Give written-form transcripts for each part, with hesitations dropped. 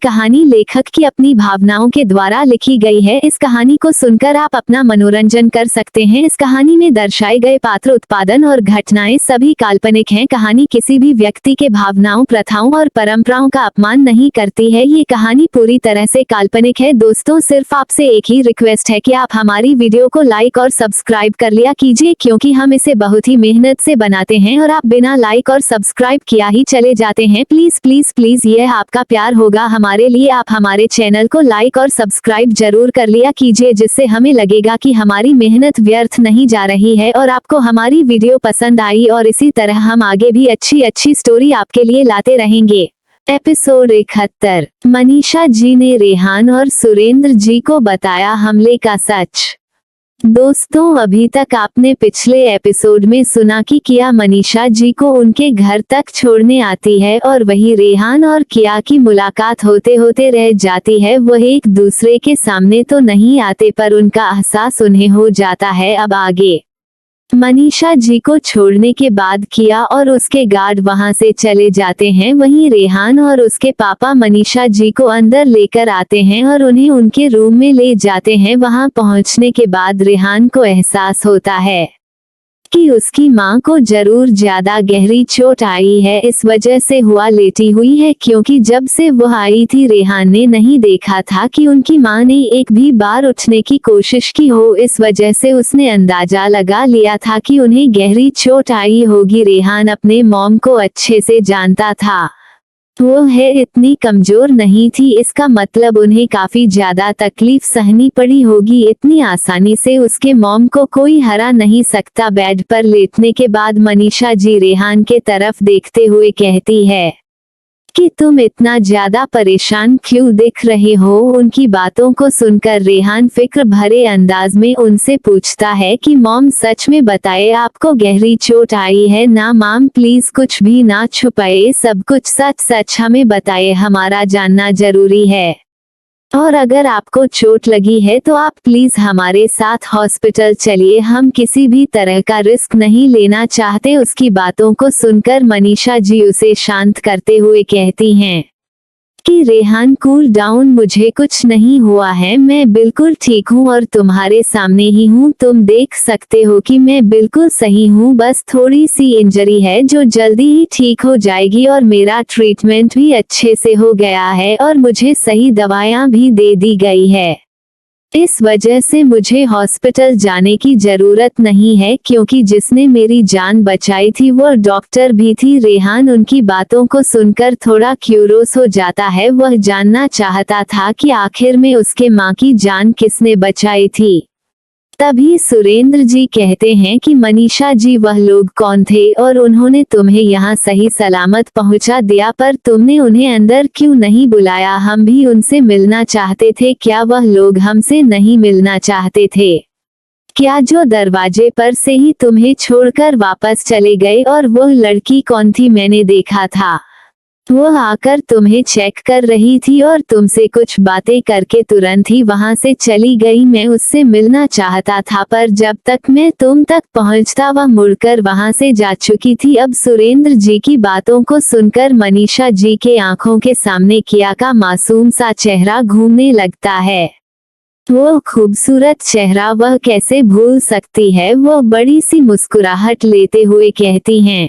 कहानी लेखक की अपनी भावनाओं के द्वारा लिखी गई है। इस कहानी को सुनकर आप अपना मनोरंजन कर सकते हैं। इस कहानी में दर्शाए गए पात्र, उत्पादन और घटनाएं सभी काल्पनिक हैं। कहानी किसी भी व्यक्ति के भावनाओं, प्रथाओं और परंपराओं का अपमान नहीं करती है। ये कहानी पूरी तरह से काल्पनिक है। दोस्तों, सिर्फ आपसे एक ही रिक्वेस्ट है कि आप हमारी वीडियो को लाइक और सब्सक्राइब कर लिया कीजिए, क्योंकि हम इसे बहुत ही मेहनत से बनाते हैं और आप बिना लाइक और सब्सक्राइब किया ही चले जाते हैं। प्लीज प्लीज प्लीज, ये आपका प्यार होगा हमारे लिए। आप हमारे चैनल को लाइक और सब्सक्राइब जरूर कर लिया कीजिए, जिससे हमें लगेगा कि हमारी मेहनत व्यर्थ नहीं जा रही है और आपको हमारी वीडियो पसंद आई, और इसी तरह हम आगे भी अच्छी अच्छी स्टोरी आपके लिए लाते रहेंगे। एपिसोड 71। मनीषा जी ने रेहान और सुरेंद्र जी को बताया हमले का सच। दोस्तों, अभी तक आपने पिछले एपिसोड में सुना कि किया मनीषा जी को उनके घर तक छोड़ने आती है और वही रेहान और किया की मुलाकात होते होते रह जाती है। वह एक दूसरे के सामने तो नहीं आते, पर उनका एहसास उन्हें हो जाता है। अब आगे मनीषा जी को छोड़ने के बाद किया और उसके गार्ड वहां से चले जाते हैं। वहीं रेहान और उसके पापा मनीषा जी को अंदर लेकर आते हैं और उन्हें उनके रूम में ले जाते हैं। वहां पहुंचने के बाद रेहान को एहसास होता है कि उसकी मां को जरूर ज्यादा गहरी चोट आई है, इस वजह से हुआ लेटी हुई है, क्योंकि जब से वह आई थी रेहान ने नहीं देखा था कि उनकी मां ने एक भी बार उठने की कोशिश की हो। इस वजह से उसने अंदाजा लगा लिया था कि उन्हें गहरी चोट आई होगी। रेहान अपने मॉम को अच्छे से जानता था, वो है इतनी कमजोर नहीं थी, इसका मतलब उन्हें काफी ज्यादा तकलीफ सहनी पड़ी होगी। इतनी आसानी से उसके मॉम को कोई हरा नहीं सकता। बेड पर लेटने के बाद मनीषा जी रेहान के तरफ देखते हुए कहती है कि तुम इतना ज्यादा परेशान क्यों दिख रहे हो। उनकी बातों को सुनकर रेहान फिक्र भरे अंदाज में उनसे पूछता है कि मॉम, सच में बताए आपको गहरी चोट आई है ना। मॉम प्लीज कुछ भी ना छुपाए, सब कुछ सच सच हमें बताए, हमारा जानना जरूरी है। और अगर आपको चोट लगी है तो आप प्लीज हमारे साथ हॉस्पिटल चलिए, हम किसी भी तरह का रिस्क नहीं लेना चाहते। उसकी बातों को सुनकर मनीषा जी उसे शांत करते हुए कहती हैं कि रेहान कूल डाउन, मुझे कुछ नहीं हुआ है, मैं बिल्कुल ठीक हूँ और तुम्हारे सामने ही हूँ। तुम देख सकते हो कि मैं बिल्कुल सही हूँ, बस थोड़ी सी इंजरी है जो जल्दी ही ठीक हो जाएगी और मेरा ट्रीटमेंट भी अच्छे से हो गया है और मुझे सही दवाइयाँ भी दे दी गई है। इस वजह से मुझे हॉस्पिटल जाने की जरूरत नहीं है, क्योंकि जिसने मेरी जान बचाई थी वो डॉक्टर भी थी। रेहान उनकी बातों को सुनकर थोड़ा क्यूरियस हो जाता है। वह जानना चाहता था कि आखिर में उसके मां की जान किसने बचाई थी। तभी सुरेंद्र जी कहते हैं कि मनीषा जी, वह लोग कौन थे और उन्होंने तुम्हें यहाँ सही सलामत पहुँचा दिया, पर तुमने उन्हें अंदर क्यों नहीं बुलाया। हम भी उनसे मिलना चाहते थे, क्या वह लोग हमसे नहीं मिलना चाहते थे? क्या जो दरवाजे पर से ही तुम्हें छोड़कर वापस चले गए? और वह लड़की कौन थी? मैंने देखा था, वह आकर तुम्हें चेक कर रही थी और तुमसे कुछ बातें करके तुरंत ही वहां से चली गई। मैं उससे मिलना चाहता था, पर जब तक मैं तुम तक पहुंचता वह मुड़कर वहां से जा चुकी थी। अब सुरेंद्र जी की बातों को सुनकर मनीषा जी के आंखों के सामने किया का मासूम सा चेहरा घूमने लगता है। वो खूबसूरत चेहरा वह कैसे भूल सकती है। वो बड़ी सी मुस्कुराहट लेते हुए कहती हैं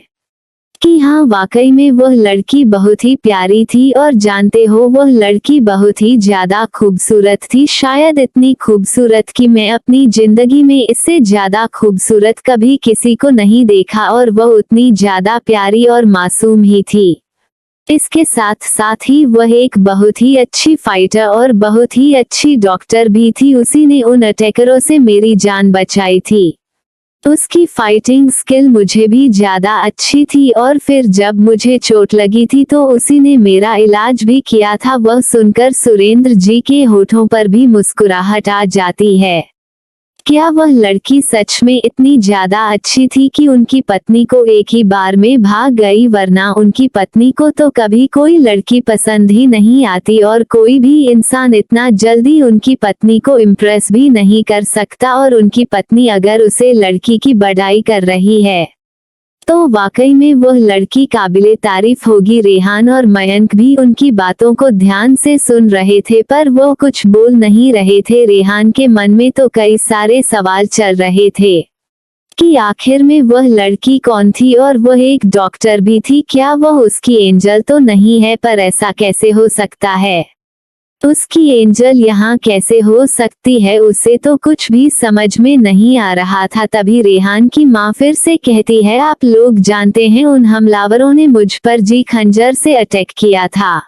कि हाँ, वाकई में वह लड़की बहुत ही प्यारी थी, और जानते हो वह लड़की बहुत ही ज्यादा खूबसूरत थी, शायद इतनी खूबसूरत कि मैं अपनी जिंदगी में इससे ज्यादा खूबसूरत कभी किसी को नहीं देखा, और वह उतनी ज्यादा प्यारी और मासूम ही थी। इसके साथ साथ ही वह एक बहुत ही अच्छी फाइटर और बहुत ही अच्छी डॉक्टर भी थी। उसी ने उन अटैकरों से मेरी जान बचाई थी। उसकी फाइटिंग स्किल मुझे भी ज्यादा अच्छी थी, और फिर जब मुझे चोट लगी थी तो उसी ने मेरा इलाज भी किया था। वह सुनकर सुरेंद्र जी के होठों पर भी मुस्कुराहट आ जाती है। क्या वह लड़की सच में इतनी ज्यादा अच्छी थी कि उनकी पत्नी को एक ही बार में भाग गई? वरना उनकी पत्नी को तो कभी कोई लड़की पसंद ही नहीं आती, और कोई भी इंसान इतना जल्दी उनकी पत्नी को इम्प्रेस भी नहीं कर सकता। और उनकी पत्नी अगर उसे लड़की की बड़ाई कर रही है तो वाकई में वह लड़की काबिले तारीफ होगी। रेहान और मयंक भी उनकी बातों को ध्यान से सुन रहे थे, पर वो कुछ बोल नहीं रहे थे। रेहान के मन में तो कई सारे सवाल चल रहे थे कि आखिर में वह लड़की कौन थी, और वह एक डॉक्टर भी थी। क्या वह उसकी एंजल तो नहीं है? पर ऐसा कैसे हो सकता है? उसकी एंजल यहाँ कैसे हो सकती है? उसे तो कुछ भी समझ में नहीं आ रहा था। तभी रेहान की माँ फिर से कहती है, आप लोग जानते हैं उन हमलावरों ने मुझ पर जी खंजर से अटैक किया था।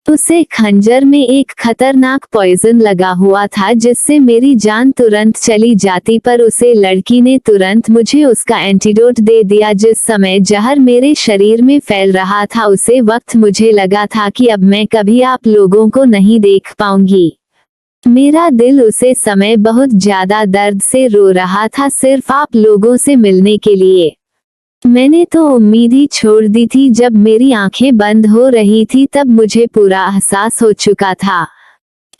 उसे खंजर में एक खतरनाक पॉइजन लगा हुआ था जिससे मेरी जान तुरंत चली जाती, पर उसे लड़की ने तुरंत मुझे उसका एंटीडोट दे दिया। जिस समय जहर मेरे शरीर में फैल रहा था उसे वक्त मुझे लगा था कि अब मैं कभी आप लोगों को नहीं देख पाऊंगी। मेरा दिल उसे समय बहुत ज्यादा दर्द से रो रहा था, सिर्फ आप लोगों से मिलने के लिए। मैंने तो उम्मीद ही छोड़ दी थी। जब मेरी आंखें बंद हो रही थी तब मुझे पूरा एहसास हो चुका था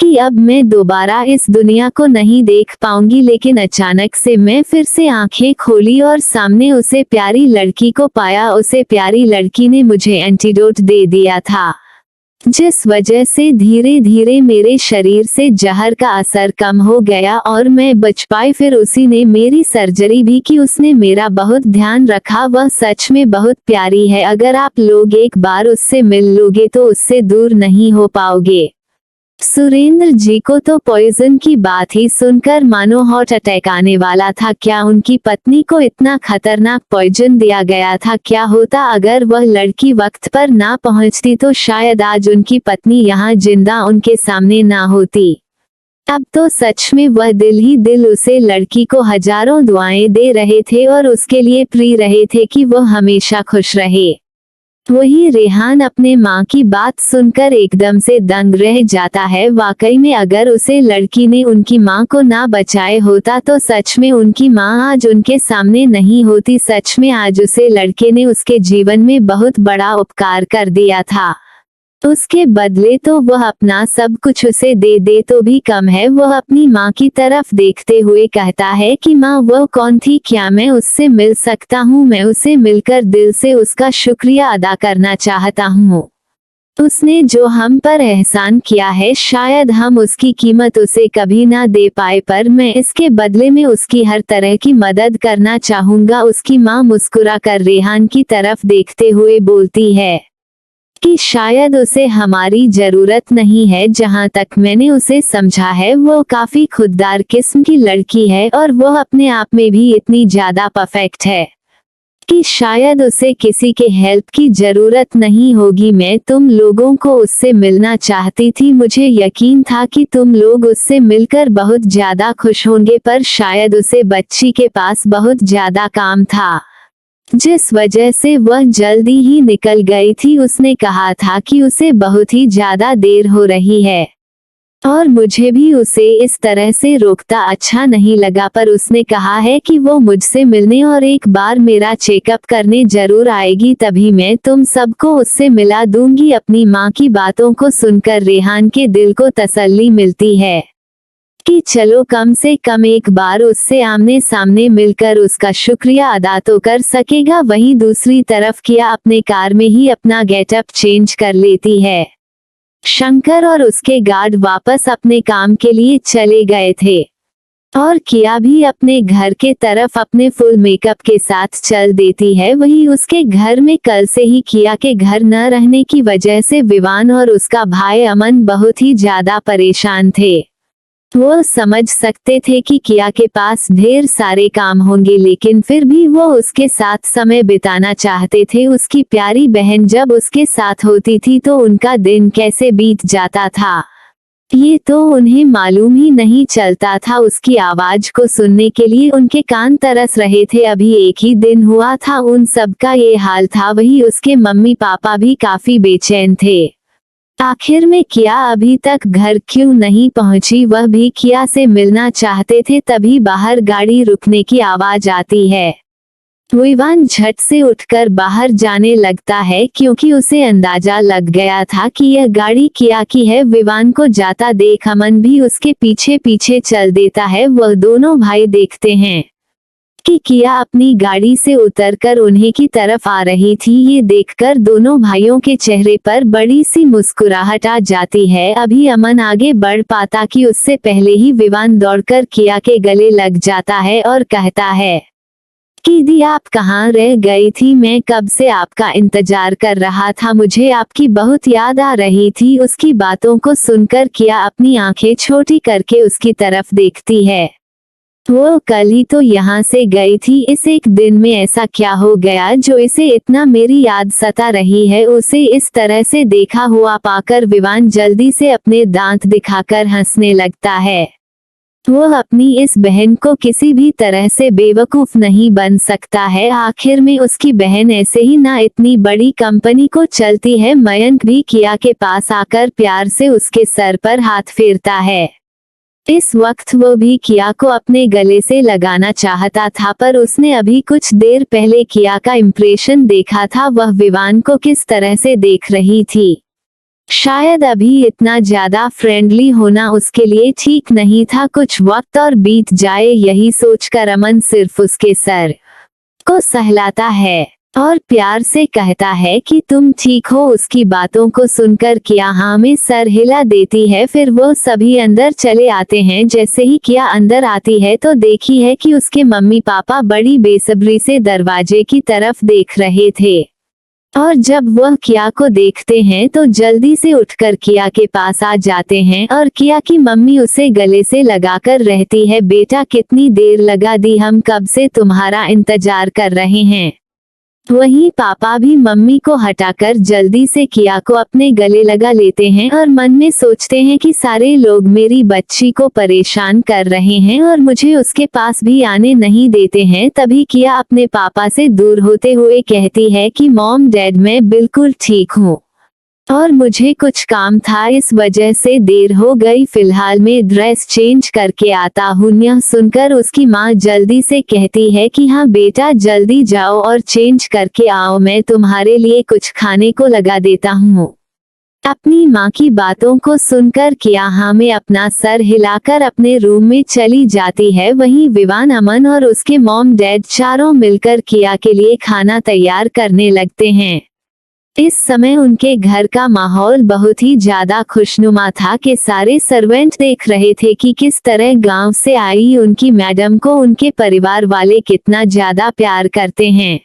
कि अब मैं दोबारा इस दुनिया को नहीं देख पाऊंगी। लेकिन अचानक से मैं फिर से आंखें खोली और सामने उसे प्यारी लड़की को पाया। उसे प्यारी लड़की ने मुझे एंटीडोट दे दिया था, जिस वजह से धीरे धीरे मेरे शरीर से जहर का असर कम हो गया और मैं बच पाई। फिर उसी ने मेरी सर्जरी भी की। उसने मेरा बहुत ध्यान रखा। वह सच में बहुत प्यारी है। अगर आप लोग एक बार उससे मिल लोगे तो उससे दूर नहीं हो पाओगे। सुरेंद्र जी को तो पॉइजन की बात ही सुनकर मानो हार्ट अटैक आने वाला था। क्या उनकी पत्नी को इतना खतरनाक पॉइजन दिया गया था? क्या होता अगर वह लड़की वक्त पर ना पहुंचती? तो शायद आज उनकी पत्नी यहाँ जिंदा उनके सामने ना होती। अब तो सच में वह दिल ही दिल उसे लड़की को हजारों दुआएं दे रहे थे और उसके लिए प्री रहे थे कि वह हमेशा खुश रहे। वही रेहान अपने माँ की बात सुनकर एकदम से दंग रह जाता है। वाकई में अगर उसे लड़की ने उनकी माँ को ना बचाए होता तो सच में उनकी माँ आज उनके सामने नहीं होती। सच में आज उसे लड़के ने उसके जीवन में बहुत बड़ा उपकार कर दिया था। उसके बदले तो वह अपना सब कुछ उसे दे दे तो भी कम है। वह अपनी माँ की तरफ देखते हुए कहता है कि माँ वह कौन थी? क्या मैं उससे मिल सकता हूँ? मैं उसे मिलकर दिल से उसका शुक्रिया अदा करना चाहता हूँ। उसने जो हम पर एहसान किया है शायद हम उसकी कीमत उसे कभी ना दे पाए, पर मैं इसके बदले में उसकी हर तरह की मदद करना चाहूँगा। उसकी माँ मुस्कुरा कर रेहान की तरफ देखते हुए बोलती है कि शायद उसे हमारी जरूरत नहीं है। जहाँ तक मैंने उसे समझा है वो काफी खुददार किस्म की लड़की है और वह अपने आप में भी इतनी ज्यादा परफेक्ट है कि शायद उसे किसी के हेल्प की जरूरत नहीं होगी। मैं तुम लोगों को उससे मिलना चाहती थी। मुझे यकीन था कि तुम लोग उससे मिलकर बहुत ज्यादा खुश होंगे, पर शायद उसे बच्ची के पास बहुत ज्यादा काम था जिस वजह से वह जल्दी ही निकल गई थी। उसने कहा था कि उसे बहुत ही ज्यादा देर हो रही है और मुझे भी उसे इस तरह से रोकता अच्छा नहीं लगा, पर उसने कहा है कि वो मुझसे मिलने और एक बार मेरा चेकअप करने जरूर आएगी, तभी मैं तुम सबको उससे मिला दूंगी। अपनी माँ की बातों को सुनकर रेहान के दिल को तसल्ली मिलती है कि चलो कम से कम एक बार उससे आमने सामने मिलकर उसका शुक्रिया अदा तो कर सकेगा। वहीं दूसरी तरफ किया अपने कार में ही अपना गेटअप चेंज कर लेती है। शंकर और उसके गार्ड वापस अपने काम के लिए चले गए थे और किया भी अपने घर के तरफ अपने फुल मेकअप के साथ चल देती है। वहीं उसके घर में कल से ही किया के घर न रहने की वजह से विवान और उसका भाई अमन बहुत ही ज्यादा परेशान थे। वो समझ सकते थे कि किया के पास ढेर सारे काम होंगे, लेकिन फिर भी वो उसके साथ समय बिताना चाहते थे। उसकी प्यारी बहन जब उसके साथ होती थी तो उनका दिन कैसे बीत जाता था ये तो उन्हें मालूम ही नहीं चलता था। उसकी आवाज को सुनने के लिए उनके कान तरस रहे थे। अभी एक ही दिन हुआ था, उन सबका ये हाल था। वही उसके मम्मी पापा भी काफी बेचैन थे। आखिर में किया अभी तक घर क्यों नहीं पहुंची? वह भी किया से मिलना चाहते थे। तभी बाहर गाड़ी रुकने की आवाज आती है। विवान झट से उठकर बाहर जाने लगता है क्योंकि उसे अंदाजा लग गया था कि यह गाड़ी किया की है। विवान को जाता देख अमन भी उसके पीछे पीछे चल देता है। वह दोनों भाई देखते हैं कि किया अपनी गाड़ी से उतरकर उन्हें की तरफ आ रही थी। ये देखकर दोनों भाइयों के चेहरे पर बड़ी सी मुस्कुराहट आ जाती है। अभी अमन आगे बढ़ पाता कि उससे पहले ही विवान दौड़कर किया के गले लग जाता है और कहता है कि दी, आप कहाँ रह गई थी? मैं कब से आपका इंतजार कर रहा था, मुझे आपकी बहुत याद आ रही थी। उसकी बातों को सुनकर किया अपनी आंखें छोटी करके उसकी तरफ देखती है। वो कल ही तो यहाँ से गई थी, इस एक दिन में ऐसा क्या हो गया जो इसे इतना मेरी याद सता रही है? उसे इस तरह से देखा हुआ पाकर विवान जल्दी से अपने दांत दिखाकर हंसने लगता है। वो अपनी इस बहन को किसी भी तरह से बेवकूफ नहीं बन सकता है। आखिर में उसकी बहन ऐसे ही ना इतनी बड़ी कंपनी को चलती है। मयंक भी किया के पास आकर प्यार से उसके सर पर हाथ फेरता है। इस वक्त वो भी किया को अपने गले से लगाना चाहता था, पर उसने अभी कुछ देर पहले किया का इम्प्रेशन देखा था। वह विवान को किस तरह से देख रही थी। शायद अभी इतना ज्यादा फ्रेंडली होना उसके लिए ठीक नहीं था। कुछ वक्त और बीत जाए, यही सोचकर अमन सिर्फ उसके सर को सहलाता है और प्यार से कहता है कि तुम ठीक हो। उसकी बातों को सुनकर किया हाँ में सर हिला देती है। फिर वो सभी अंदर चले आते हैं। जैसे ही किया अंदर आती है तो देखी है कि उसके मम्मी पापा बड़ी बेसब्री से दरवाजे की तरफ देख रहे थे, और जब वह किया को देखते हैं तो जल्दी से उठकर किया के पास आ जाते हैं और किया की मम्मी उसे गले से लगाकर रहती है। बेटा, कितनी देर लगा दी, हम कब से तुम्हारा इंतजार कर रहे हैं। वहीं पापा भी मम्मी को हटाकर जल्दी से किया को अपने गले लगा लेते हैं और मन में सोचते हैं कि सारे लोग मेरी बच्ची को परेशान कर रहे हैं और मुझे उसके पास भी आने नहीं देते हैं। तभी किया अपने पापा से दूर होते हुए कहती है कि मॉम डैड, मैं बिल्कुल ठीक हूँ और मुझे कुछ काम था, इस वजह से देर हो गई। फिलहाल मैं ड्रेस चेंज करके आता हूँ। यह सुनकर उसकी माँ जल्दी से कहती है कि हाँ बेटा, जल्दी जाओ और चेंज करके आओ, मैं तुम्हारे लिए कुछ खाने को लगा देता हूँ। अपनी माँ की बातों को सुनकर किया हाँ में अपना सर हिलाकर अपने रूम में चली जाती है। वहीं विवान, अमन और उसके मॉम डैड चारों मिलकर किया के लिए खाना तैयार करने लगते हैं। इस समय उनके घर का माहौल बहुत ही ज्यादा खुशनुमा था कि सारे सर्वेंट देख रहे थे कि किस तरह गांव से आई उनकी मैडम को उनके परिवार वाले कितना ज्यादा प्यार करते हैं।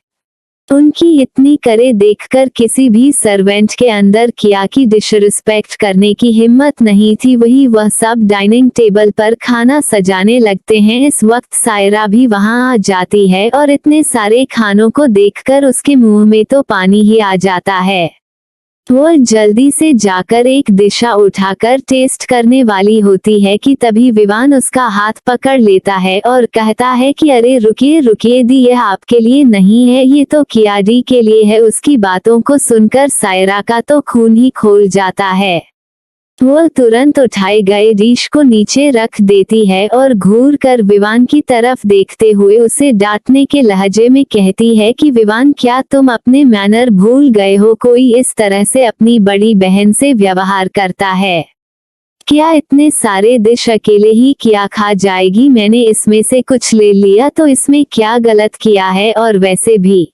उनकी इतनी करे देखकर किसी भी सर्वेंट के अंदर किया की डिसरिस्पेक्ट करने की हिम्मत नहीं थी। वही वह सब डाइनिंग टेबल पर खाना सजाने लगते हैं। इस वक्त सायरा भी वहां आ जाती है और इतने सारे खानों को देखकर उसके मुंह में तो पानी ही आ जाता है। वो जल्दी से जाकर एक डिशा उठाकर टेस्ट करने वाली होती है कि तभी विवान उसका हाथ पकड़ लेता है और कहता है कि अरे रुकिए रुकिए दी, यह आपके लिए नहीं है, ये तो किया डी के लिए है। उसकी बातों को सुनकर सायरा का तो खून ही खोल जाता है। वो तुरंत उठाए गए डिश को नीचे रख देती है और घूर कर विवान की तरफ देखते हुए उसे डांटने के लहजे में कहती है कि विवान, क्या तुम अपने मैनर भूल गए हो? कोई इस तरह से अपनी बड़ी बहन से व्यवहार करता है क्या? इतने सारे डिश अकेले ही क्या खा जाएगी? मैंने इसमें से कुछ ले लिया तो इसमें क्या गलत किया है? और वैसे भी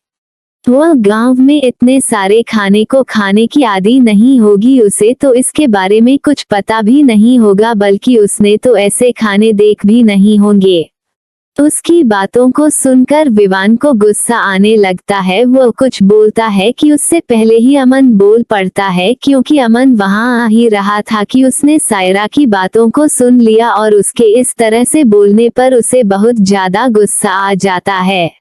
वह गांव में इतने सारे खाने को खाने की आदी नहीं होगी, उसे तो इसके बारे में कुछ पता भी नहीं होगा, बल्कि उसने तो ऐसे खाने देख भी नहीं होंगे। उसकी बातों को सुनकर विवान को गुस्सा आने लगता है। वो कुछ बोलता है कि उससे पहले ही अमन बोल पड़ता है, क्योंकि अमन वहां आ ही रहा था कि उसने सायरा की बातों को सुन लिया और उसके इस तरह से बोलने पर उसे बहुत ज्यादा गुस्सा आ जाता है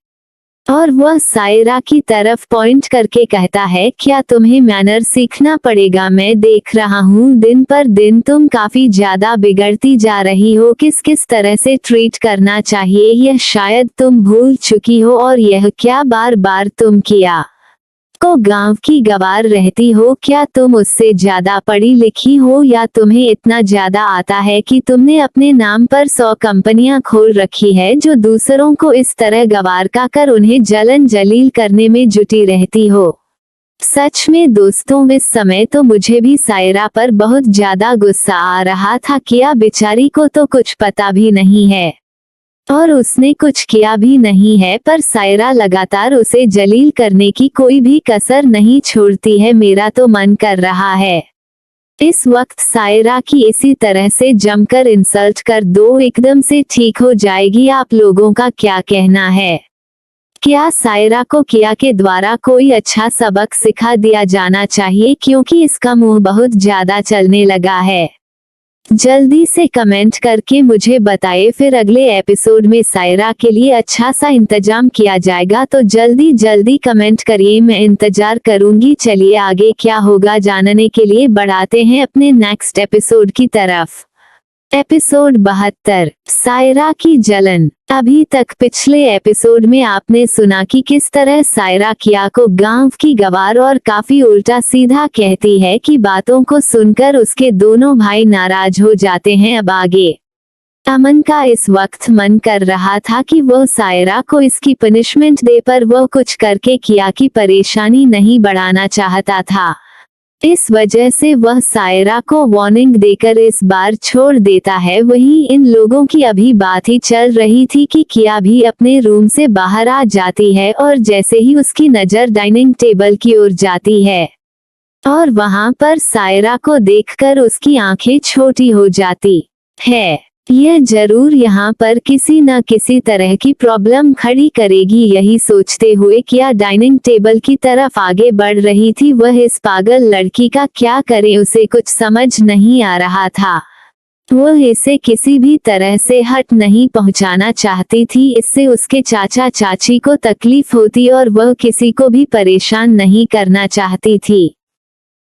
और वह सायरा की तरफ पॉइंट करके कहता है, क्या तुम्हें मैनर सीखना पड़ेगा? मैं देख रहा हूँ दिन पर दिन तुम काफी ज्यादा बिगड़ती जा रही हो। किस किस तरह से ट्रीट करना चाहिए यह शायद तुम भूल चुकी हो, और यह क्या बार बार तुम किया को गांव की गवार रहती हो? क्या तुम उससे ज्यादा पढ़ी लिखी हो, या तुम्हें इतना ज्यादा आता है कि तुमने अपने नाम पर 100 कंपनियां खोल रखी है जो दूसरों को इस तरह गवार का कर उन्हें जलन जलील करने में जुटी रहती हो? सच में दोस्तों, इस समय तो मुझे भी सायरा पर बहुत ज्यादा गुस्सा आ रहा था। क्या बेचारी को तो कुछ पता भी नहीं है। और उसने कुछ किया भी नहीं है, पर सायरा लगातार उसे जलील करने की कोई भी कसर नहीं छोड़ती है। मेरा तो मन कर रहा है इस वक्त सायरा की इसी तरह से जमकर इंसल्ट कर दो, एकदम से ठीक हो जाएगी। आप लोगों का क्या कहना है? क्या सायरा को किया के द्वारा कोई अच्छा सबक सिखा दिया जाना चाहिए, क्योंकि इसका मुंह बहुत ज्यादा चलने लगा है? जल्दी से कमेंट करके मुझे बताइए, फिर अगले एपिसोड में सायरा के लिए अच्छा सा इंतजाम किया जाएगा। तो जल्दी जल्दी कमेंट करिए, मैं इंतजार करूंगी। चलिए आगे क्या होगा जानने के लिए बढ़ाते हैं अपने नेक्स्ट एपिसोड की तरफ। एपिसोड 72, सायरा की जलन। अभी तक पिछले एपिसोड में आपने सुना कि किस तरह सायरा किया को गांव की गवार और काफी उल्टा सीधा कहती है कि बातों को सुनकर उसके दोनों भाई नाराज हो जाते हैं। अब आगे अमन का इस वक्त मन कर रहा था कि वह सायरा को इसकी पनिशमेंट दे, पर वह कुछ करके किया की परेशानी नहीं बढ़ाना चाहता था। इस वजह से वह सायरा को वार्निंग देकर इस बार छोड़ देता है। वहीं इन लोगों की अभी बात ही चल रही थी कि किया भी अपने रूम से बाहर आ जाती है, और जैसे ही उसकी नजर डाइनिंग टेबल की ओर जाती है और वहां पर सायरा को देखकर उसकी आंखें छोटी हो जाती है। यह जरूर यहाँ पर किसी न किसी तरह की प्रॉब्लम खड़ी करेगी, यही सोचते हुए किया डाइनिंग टेबल की तरफ आगे बढ़ रही थी। वह इस पागल लड़की का क्या करे, उसे कुछ समझ नहीं आ रहा था। वह इसे किसी भी तरह से हट नहीं पहुंचाना चाहती थी, इससे उसके चाचा चाची को तकलीफ होती और वह किसी को भी परेशान नहीं करना चाहती थी।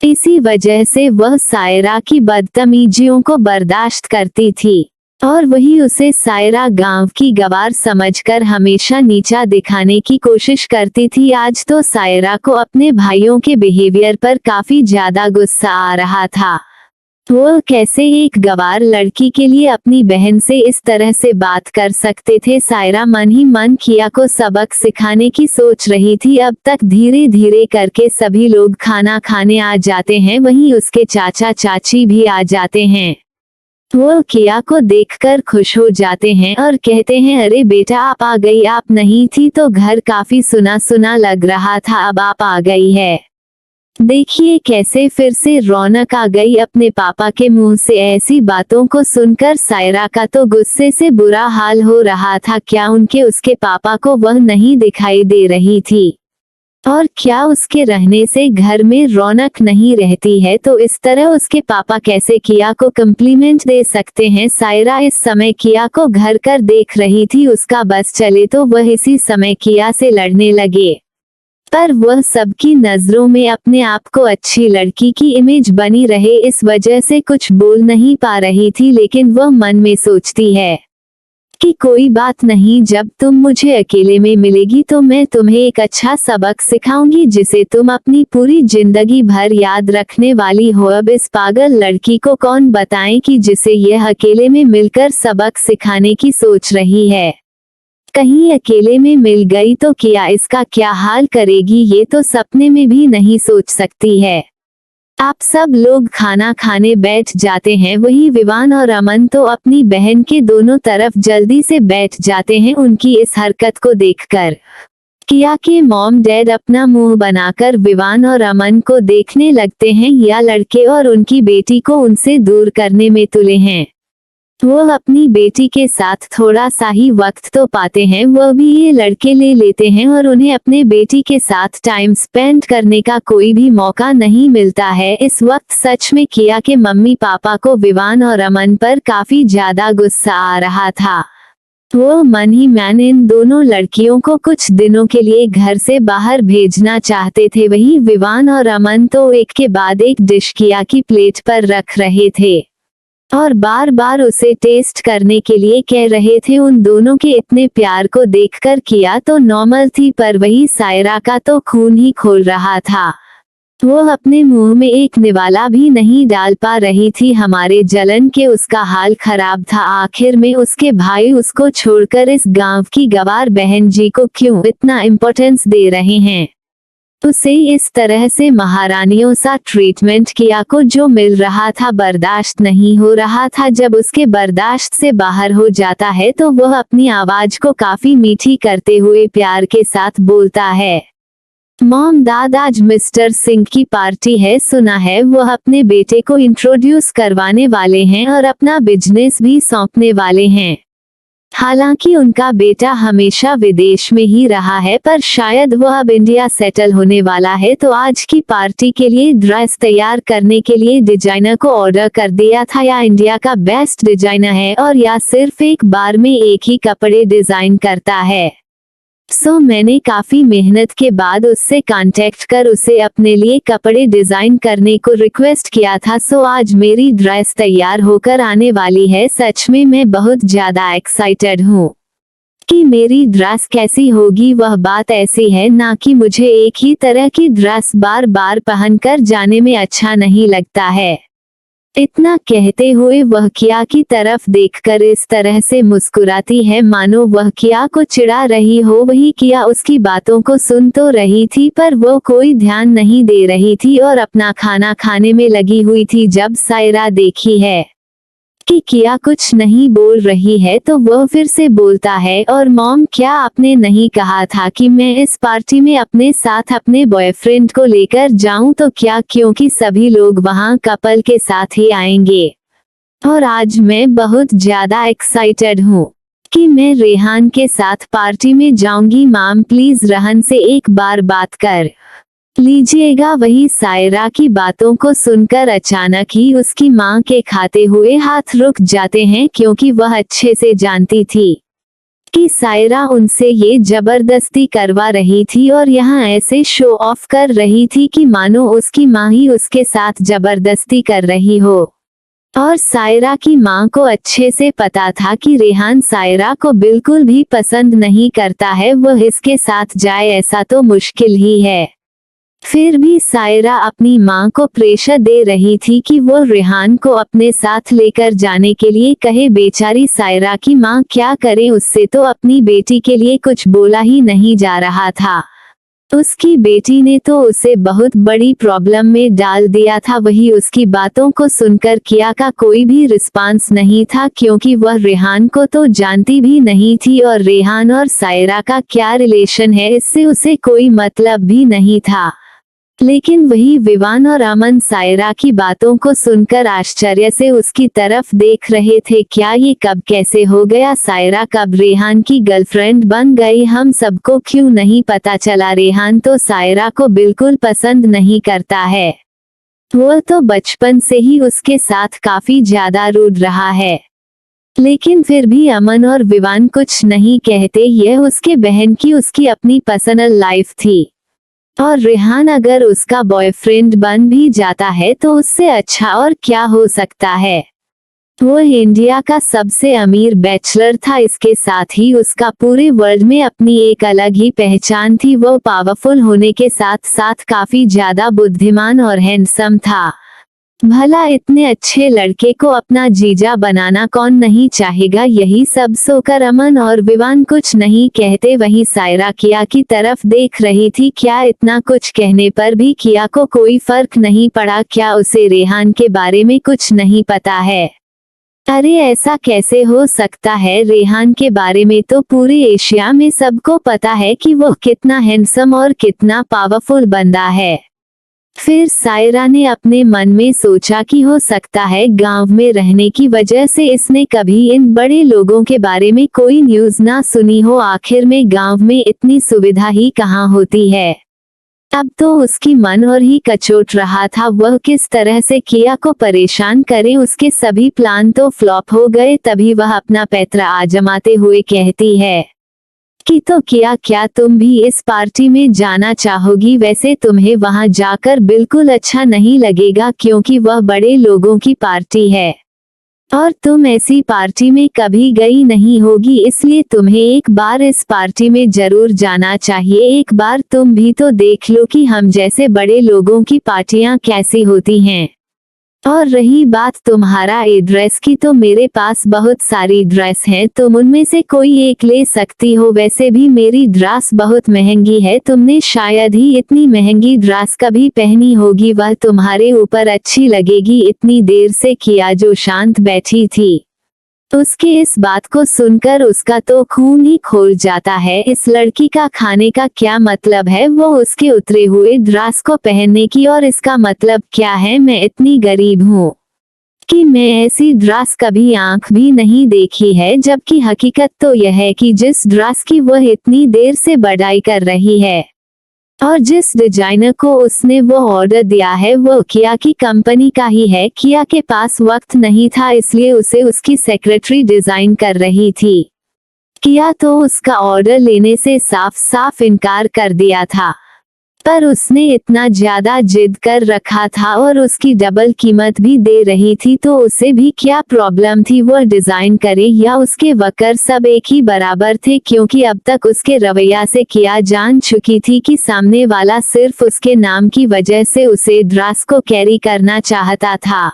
इसी वजह से वह सायरा की बदतमीजियों को बर्दाश्त करती थी, और वही उसे सायरा गांव की गवार समझकर हमेशा नीचा दिखाने की कोशिश करती थी। आज तो सायरा को अपने भाइयों के बिहेवियर पर काफी ज्यादा गुस्सा आ रहा था। वह कैसे एक गवार लड़की के लिए अपनी बहन से इस तरह से बात कर सकते थे। सायरा मन ही मन किया को सबक सिखाने की सोच रही थी। अब तक धीरे धीरे करके सभी लोग खाना खाने आ जाते हैं, वहीं उसके चाचा चाची भी आ जाते हैं। वो किया को देखकर खुश हो जाते हैं और कहते हैं, अरे बेटा आप आ गई, आप नहीं थी तो घर काफी सुना सुना लग रहा था, अब आप आ गई है। देखिए कैसे फिर से रौनक आ गई। अपने पापा के मुंह से ऐसी बातों को सुनकर सायरा का तो गुस्से से बुरा हाल हो रहा था। क्या उनके उसके पापा को वह नहीं दिखाई दे रही थी? और क्या उसके रहने से घर में रौनक नहीं रहती है? तो इस तरह उसके पापा कैसे किया को कम्प्लीमेंट दे सकते हैं? सायरा इस समय किया को घर कर देख रही थी। उसका बस चले तो वह इसी समय किया से लड़ने लगे, पर वह सबकी नजरों में अपने आप को अच्छी लड़की की इमेज बनी रहे, इस वजह से कुछ बोल नहीं पा रही थी। लेकिन वह मन में सोचती है कि कोई बात नहीं, जब तुम मुझे अकेले में मिलेगी तो मैं तुम्हें एक अच्छा सबक सिखाऊंगी जिसे तुम अपनी पूरी जिंदगी भर याद रखने वाली हो। अब इस पागल लड़की को कौन बताएं कि जिसे यह अकेले में मिलकर सबक सिखाने की सोच रही है, कहीं अकेले में मिल गई तो किया इसका क्या हाल करेगी, ये तो सपने में भी नहीं सोच सकती है। आप सब लोग खाना खाने बैठ जाते हैं, वही विवान और अमन तो अपनी बहन के दोनों तरफ जल्दी से बैठ जाते हैं। उनकी इस हरकत को देखकर किया के मॉम डैड अपना मुंह बनाकर विवान और अमन को देखने लगते हैं। या लड़के और उनकी बेटी को उनसे दूर करने में तुले हैं। वो अपनी बेटी के साथ थोड़ा सा ही वक्त तो पाते हैं, वह भी ये लड़के ले लेते हैं और उन्हें अपने बेटी के साथ टाइम स्पेंड करने का कोई भी मौका नहीं मिलता है। इस वक्त सच में किया के मम्मी पापा को विवान और अमन पर काफी ज्यादा गुस्सा आ रहा था। वो मन ही मन इन दोनों लड़कियों को कुछ दिनों के लिए घर से बाहर भेजना चाहते थे। वही विवान और अमन तो एक के बाद एक डिश किया की प्लेट पर रख रहे थे और बार बार उसे टेस्ट करने के लिए कह रहे थे। उन दोनों के इतने प्यार को देखकर किया तो नॉर्मल थी, पर वही सायरा का तो खून ही खोल रहा था। वो अपने मुंह में एक निवाला भी नहीं डाल पा रही थी। हमारे जलन के उसका हाल खराब था। आखिर में उसके भाई उसको छोड़कर इस गांव की गवार बहन जी को क्यों इतना इम्पोर्टेंस दे रहे हैं? उसे इस तरह से महारानियों सा ट्रीटमेंट किया को जो मिल रहा था बर्दाश्त नहीं हो रहा था। जब उसके बर्दाश्त से बाहर हो जाता है तो वह अपनी आवाज को काफी मीठी करते हुए प्यार के साथ बोलता है, मॉम डैड आज मिस्टर सिंह की पार्टी है, सुना है वह अपने बेटे को इंट्रोड्यूस करवाने वाले हैं और अपना बिजनेस भी सौंपने वाले हैं। हालांकि उनका बेटा हमेशा विदेश में ही रहा है, पर शायद वह अब इंडिया सेटल होने वाला है, तो आज की पार्टी के लिए ड्रेस तैयार करने के लिए डिजाइनर को ऑर्डर कर दिया था। या इंडिया का बेस्ट डिजाइनर है और या सिर्फ एक बार में एक ही कपड़े डिजाइन करता है। सो मैंने काफी मेहनत के बाद उससे कांटेक्ट कर उसे अपने लिए कपड़े डिजाइन करने को रिक्वेस्ट किया था। सो आज मेरी ड्रेस तैयार होकर आने वाली है। सच में मैं बहुत ज्यादा एक्साइटेड हूँ कि मेरी ड्रेस कैसी होगी। वह बात ऐसी है ना कि मुझे एक ही तरह की ड्रेस बार बार पहनकर जाने में अच्छा नहीं लगता है। इतना कहते हुए वह किया की तरफ देखकर इस तरह से मुस्कुराती है मानो वह किया को चिढ़ा रही हो। वही किया उसकी बातों को सुन तो रही थी, पर वो कोई ध्यान नहीं दे रही थी और अपना खाना खाने में लगी हुई थी। जब सायरा देखी है कि किया कुछ नहीं बोल रही है तो वह फिर से बोलता है, और मॉम क्या आपने नहीं कहा था कि मैं इस पार्टी में अपने साथ अपने बॉयफ्रेंड को लेकर जाऊं? तो क्या, क्योंकि सभी लोग वहां कपल के साथ ही आएंगे और आज मैं बहुत ज्यादा एक्साइटेड हूँ कि मैं रेहान के साथ पार्टी में जाऊंगी। मॉम प्लीज रेहान से एक बार बात कर लीजिएगा। वही सायरा की बातों को सुनकर अचानक ही उसकी मां के खाते हुए हाथ रुक जाते हैं, क्योंकि वह अच्छे से जानती थी कि सायरा उनसे ये जबरदस्ती करवा रही थी और यहाँ ऐसे शो ऑफ कर रही थी कि मानो उसकी मां ही उसके साथ जबरदस्ती कर रही हो। और सायरा की मां को अच्छे से पता था कि रेहान सायरा को बिल्कुल भी पसंद नहीं करता है, वह इसके साथ जाए ऐसा तो मुश्किल ही है। फिर भी सायरा अपनी मां को प्रेशर दे रही थी कि वो रेहान को अपने साथ लेकर जाने के लिए कहे। बेचारी सायरा की मां क्या करे, उससे तो अपनी बेटी के लिए कुछ बोला ही नहीं जा रहा था। उसकी बेटी ने तो उसे बहुत बड़ी प्रॉब्लम में डाल दिया था। वही उसकी बातों को सुनकर किया का कोई भी रिस्पांस नहीं था, क्योंकि वह रेहान को तो जानती भी नहीं थी और रेहान और सायरा का क्या रिलेशन है इससे उसे कोई मतलब भी नहीं था। लेकिन वही विवान और अमन सायरा की बातों को सुनकर आश्चर्य से उसकी तरफ देख रहे थे। क्या ये कब कैसे हो गया? सायरा कब रेहान की गर्लफ्रेंड बन गई? हम सबको क्यों नहीं पता चला? रेहान तो सायरा को बिल्कुल पसंद नहीं करता है, वह तो बचपन से ही उसके साथ काफी ज्यादा रूड रहा है। लेकिन फिर भी अमन और विवान कुछ नहीं कहते। यह उसके बहन की उसकी अपनी पर्सनल लाइफ थी और रेहान अगर उसका बॉयफ्रेंड बन भी जाता है तो उससे अच्छा और क्या हो सकता है। वो इंडिया का सबसे अमीर बैचलर था, इसके साथ ही उसका पूरे वर्ल्ड में अपनी एक अलग ही पहचान थी। वो पावरफुल होने के साथ साथ काफी ज्यादा बुद्धिमान और हैंडसम था। भला इतने अच्छे लड़के को अपना जीजा बनाना कौन नहीं चाहेगा? यही सब सोकर अमन और विवान कुछ नहीं कहते। वही सायरा किया की तरफ देख रही थी। क्या इतना कुछ कहने पर भी किया को कोई फर्क नहीं पड़ा? क्या उसे रेहान के बारे में कुछ नहीं पता है? अरे ऐसा कैसे हो सकता है? रेहान के बारे में तो पूरे एशिया में सबको पता है कि वो कितना हैंडसम और कितना पावरफुल बंदा है। फिर सायरा ने अपने मन में सोचा कि हो सकता है गांव में रहने की वजह से इसने कभी इन बड़े लोगों के बारे में कोई न्यूज़ ना सुनी हो। आखिर में गांव में इतनी सुविधा ही कहाँ होती है। अब तो उसकी मन और ही कचोट रहा था, वह किस तरह से किया को परेशान करे। उसके सभी प्लान तो फ्लॉप हो गए। तभी वह अपना पैतरा आजमाते हुए कहती है कि तो किया, क्या तुम भी इस पार्टी में जाना चाहोगी? वैसे तुम्हें वहां जाकर बिल्कुल अच्छा नहीं लगेगा, क्योंकि वह बड़े लोगों की पार्टी है और तुम ऐसी पार्टी में कभी गई नहीं होगी, इसलिए तुम्हें एक बार इस पार्टी में जरूर जाना चाहिए। एक बार तुम भी तो देख लो कि हम जैसे बड़े लोगों की पार्टियां कैसी होती हैं। और रही बात तुम्हारा एड्रेस की, तो मेरे पास बहुत सारी ड्रेस हैं, तुम उनमें से कोई एक ले सकती हो। वैसे भी मेरी ड्रेस बहुत महंगी है, तुमने शायद ही इतनी महंगी ड्रेस कभी पहनी होगी, वह तुम्हारे ऊपर अच्छी लगेगी। इतनी देर से किया जो शांत बैठी थी, उसके इस बात को सुनकर उसका तो खून ही खोल जाता है। इस लड़की का खाने का क्या मतलब है, वो उसके उतरे हुए ड्रेस को पहनने की, और इसका मतलब क्या है मैं इतनी गरीब हूँ कि मैं ऐसी ड्रेस कभी आंख भी नहीं देखी है। जबकि हकीकत तो यह है कि जिस ड्रेस की वह इतनी देर से बड़ाई कर रही है और जिस डिजाइनर को उसने वो ऑर्डर दिया है वो किया की कंपनी का ही है। किया के पास वक्त नहीं था, इसलिए उसे उसकी सेक्रेटरी डिजाइन कर रही थी। किया तो उसका ऑर्डर लेने से साफ साफ इनकार कर दिया था, पर उसने इतना ज्यादा जिद कर रखा था और उसकी डबल कीमत भी दे रही थी, तो उसे भी क्या प्रॉब्लम थी वह डिजाइन करे या उसके वर्कर सब एक ही बराबर थे, क्योंकि अब तक उसके रवैया से किया जान चुकी थी कि सामने वाला सिर्फ उसके नाम की वजह से उसे ड्रेस को कैरी करना चाहता था।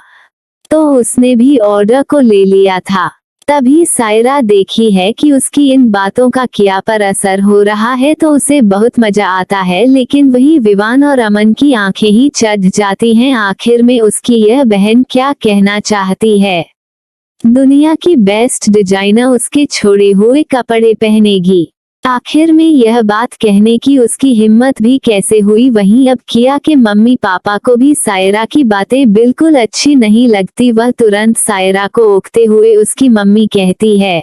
तो उसने भी ऑर्डर को ले लिया था। तभी सायरा देखी है कि उसकी इन बातों का किया पर असर हो रहा है, तो उसे बहुत मजा आता है। लेकिन वही विवान और अमन की आंखें ही चढ़ जाती हैं। आखिर में उसकी यह बहन क्या कहना चाहती है, दुनिया की बेस्ट डिजाइनर उसके छोड़े हुए कपड़े पहनेगी। आखिर में यह बात कहने की उसकी हिम्मत भी कैसे हुई। वहीं अब किया के मम्मी पापा को भी सायरा की बातें बिल्कुल अच्छी नहीं लगती। वह तुरंत सायरा को ओकते हुए उसकी मम्मी कहती है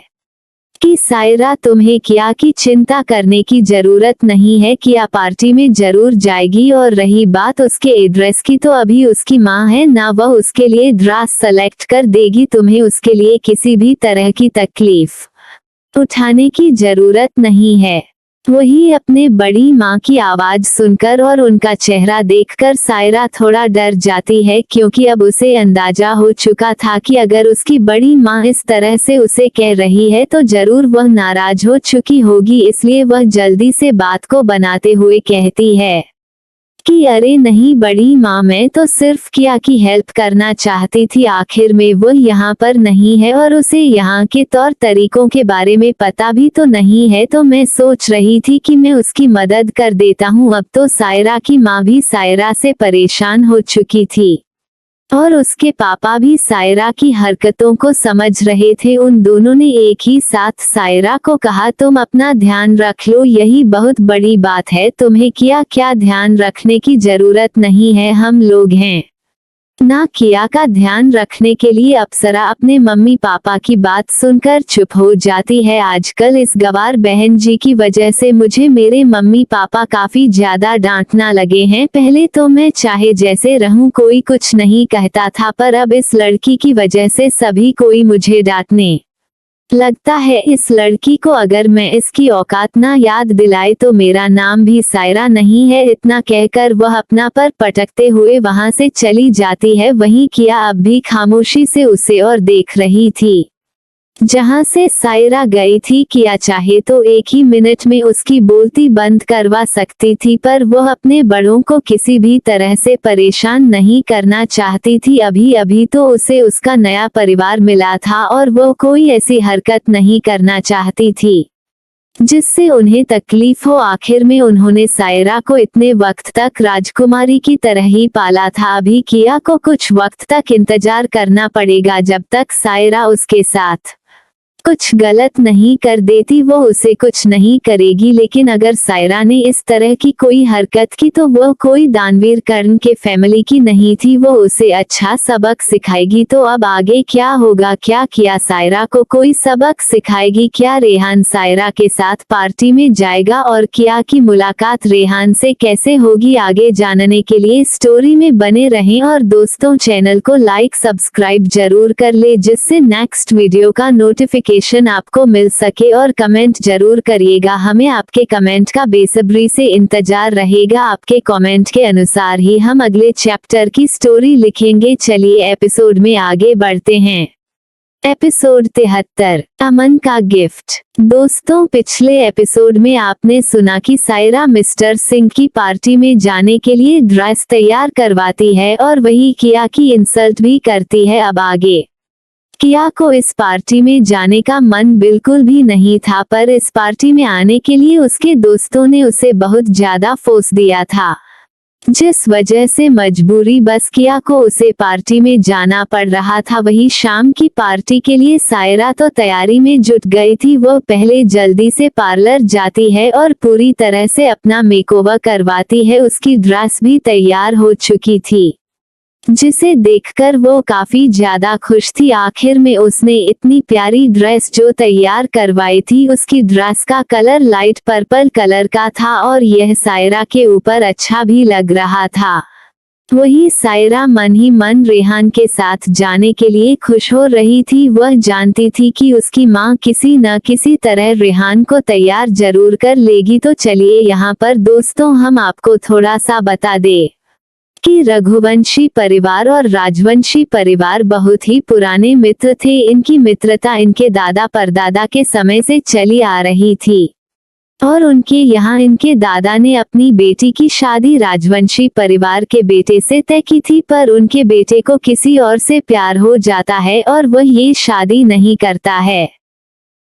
कि सायरा तुम्हें किया की चिंता करने की जरूरत नहीं है, किया पार्टी में जरूर जाएगी। और रही बात उसके एड्रेस की, तो अभी उसकी माँ है ना, वह उसके लिए ड्रेस सेलेक्ट कर देगी। तुम्हें उसके लिए किसी भी तरह की तकलीफ उठाने की जरूरत नहीं है। वही अपने बड़ी माँ की आवाज सुनकर और उनका चेहरा देखकर सायरा थोड़ा डर जाती है, क्योंकि अब उसे अंदाजा हो चुका था कि अगर उसकी बड़ी माँ इस तरह से उसे कह रही है तो जरूर वह नाराज हो चुकी होगी। इसलिए वह जल्दी से बात को बनाते हुए कहती है कि अरे नहीं बड़ी माँ, मैं तो सिर्फ किया की हेल्प करना चाहती थी। आखिर में वो यहाँ पर नहीं है और उसे यहाँ के तौर तरीकों के बारे में पता भी तो नहीं है, तो मैं सोच रही थी कि मैं उसकी मदद कर देता हूँ। अब तो सायरा की माँ भी सायरा से परेशान हो चुकी थी और उसके पापा भी सायरा की हरकतों को समझ रहे थे। उन दोनों ने एक ही साथ सायरा को कहा, तुम अपना ध्यान रख लो, यही बहुत बड़ी बात है, तुम्हें क्या ध्यान रखने की जरूरत नहीं है, हम लोग हैं ना। किया का ध्यान रखने के लिए अप्सरा अपने मम्मी पापा की बात सुनकर चुप हो जाती है। आजकल इस गवार बहन जी की वजह से मुझे मेरे मम्मी पापा काफी ज्यादा डांटना लगे हैं। पहले तो मैं चाहे जैसे रहूं कोई कुछ नहीं कहता था, पर अब इस लड़की की वजह से सभी कोई मुझे डांटने लगता है। इस लड़की को अगर मैं इसकी औकात ना याद दिलाए तो मेरा नाम भी सायरा नहीं है। इतना कहकर वह अपना पर पटकते हुए वहां से चली जाती है। वहीं किया अब भी खामोशी से उसे और देख रही थी जहां से सायरा गई थी। किया चाहे तो एक ही मिनट में उसकी बोलती बंद करवा सकती थी, पर वह अपने बड़ों को किसी भी तरह से परेशान नहीं करना चाहती थी। अभी अभी तो उसे उसका नया परिवार मिला था और वह कोई ऐसी हरकत नहीं करना चाहती थी जिससे उन्हें तकलीफ हो। आखिर में उन्होंने सायरा को इतने वक्त तक राजकुमारी की तरह ही पाला था। अभी किया को कुछ वक्त तक इंतजार करना पड़ेगा जब तक सायरा उसके साथ कुछ गलत नहीं कर देती। वो उसे कुछ नहीं करेगी, लेकिन अगर सायरा ने इस तरह की कोई हरकत की तो वह कोई दानवीर कर्ण के फैमिली की नहीं थी। वो उसे अच्छा सबक सिखाएगी। तो अब आगे क्या होगा, क्या किया सायरा को कोई सबक सिखाएगी, क्या रेहान सायरा के साथ पार्टी में जाएगा और किया की मुलाकात रेहान से कैसे होगी, आगे जानने के लिए स्टोरी में बने रहें। और दोस्तों चैनल को लाइक सब्सक्राइब जरूर कर ले, जिससे नेक्स्ट वीडियो का नोटिफिकेशन आपको मिल सके। और कमेंट जरूर करिएगा, हमें आपके कमेंट का बेसब्री से इंतजार रहेगा। आपके कमेंट के अनुसार ही हम अगले चैप्टर की स्टोरी लिखेंगे। चलिए एपिसोड में आगे बढ़ते हैं। एपिसोड 73 अमन का गिफ्ट। दोस्तों, पिछले एपिसोड में आपने सुना कि सायरा मिस्टर सिंह की पार्टी में जाने के लिए ड्रेस तैयार करवाती है और वही किया की इंसल्ट भी करती है। अब आगे किया को इस पार्टी में जाने का मन बिल्कुल भी नहीं था, पर इस पार्टी में आने के लिए उसके दोस्तों ने उसे बहुत ज्यादा फोर्स दिया था, जिस वजह से मजबूरी बस किया को उसे पार्टी में जाना पड़ रहा था। वही शाम की पार्टी के लिए सायरा तो तैयारी में जुट गई थी। वो पहले जल्दी से पार्लर जाती है और पूरी तरह से अपना मेकओवर करवाती है। उसकी ड्रेस भी तैयार हो चुकी थी, जिसे देखकर वो काफी ज्यादा खुश थी। आखिर में उसने इतनी प्यारी ड्रेस जो तैयार करवाई थी, उसकी ड्रेस का कलर लाइट पर्पल कलर का था और यह सायरा के ऊपर अच्छा भी लग रहा था। वही सायरा मन ही मन रेहान के साथ जाने के लिए खुश हो रही थी। वह जानती थी कि उसकी माँ किसी न किसी तरह रेहान को तैयार जरूर कर लेगी। तो चलिए यहाँ पर दोस्तों हम आपको थोड़ा सा बता दें कि रघुवंशी परिवार और राजवंशी परिवार बहुत ही पुराने मित्र थे। इनकी मित्रता इनके दादा परदादा के समय से चली आ रही थी और उनके यहाँ इनके दादा ने अपनी बेटी की शादी राजवंशी परिवार के बेटे से तय की थी, पर उनके बेटे को किसी और से प्यार हो जाता है और वह ये शादी नहीं करता है,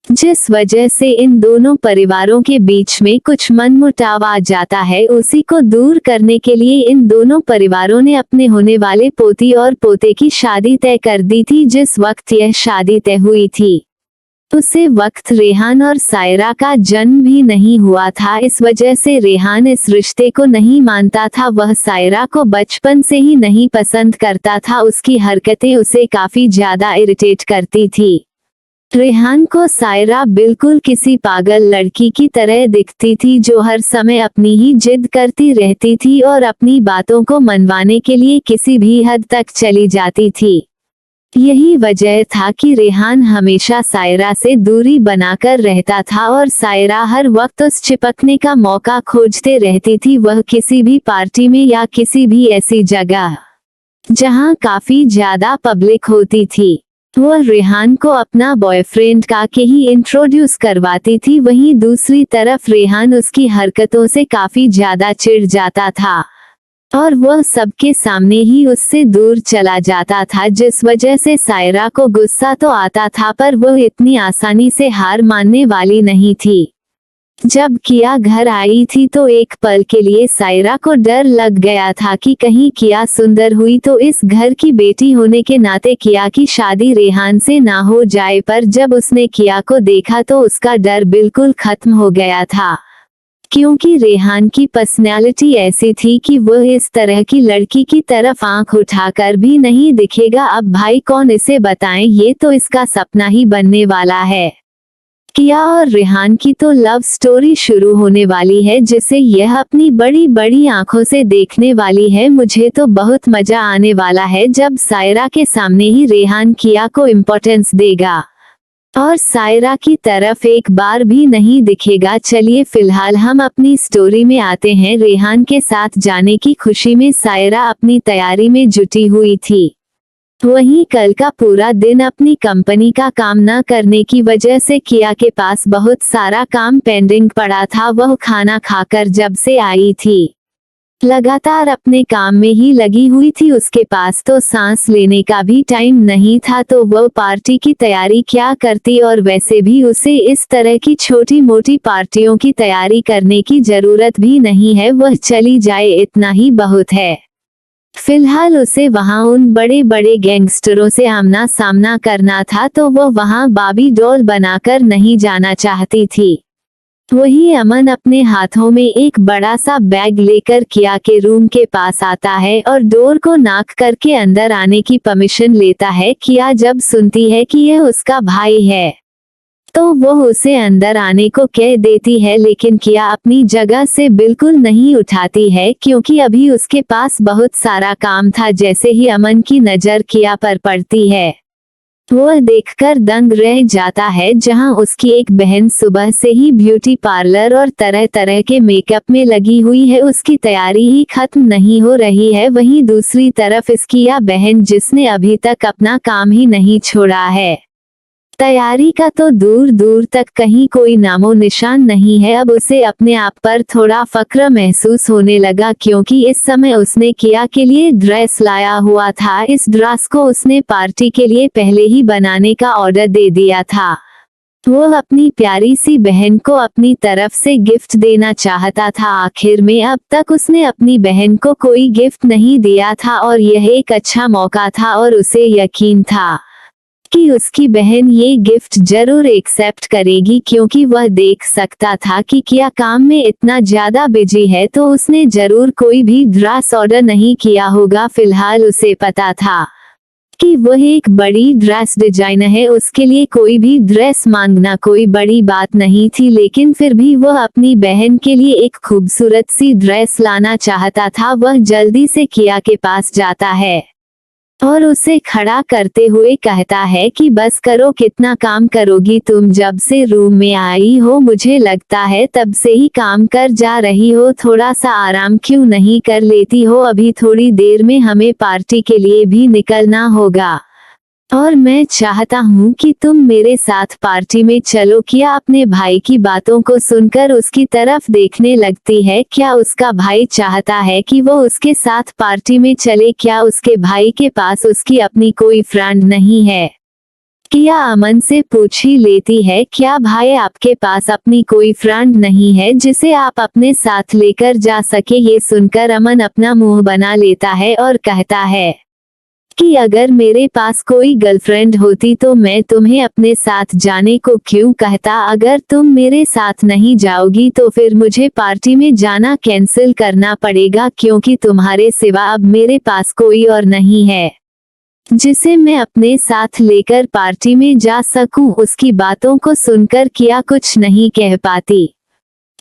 जिस वजह से इन दोनों परिवारों के बीच में कुछ मनमुटाव आ जाता है। उसी को दूर करने के लिए इन दोनों परिवारों ने अपने होने वाले पोती और पोते की शादी तय कर दी थी। जिस वक्त यह शादी तय हुई थी उसे वक्त रेहान और सायरा का जन्म भी नहीं हुआ था। इस वजह से रेहान इस रिश्ते को नहीं मानता था। वह सायरा को बचपन से ही नहीं पसंद करता था। उसकी हरकतें उसे काफी ज्यादा इरिटेट करती थी। रेहान को सायरा बिल्कुल किसी पागल लड़की की तरह दिखती थी, जो हर समय अपनी ही जिद करती रहती थी और अपनी बातों को मनवाने के लिए किसी भी हद तक चली जाती थी। यही वजह था कि रेहान हमेशा सायरा से दूरी बनाकर रहता था और सायरा हर वक्त उस चिपकने का मौका खोजते रहती थी। वह किसी भी पार्टी में या किसी भी ऐसी जगह जहां काफी ज्यादा पब्लिक होती थी, वह रेहान को अपना बॉयफ्रेंड का के ही इंट्रोड्यूस करवाती थी। वहीं दूसरी तरफ रेहान उसकी हरकतों से काफी ज्यादा चिढ़ जाता था और वह सबके सामने ही उससे दूर चला जाता था, जिस वजह से सायरा को गुस्सा तो आता था, पर वह इतनी आसानी से हार मानने वाली नहीं थी। जब किया घर आई थी तो एक पल के लिए सायरा को डर लग गया था कि कहीं किया सुंदर हुई तो इस घर की बेटी होने के नाते किया की शादी रेहान से ना हो जाए। पर जब उसने किया को देखा तो उसका डर बिल्कुल खत्म हो गया था, क्योंकि रेहान की पर्सनैलिटी ऐसी थी कि वह इस तरह की लड़की की तरफ आंख उठाकर भी नहीं दिखेगा। अब भाई कौन इसे बताएं, ये तो इसका सपना ही बनने वाला है। किया और रेहान की तो लव स्टोरी शुरू होने वाली है, जिसे यह अपनी बड़ी बड़ी आंखों से देखने वाली है। मुझे तो बहुत मजा आने वाला है जब सायरा के सामने ही रेहान किया को इम्पोर्टेंस देगा और सायरा की तरफ एक बार भी नहीं दिखेगा। चलिए फिलहाल हम अपनी स्टोरी में आते हैं। रेहान के साथ जाने की खुशी में सायरा अपनी तैयारी में जुटी हुई थी। वहीं कल का पूरा दिन अपनी कंपनी का काम न करने की वजह से किया के पास बहुत सारा काम पेंडिंग पड़ा था। वह खाना खाकर जब से आई थी लगातार अपने काम में ही लगी हुई थी। उसके पास तो सांस लेने का भी टाइम नहीं था, तो वह पार्टी की तैयारी क्या करती। और वैसे भी उसे इस तरह की छोटी मोटी पार्टियों की तैयारी करने की जरूरत भी नहीं है, वह चली जाए इतना ही बहुत है। फिलहाल उसे वहां उन बड़े बड़े गैंगस्टरों से आमना सामना करना था, तो वह वहां बाबी डॉल बनाकर नहीं जाना चाहती थी। वही अमन अपने हाथों में एक बड़ा सा बैग लेकर किया के रूम के पास आता है और डोर को नॉक करके अंदर आने की परमिशन लेता है। किया जब सुनती है कि यह उसका भाई है तो वह उसे अंदर आने को कह देती है, लेकिन किया अपनी जगह से बिल्कुल नहीं उठाती है, क्योंकि अभी उसके पास बहुत सारा काम था। जैसे ही अमन की नजर किया पर पड़ती है, वह देखकर दंग रह जाता है, जहां उसकी एक बहन सुबह से ही ब्यूटी पार्लर और तरह तरह के मेकअप में लगी हुई है। उसकी तैयारी ही खत्म नहीं हो रही है। वहीं दूसरी तरफ इसकी यह बहन, जिसने अभी तक अपना काम ही नहीं छोड़ा है, तैयारी का तो दूर दूर तक कहीं कोई नामो निशान नहीं है। अब उसे अपने आप पर थोड़ा फक्र महसूस होने लगा, क्योंकि इस समय उसने किया के लिए ड्रेस लाया हुआ था। इस ड्रेस को उसने पार्टी के लिए पहले ही बनाने का ऑर्डर दे दिया था। वो अपनी प्यारी सी बहन को अपनी तरफ से गिफ्ट देना चाहता था। आखिर में अब तक उसने अपनी बहन को कोई गिफ्ट नहीं दिया था और यह एक अच्छा मौका था और उसे यकीन था कि उसकी बहन ये गिफ्ट जरूर एक्सेप्ट करेगी, क्योंकि वह देख सकता था कि क्या काम में इतना ज्यादा बिजी है तो उसने जरूर कोई भी ड्रेस ऑर्डर नहीं किया होगा। फिलहाल उसे पता था कि वह एक बड़ी ड्रेस डिजाइनर है, उसके लिए कोई भी ड्रेस मांगना कोई बड़ी बात नहीं थी, लेकिन फिर भी वह अपनी बहन के लिए एक खूबसूरत सी ड्रेस लाना चाहता था। वह जल्दी से किया के पास जाता है और उसे खड़ा करते हुए कहता है कि बस करो, कितना काम करोगी तुम? जब से रूम में आई हो मुझे लगता है तब से ही काम कर जा रही हो, थोड़ा सा आराम क्यों नहीं कर लेती हो? अभी थोड़ी देर में हमें पार्टी के लिए भी निकलना होगा और मैं चाहता हूँ कि तुम मेरे साथ पार्टी में चलो। किया अपने भाई की बातों को सुनकर उसकी तरफ देखने लगती है। क्या उसका भाई चाहता है कि वो उसके साथ पार्टी में चले? क्या उसके भाई के पास उसकी अपनी कोई फ्रेंड नहीं है? किया अमन से पूछ ही लेती है, क्या भाई आपके पास अपनी कोई फ्रेंड नहीं है जिसे आप अपने साथ लेकर जा सके? ये सुनकर अमन अपना मुंह बना लेता है और कहता है कि अगर मेरे पास कोई गर्लफ्रेंड होती तो मैं तुम्हें अपने साथ जाने को क्यों कहता? अगर तुम मेरे साथ नहीं जाओगी तो फिर मुझे पार्टी में जाना कैंसिल करना पड़ेगा, क्योंकि तुम्हारे सिवा अब मेरे पास कोई और नहीं है जिसे मैं अपने साथ लेकर पार्टी में जा सकूं। उसकी बातों को सुनकर किया कुछ नहीं कह पाती।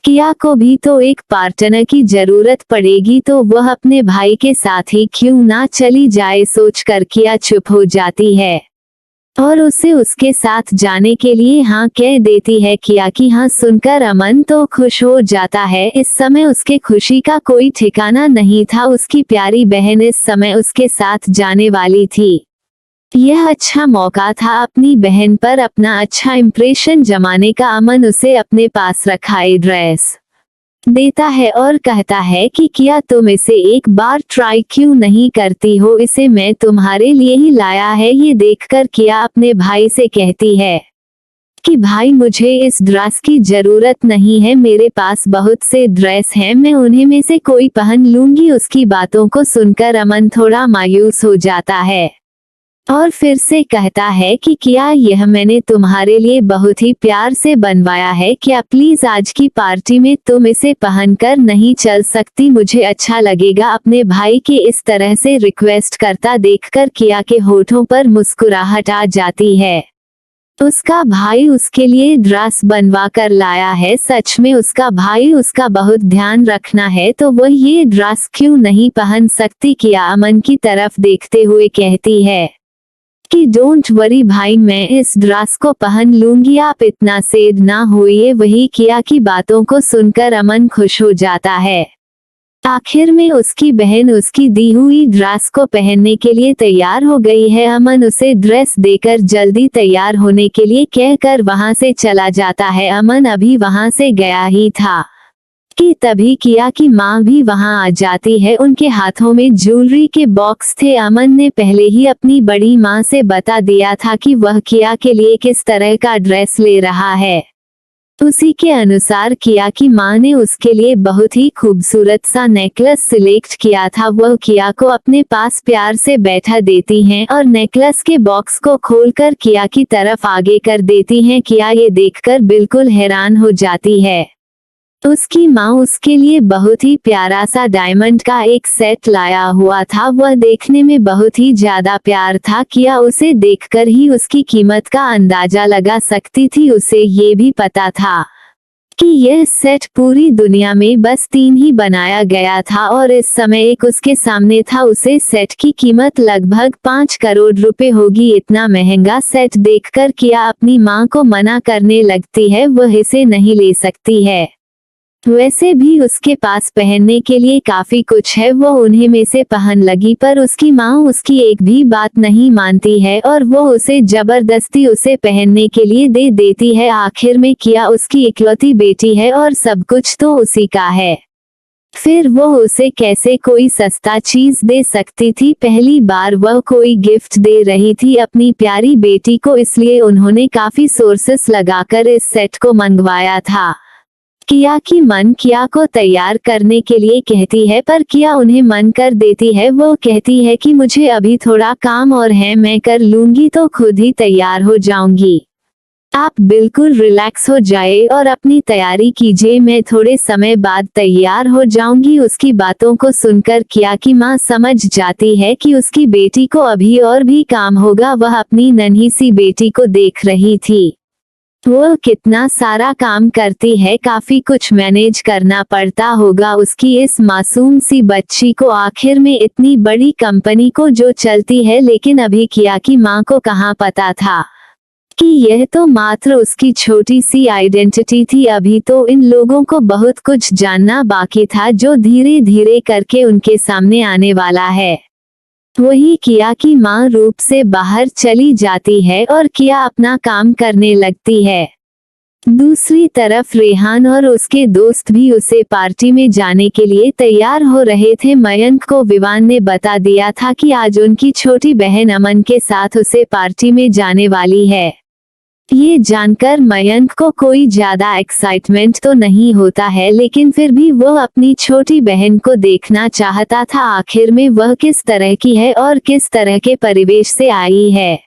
किया को भी तो एक पार्टनर की जरूरत पड़ेगी, तो वह अपने भाई के साथ ही क्यों ना चली जाए? सोचकर किया चुप हो जाती है और उसे उसके साथ जाने के लिए हाँ कह देती है। किया की हाँ सुनकर अमन तो खुश हो जाता है। इस समय उसके खुशी का कोई ठिकाना नहीं था। उसकी प्यारी बहन इस समय उसके साथ जाने वाली थी। यह अच्छा मौका था अपनी बहन पर अपना अच्छा इंप्रेशन जमाने का। अमन उसे अपने पास रखाए ड्रेस देता है और कहता है कि क्या तुम इसे एक बार ट्राई क्यों नहीं करती हो? इसे मैं तुम्हारे लिए ही लाया है। ये देखकर किया अपने भाई से कहती है कि भाई मुझे इस ड्रेस की जरूरत नहीं है, मेरे पास बहुत से ड्रेस हैं, मैं उन्हें में से कोई पहन लूंगी। उसकी बातों को सुनकर अमन थोड़ा मायूस हो जाता है और फिर से कहता है कि क्या यह मैंने तुम्हारे लिए बहुत ही प्यार से बनवाया है, क्या प्लीज आज की पार्टी में तुम इसे पहनकर नहीं चल सकती? मुझे अच्छा लगेगा। अपने भाई के इस तरह से रिक्वेस्ट करता देखकर किया के होठों पर मुस्कुराहट आ जाती है। उसका भाई उसके लिए ड्रेस बनवा कर लाया है, सच में उसका भाई उसका बहुत ध्यान रखना है, तो वह ये ड्रेस क्यों नहीं पहन सकती? किया अमन की तरफ देखते हुए कहती है कि डोंट वरी भाई, मैं इस ड्रेस को पहन लूंगी, आप इतना सैड ना होइए। वही किया की बातों को सुनकर अमन खुश हो जाता है। आखिर में उसकी बहन उसकी दी हुई ड्रेस को पहनने के लिए तैयार हो गई है। अमन उसे ड्रेस देकर जल्दी तैयार होने के लिए कहकर वहां से चला जाता है। अमन अभी वहां से गया ही था कि तभी किया की माँ भी वहां आ जाती है। उनके हाथों में ज्वेलरी के बॉक्स थे। अमन ने पहले ही अपनी बड़ी माँ से बता दिया था कि वह किया के लिए किस तरह का ड्रेस ले रहा है। उसी के अनुसार किया की माँ ने उसके लिए बहुत ही खूबसूरत सा नेकलेस सिलेक्ट किया था। वह किया को अपने पास प्यार से बैठा देती हैं और नेकलेस के बॉक्स को खोलकर किया की तरफ आगे कर देती हैं। किया ये देखकर बिल्कुल हैरान हो जाती है। उसकी माँ उसके लिए बहुत ही प्यारा सा डायमंड का एक सेट लाया हुआ था। वह देखने में बहुत ही ज्यादा प्यार था। किया उसे देखकर ही उसकी कीमत का अंदाजा लगा सकती थी। उसे ये भी पता था कि यह सेट पूरी दुनिया में बस 3 ही बनाया गया था और इस समय एक उसके सामने था। उसे सेट की कीमत लगभग 5 करोड़ रुपए होगी। इतना महंगा सेट देखकर किया अपनी माँ को मना करने लगती है, वह इसे नहीं ले सकती है। वैसे भी उसके पास पहनने के लिए काफी कुछ है, वो उन्हें में से पहन लगी, पर उसकी माँ उसकी एक भी बात नहीं मानती है और वो उसे जबरदस्ती उसे पहनने के लिए दे देती है। आखिर में किया उसकी इकलौती बेटी है और सब कुछ तो उसी का है, फिर वो उसे कैसे कोई सस्ता चीज दे सकती थी। पहली बार वह कोई गिफ्ट दे रही थी अपनी प्यारी बेटी को, इसलिए उन्होंने काफी सोर्सेस लगाकर इस सेट को मंगवाया था। किया की मन किया को तैयार करने के लिए कहती है, पर किया उन्हें मन कर देती है। वो कहती है कि मुझे अभी थोड़ा काम और है, मैं कर लूंगी तो खुद ही तैयार हो जाऊंगी, आप बिल्कुल रिलैक्स हो जाए और अपनी तैयारी कीजिए, मैं थोड़े समय बाद तैयार हो जाऊंगी। उसकी बातों को सुनकर किया की माँ समझ जाती है कि उसकी बेटी को अभी और भी काम होगा। वह अपनी नन्ही सी बेटी को देख रही थी, वो कितना सारा काम करती है, काफी कुछ मैनेज करना पड़ता होगा उसकी इस मासूम सी बच्ची को। आखिर में इतनी बड़ी कंपनी को जो चलती है, लेकिन अभी किया की माँ को कहाँ पता था कि यह तो मात्र उसकी छोटी सी आइडेंटिटी थी। अभी तो इन लोगों को बहुत कुछ जानना बाकी था, जो धीरे धीरे करके उनके सामने आने वाला है। वही किया की माँ रूप से बाहर चली जाती है और किया अपना काम करने लगती है। दूसरी तरफ रेहान और उसके दोस्त भी उसे पार्टी में जाने के लिए तैयार हो रहे थे। मयंक को विवान ने बता दिया था कि आज उनकी छोटी बहन अमन के साथ उसे पार्टी में जाने वाली है। ये जानकर मयंक को कोई ज्यादा एक्साइटमेंट तो नहीं होता है, लेकिन फिर भी वो अपनी छोटी बहन को देखना चाहता था। आखिर में वह किस तरह की है और किस तरह के परिवेश से आई है,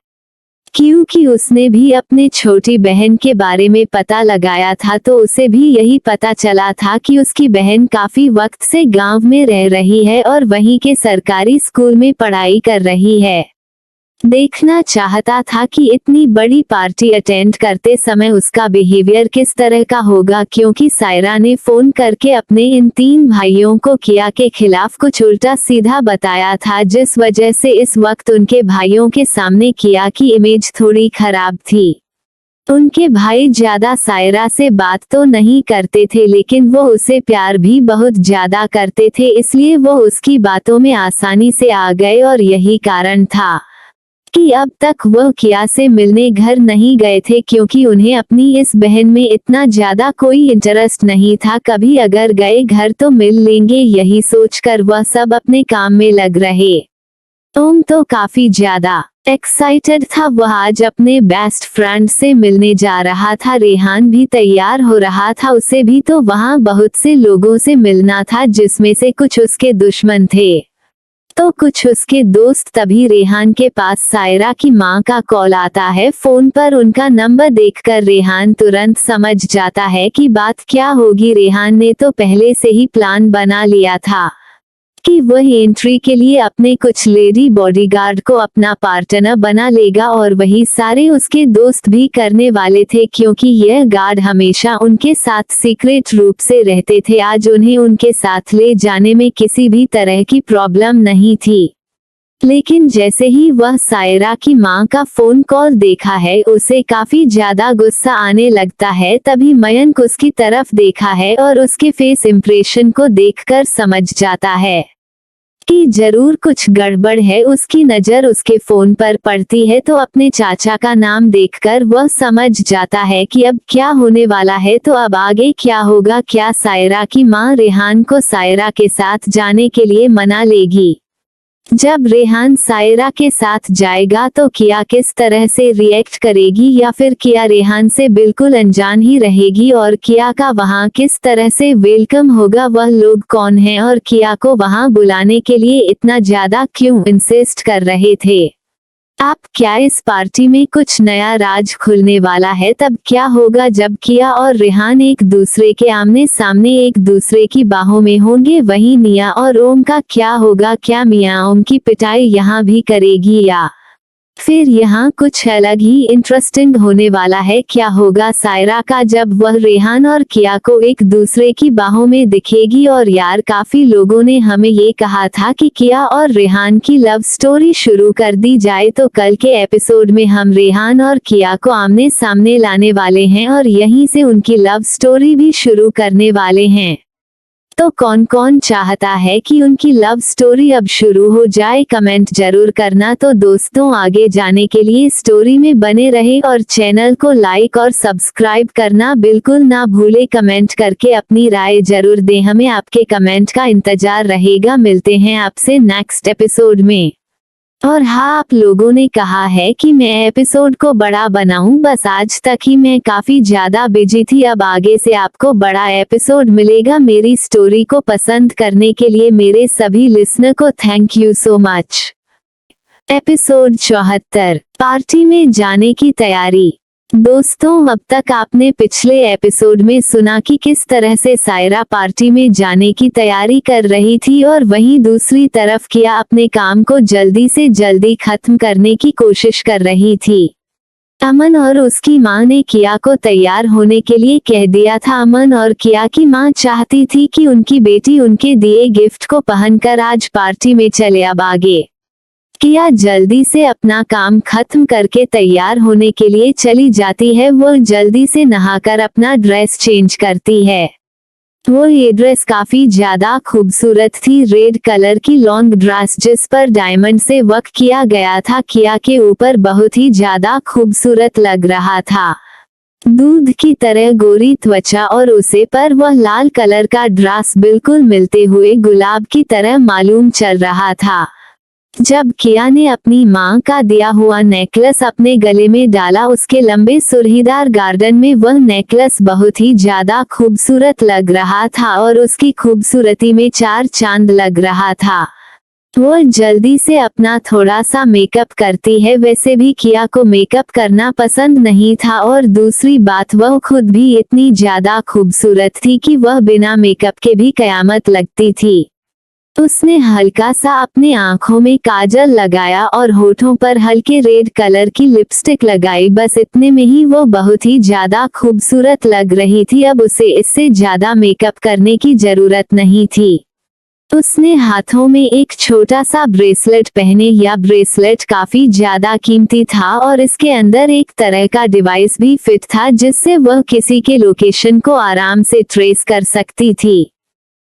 क्योंकि उसने भी अपने छोटी बहन के बारे में पता लगाया था, तो उसे भी यही पता चला था कि उसकी बहन काफी वक्त से गांव में रह रही है और वहीं के सरकारी स्कूल में पढ़ाई कर रही है। देखना चाहता था कि इतनी बड़ी पार्टी अटेंड करते समय उसका बिहेवियर किस तरह का होगा, क्योंकि सायरा ने फोन करके अपने इन 3 भाइयों को किया के खिलाफ कुछ उल्टा सीधा बताया था, जिस वजह से इस वक्त उनके भाइयों के सामने किया की इमेज थोड़ी खराब थी। उनके भाई ज्यादा सायरा से बात तो नहीं करते थे, लेकिन वो उसे प्यार भी बहुत ज्यादा करते थे, इसलिए वो उसकी बातों में आसानी से आ गए और यही कारण था कि अब तक वह किया से मिलने घर नहीं गए थे, क्योंकि उन्हें अपनी इस बहन में इतना ज्यादा कोई इंटरेस्ट नहीं था। कभी अगर गए घर तो मिल लेंगे, यही सोचकर वह सब अपने काम में लग रहे। ओम तो काफी ज्यादा एक्साइटेड था, वह आज अपने बेस्ट फ्रेंड से मिलने जा रहा था। रेहान भी तैयार हो रहा था, उसे भी तो वहाँ बहुत से लोगों से मिलना था, जिसमें से कुछ उसके दुश्मन थे तो कुछ उसके दोस्त। तभी रेहान के पास सायरा की माँ का कॉल आता है। फोन पर उनका नंबर देखकर रेहान तुरंत समझ जाता है कि बात क्या होगी। रेहान ने तो पहले से ही प्लान बना लिया था कि वह एंट्री के लिए अपने कुछ लेडी बॉडीगार्ड को अपना पार्टनर बना लेगा, और वही सारे उसके दोस्त भी करने वाले थे, क्योंकि यह गार्ड हमेशा उनके साथ सीक्रेट रूप से रहते थे। आज उन्हें उनके साथ ले जाने में किसी भी तरह की प्रॉब्लम नहीं थी, लेकिन जैसे ही वह सायरा की माँ का फोन कॉल देखा है, उसे काफी ज्यादा गुस्सा आने लगता है। तभी मयंक उसकी तरफ देखा है और उसके फेस इंप्रेशन को देखकर समझ जाता है कि जरूर कुछ गड़बड़ है। उसकी नजर उसके फोन पर पड़ती है तो अपने चाचा का नाम देखकर वह समझ जाता है कि अब क्या होने वाला है, तो अब आगे क्या होगा। क्या सायरा की माँ रेहान को सायरा के साथ जाने के लिए मना लेगी? जब रेहान सायरा के साथ जाएगा तो किया किस तरह से रिएक्ट करेगी, या फिर किया रेहान से बिल्कुल अनजान ही रहेगी और किया का वहां किस तरह से वेलकम होगा? वह लोग कौन हैं और किया को वहां बुलाने के लिए इतना ज्यादा क्यों इंसिस्ट कर रहे थे? आप क्या इस पार्टी में कुछ नया राज खुलने वाला है? तब क्या होगा जब किया और रेहान एक दूसरे के आमने सामने एक दूसरे की बाहों में होंगे? वहीं मिया और ओम का क्या होगा? क्या मिया ओम की पिटाई यहाँ भी करेगी या फिर यहाँ कुछ अलग ही इंटरेस्टिंग होने वाला है। क्या होगा सायरा का जब वह रेहान और किया को एक दूसरे की बाहों में दिखेगी। और यार काफी लोगों ने हमें ये कहा था कि किया और रेहान की लव स्टोरी शुरू कर दी जाए, तो कल के एपिसोड में हम रेहान और किया को आमने सामने लाने वाले हैं और यहीं से उनकी लव स्टोरी भी शुरू करने वाले हैं। तो कौन कौन चाहता है कि उनकी लव स्टोरी अब शुरू हो जाए, कमेंट जरूर करना। तो दोस्तों आगे जाने के लिए स्टोरी में बने रहे और चैनल को लाइक और सब्सक्राइब करना बिल्कुल ना भूले। कमेंट करके अपनी राय जरूर दें, हमें आपके कमेंट का इंतजार रहेगा। मिलते हैं आपसे नेक्स्ट एपिसोड में। और हाँ, आप लोगों ने कहा है कि मैं एपिसोड को बड़ा बनाऊं, बस आज तक ही मैं काफी ज्यादा बिजी थी। अब आगे से आपको बड़ा एपिसोड मिलेगा। मेरी स्टोरी को पसंद करने के लिए मेरे सभी लिसनर को thank you so much. Episode 74, party में जाने की तैयारी। दोस्तों अब तक आपने पिछले एपिसोड में सुना कि किस तरह से सायरा पार्टी में जाने की तैयारी कर रही थी और वहीं दूसरी तरफ किया अपने काम को जल्दी से जल्दी खत्म करने की कोशिश कर रही थी। अमन और उसकी मां ने किया को तैयार होने के लिए कह दिया था। अमन और किया की मां चाहती थी कि उनकी बेटी उनके दिए गिफ्ट को पहनकर आज पार्टी में चले। अब आगे किया जल्दी से अपना काम खत्म करके तैयार होने के लिए चली जाती है। वो जल्दी से नहाकर अपना ड्रेस चेंज करती है। वो ये ड्रेस काफी ज्यादा खूबसूरत थी, रेड कलर की लॉन्ग ड्रेस जिस पर डायमंड से वर्क किया गया था। किया के ऊपर बहुत ही ज्यादा खूबसूरत लग रहा था, दूध की तरह गोरी त्वचा और उसे पर वह लाल कलर का ड्रेस बिल्कुल मिलते हुए गुलाब की तरह मालूम चल रहा था। जब किया ने अपनी मां का दिया हुआ नेकलेस अपने गले में डाला, उसके लंबे सुर्खीदार गार्डन में वह नेकलेस बहुत ही ज्यादा खूबसूरत लग रहा था और उसकी खूबसूरती में चार चांद लग रहा था। वो जल्दी से अपना थोड़ा सा मेकअप करती है। वैसे भी किया को मेकअप करना पसंद नहीं था और दूसरी बात वह खुद भी इतनी ज्यादा खूबसूरत थी कि वह बिना मेकअप के भी कयामत लगती थी। उसने हल्का सा अपने आंखों में काजल लगाया और होठों पर हल्के रेड कलर की लिपस्टिक लगाई। बस इतने में ही वो बहुत ही ज्यादा खूबसूरत लग रही थी। अब उसे इससे ज्यादा मेकअप करने की जरूरत नहीं थी। उसने हाथों में एक छोटा सा ब्रेसलेट पहने। या ब्रेसलेट काफी ज्यादा कीमती था और इसके अंदर एक तरह का डिवाइस भी फिट था जिससे वह किसी के लोकेशन को आराम से ट्रेस कर सकती थी।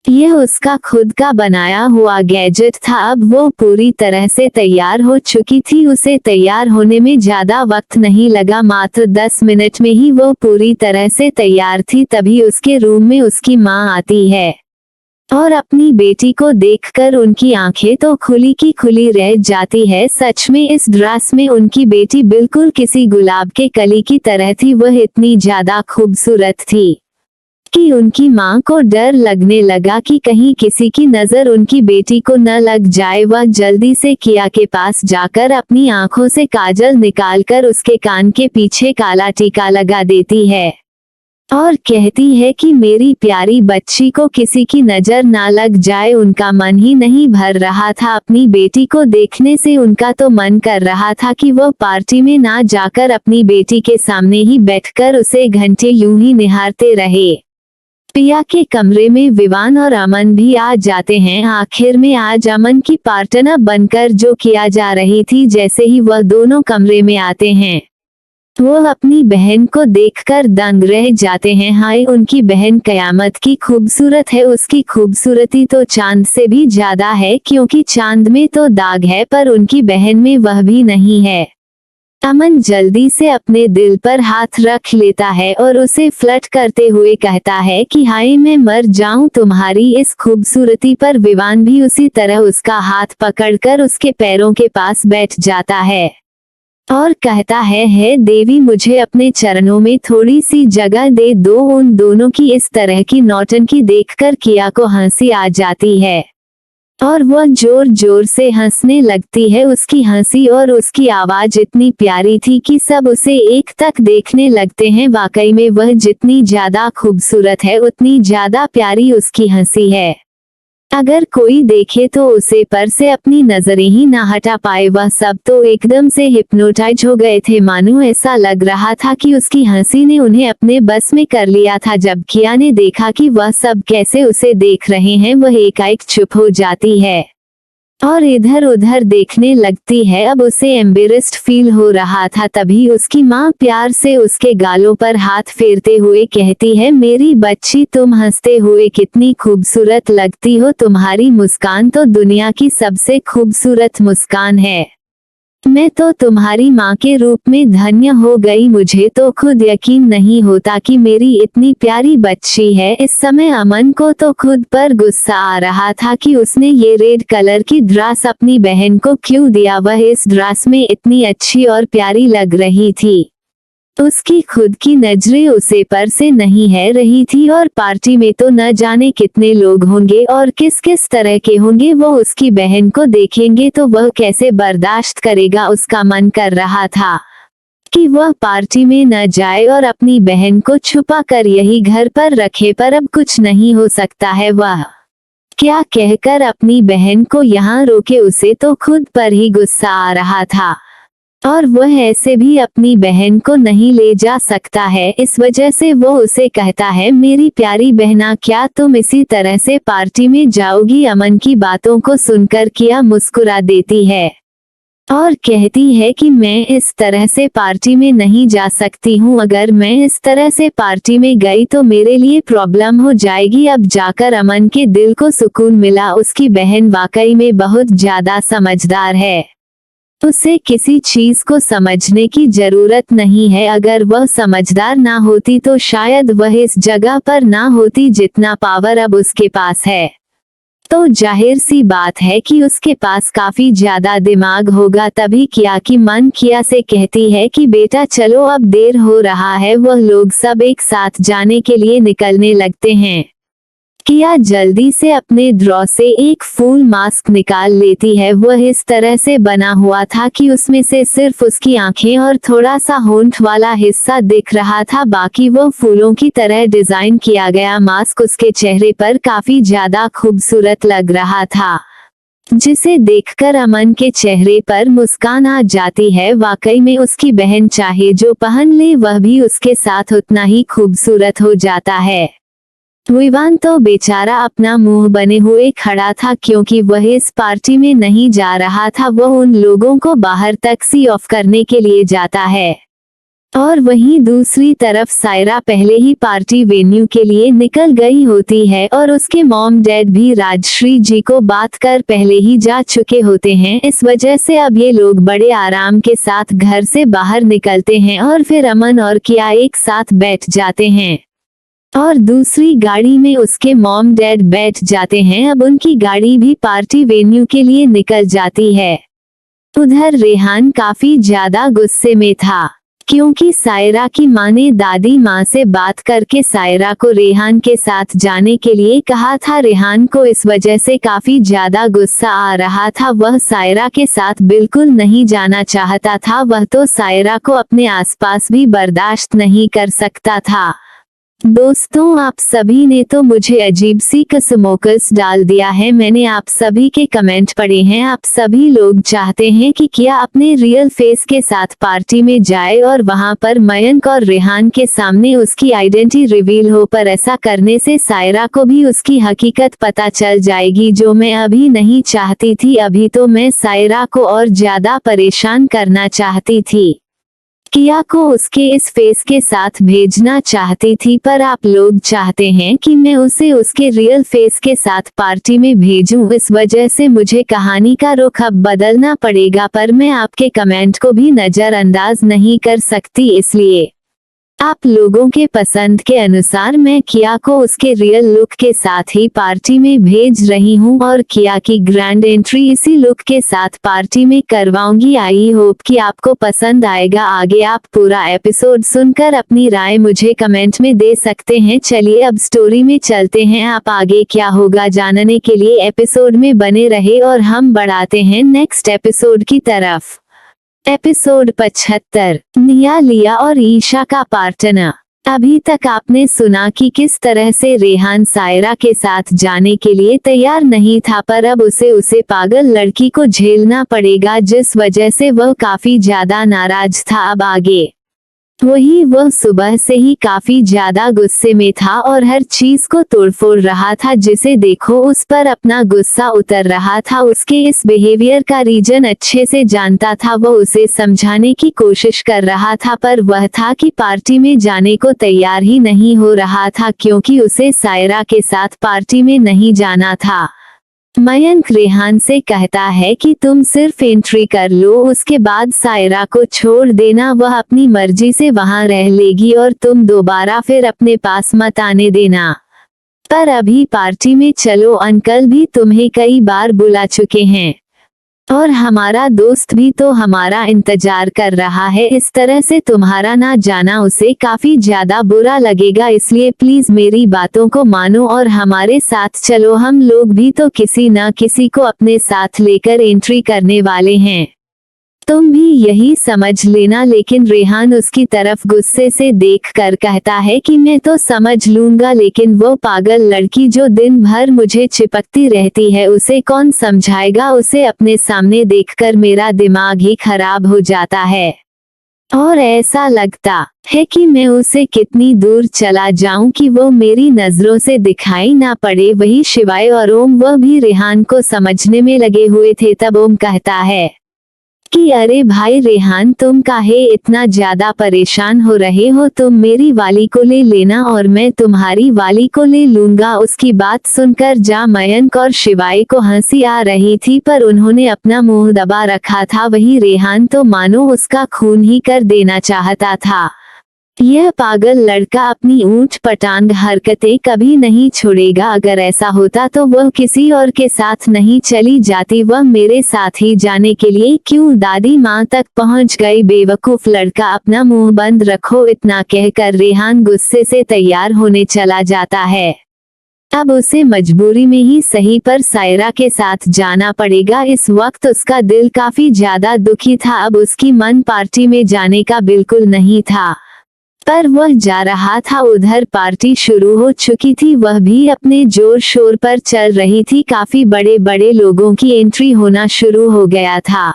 यह उसका खुद का बनाया हुआ गैजेट था। अब वो पूरी तरह से तैयार हो चुकी थी। उसे तैयार होने में ज्यादा वक्त नहीं लगा, मात्र 10 मिनट में ही वो पूरी तरह से तैयार थी। तभी उसके रूम में उसकी मां आती है और अपनी बेटी को देखकर उनकी आंखें तो खुली की खुली रह जाती है। सच में इस ड्रेस में उनकी बेटी बिल्कुल किसी गुलाब के कली की तरह थी। वह इतनी ज्यादा खूबसूरत थी कि उनकी मां को डर लगने लगा कि कहीं किसी की नजर उनकी बेटी को न लग जाए। वह जल्दी से किया के पास जाकर अपनी आंखों से काजल निकालकर उसके कान के पीछे काला टीका लगा देती है और कहती है कि मेरी प्यारी बच्ची को किसी की नजर ना लग जाए। उनका मन ही नहीं भर रहा था अपनी बेटी को देखने से। उनका तो मन कर रहा था कि वह पार्टी में ना जाकर अपनी बेटी के सामने ही बैठकर उसे घंटे यूं ही निहारते रहे। पिया के कमरे में विवान और अमन भी आ जाते हैं। आखिर में आज अमन की पार्टनर बनकर जो किया जा रही थी। जैसे ही वह दोनों कमरे में आते हैं वो अपनी बहन को देखकर दंग रह जाते हैं। हाय, उनकी बहन कयामत की खूबसूरत है। उसकी खूबसूरती तो चांद से भी ज्यादा है, क्योंकि चांद में तो दाग है पर उनकी बहन में वह भी नहीं है। अमन जल्दी से अपने दिल पर हाथ रख लेता है और उसे फ्लर्ट करते हुए कहता है कि हाय मैं मर जाऊं तुम्हारी इस खूबसूरती पर। विवान भी उसी तरह उसका हाथ पकड़कर उसके पैरों के पास बैठ जाता है और कहता है देवी मुझे अपने चरणों में थोड़ी सी जगह दे दो। उन दोनों की इस तरह की नौटंकी देखकर किया को हंसी आ जाती है और वह जोर जोर से हंसने लगती है। उसकी हंसी और उसकी आवाज इतनी प्यारी थी कि सब उसे एक तक देखने लगते हैं। वाकई में वह जितनी ज्यादा खूबसूरत है उतनी ज्यादा प्यारी उसकी हंसी है। अगर कोई देखे तो उसे पर से अपनी नजरें ही ना हटा पाए। वह सब तो एकदम से हिप्नोटाइज हो गए थे, मानो ऐसा लग रहा था कि उसकी हंसी ने उन्हें अपने बस में कर लिया था। जब किया ने देखा कि वह सब कैसे उसे देख रहे हैं, वह एकाएक चुप हो जाती है और इधर उधर देखने लगती है। अब उसे एम्बेरेस्ड फील हो रहा था। तभी उसकी माँ प्यार से उसके गालों पर हाथ फेरते हुए कहती है, मेरी बच्ची, तुम हंसते हुए कितनी खूबसूरत लगती हो। तुम्हारी मुस्कान तो दुनिया की सबसे खूबसूरत मुस्कान है। मैं तो तुम्हारी माँ के रूप में धन्य हो गई। मुझे तो खुद यकीन नहीं होता कि मेरी इतनी प्यारी बच्ची है। इस समय अमन को तो खुद पर गुस्सा आ रहा था कि उसने ये रेड कलर की ड्रेस अपनी बहन को क्यों दिया। वह इस ड्रेस में इतनी अच्छी और प्यारी लग रही थी। उसकी खुद की नजरें उसे पर से नहीं है रही थी और पार्टी में तो न जाने कितने लोग होंगे और किस किस तरह के होंगे। वो उसकी बहन को देखेंगे तो वह कैसे बर्दाश्त करेगा। उसका मन कर रहा था कि वह पार्टी में न जाए और अपनी बहन को छुपा कर यही घर पर रखे, पर अब कुछ नहीं हो सकता है। वह क्या कहकर अपनी बहन को यहाँ रोके। उसे तो खुद पर ही गुस्सा आ रहा था और वह ऐसे भी अपनी बहन को नहीं ले जा सकता है। इस वजह से वो उसे कहता है, मेरी प्यारी बहना, क्या तुम इसी तरह से पार्टी में जाओगी। अमन की बातों को सुनकर किया मुस्कुरा देती है और कहती है कि मैं इस तरह से पार्टी में नहीं जा सकती हूँ। अगर मैं इस तरह से पार्टी में गई तो मेरे लिए प्रॉब्लम हो जाएगी। अब जाकर अमन के दिल को सुकून मिला। उसकी बहन वाकई में बहुत ज्यादा समझदार है। उसे किसी चीज को समझने की जरूरत नहीं है। अगर वह समझदार ना होती तो शायद वह इस जगह पर ना होती। जितना पावर अब उसके पास है तो जाहिर सी बात है कि उसके पास काफी ज्यादा दिमाग होगा। तभी किया की मन किया से कहती है कि बेटा चलो, अब देर हो रहा है। वह लोग सब एक साथ जाने के लिए निकलने लगते हैं। किया जल्दी से अपने ड्रॉ से एक फूल मास्क निकाल लेती है। वह इस तरह से बना हुआ था कि उसमें से सिर्फ उसकी आंखें और थोड़ा सा होंठ वाला हिस्सा दिख रहा था। बाकी वो फूलों की तरह डिजाइन किया गया मास्क उसके चेहरे पर काफी ज्यादा खूबसूरत लग रहा था, जिसे देखकर अमन के चेहरे पर मुस्कान आ जाती है। वाकई में उसकी बहन चाहे जो पहन ले वह भी उसके साथ उतना ही खूबसूरत हो जाता है। विवान तो बेचारा अपना मुंह बने हुए खड़ा था, क्योंकि वह इस पार्टी में नहीं जा रहा था। वह उन लोगों को बाहर तक सी ऑफ करने के लिए जाता है और वहीं दूसरी तरफ सायरा पहले ही पार्टी वेन्यू के लिए निकल गई होती है और उसके मॉम डैड भी राजश्री जी को बात कर पहले ही जा चुके होते हैं। इस वजह से अब ये लोग बड़े आराम के साथ घर से बाहर निकलते हैं और फिर अमन और किया एक साथ बैठ जाते हैं और दूसरी गाड़ी में उसके मॉम डैड बैठ जाते हैं। अब उनकी गाड़ी भी पार्टी वेन्यू के लिए निकल जाती है। उधर रेहान काफी ज्यादा गुस्से में था, क्योंकि सायरा की माँ ने दादी माँ से बात करके सायरा को रेहान के साथ जाने के लिए कहा था। रेहान को इस वजह से काफी ज्यादा गुस्सा आ रहा था। वह सायरा के साथ बिल्कुल नहीं जाना चाहता था। वह तो सायरा को अपने आसपास भी बर्दाश्त नहीं कर सकता था। दोस्तों, आप सभी ने तो मुझे अजीब सी कसमोकस डाल दिया है। मैंने आप सभी के कमेंट पढ़े हैं। आप सभी लोग चाहते हैं कि किया अपने रियल फेस के साथ पार्टी में जाए और वहां पर मयंक और रेहान के सामने उसकी आइडेंटिटी रिवील हो, पर ऐसा करने से सायरा को भी उसकी हकीकत पता चल जाएगी, जो मैं अभी नहीं चाहती थी। अभी तो मैं सायरा को और ज्यादा परेशान करना चाहती थी। किया को उसके इस फेस के साथ भेजना चाहती थी, पर आप लोग चाहते हैं कि मैं उसे उसके रियल फेस के साथ पार्टी में भेजूं। इस वजह से मुझे कहानी का रुख अब बदलना पड़ेगा, पर मैं आपके कमेंट को भी नजरअंदाज नहीं कर सकती। इसलिए आप लोगों के पसंद के अनुसार मैं किया को उसके रियल लुक के साथ ही पार्टी में भेज रही हूं और किया की ग्रैंड एंट्री इसी लुक के साथ पार्टी में करवाऊंगी। आई होप कि आपको पसंद आएगा। आगे आप पूरा एपिसोड सुनकर अपनी राय मुझे कमेंट में दे सकते हैं। चलिए अब स्टोरी में चलते हैं। आप आगे क्या होगा जानने के लिए एपिसोड में बने रहे और हम बढ़ाते हैं नेक्स्ट एपिसोड की तरफ। एपिसोड 75, निया, लिया और ईशा का पार्टनर। अभी तक आपने सुना कि किस तरह से रेहान सायरा के साथ जाने के लिए तैयार नहीं था, पर अब उसे पागल लड़की को झेलना पड़ेगा, जिस वजह से वह काफी ज्यादा नाराज था। अब आगे वह सुबह से ही काफी ज्यादा गुस्से में था और हर चीज को तोड़फोड़ रहा था, जिसे देखो उस पर अपना गुस्सा उतर रहा था। उसके इस बिहेवियर का रीजन अच्छे से जानता था। वह उसे समझाने की कोशिश कर रहा था, पर वह था कि पार्टी में जाने को तैयार ही नहीं हो रहा था, क्योंकि उसे सायरा के साथ पार्टी में नहीं जाना था। मयंक रेहान से कहता है कि तुम सिर्फ एंट्री कर लो, उसके बाद सायरा को छोड़ देना, वह अपनी मर्जी से वहां रह लेगी और तुम दोबारा फिर अपने पास मत आने देना। पर अभी पार्टी में चलो, अंकल भी तुम्हें कई बार बुला चुके हैं और हमारा दोस्त भी तो हमारा इंतजार कर रहा है। इस तरह से तुम्हारा ना जाना उसे काफी ज्यादा बुरा लगेगा, इसलिए प्लीज मेरी बातों को मानो और हमारे साथ चलो। हम लोग भी तो किसी न किसी को अपने साथ लेकर एंट्री करने वाले हैं, तुम भी यही समझ लेना। लेकिन रेहान उसकी तरफ गुस्से से देखकर कहता है कि मैं तो समझ लूंगा, लेकिन वो पागल लड़की जो दिन भर मुझे चिपकती रहती है, उसे कौन समझाएगा। उसे अपने सामने देखकर मेरा दिमाग ही खराब हो जाता है और ऐसा लगता है कि मैं उसे कितनी दूर चला जाऊं कि वो मेरी नजरों से दिखाई ना पड़े। वही शिवाय और ओम वह भी रेहान को समझने में लगे हुए थे। तब ओम कहता है कि अरे भाई रेहान, तुम काहे इतना ज्यादा परेशान हो रहे हो, तुम मेरी वाली को ले लेना और मैं तुम्हारी वाली को ले लूंगा। उसकी बात सुनकर जा मयंक और शिवाय को हंसी आ रही थी, पर उन्होंने अपना मुंह दबा रखा था। वही रेहान तो मानो उसका खून ही कर देना चाहता था। यह पागल लड़का अपनी ऊंट पटांग हरकतें कभी नहीं छोड़ेगा। अगर ऐसा होता तो वह किसी और के साथ नहीं चली जाती, वह मेरे साथ ही जाने के लिए क्यों दादी माँ तक पहुँच गई। बेवकूफ लड़का, अपना मुंह बंद रखो। इतना कहकर रेहान गुस्से से तैयार होने चला जाता है। अब उसे मजबूरी में ही सही, पर सायरा के साथ जाना पड़ेगा। इस वक्त उसका दिल काफी ज्यादा दुखी था। अब उसकी मन पार्टी में जाने का बिल्कुल नहीं था, पर वह जा रहा था। उधर पार्टी शुरू हो चुकी थी, वह भी अपने जोर शोर पर चल रही थी। काफी बड़े बड़े लोगों की एंट्री होना शुरू हो गया था।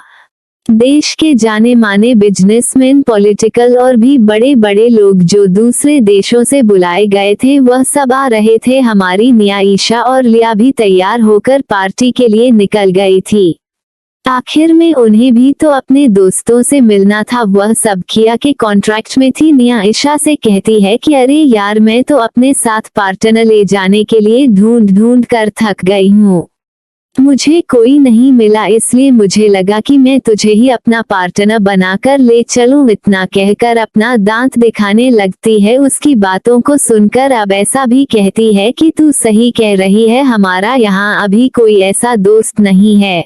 देश के जाने माने बिजनेसमैन, पॉलिटिकल और भी बड़े बड़े लोग जो दूसरे देशों से बुलाए गए थे, वह सब आ रहे थे। हमारी निया, ईशा और लिया भी तैयार होकर पार्टी के लिए निकल गई थी। आखिर में उन्हें भी तो अपने दोस्तों से मिलना था। वह सब किया के कॉन्ट्रैक्ट में थी। निया ईशा से कहती है कि अरे यार, मैं तो अपने साथ पार्टनर ले जाने के लिए ढूंढ ढूंढ कर थक गई हूँ, मुझे कोई नहीं मिला, इसलिए मुझे लगा कि मैं तुझे ही अपना पार्टनर बनाकर ले चलूं। इतना कहकर अपना दांत दिखाने लगती है। उसकी बातों को सुनकर अब ऐसा भी कहती है कि तू सही कह रही है, हमारा यहाँ अभी कोई ऐसा दोस्त नहीं है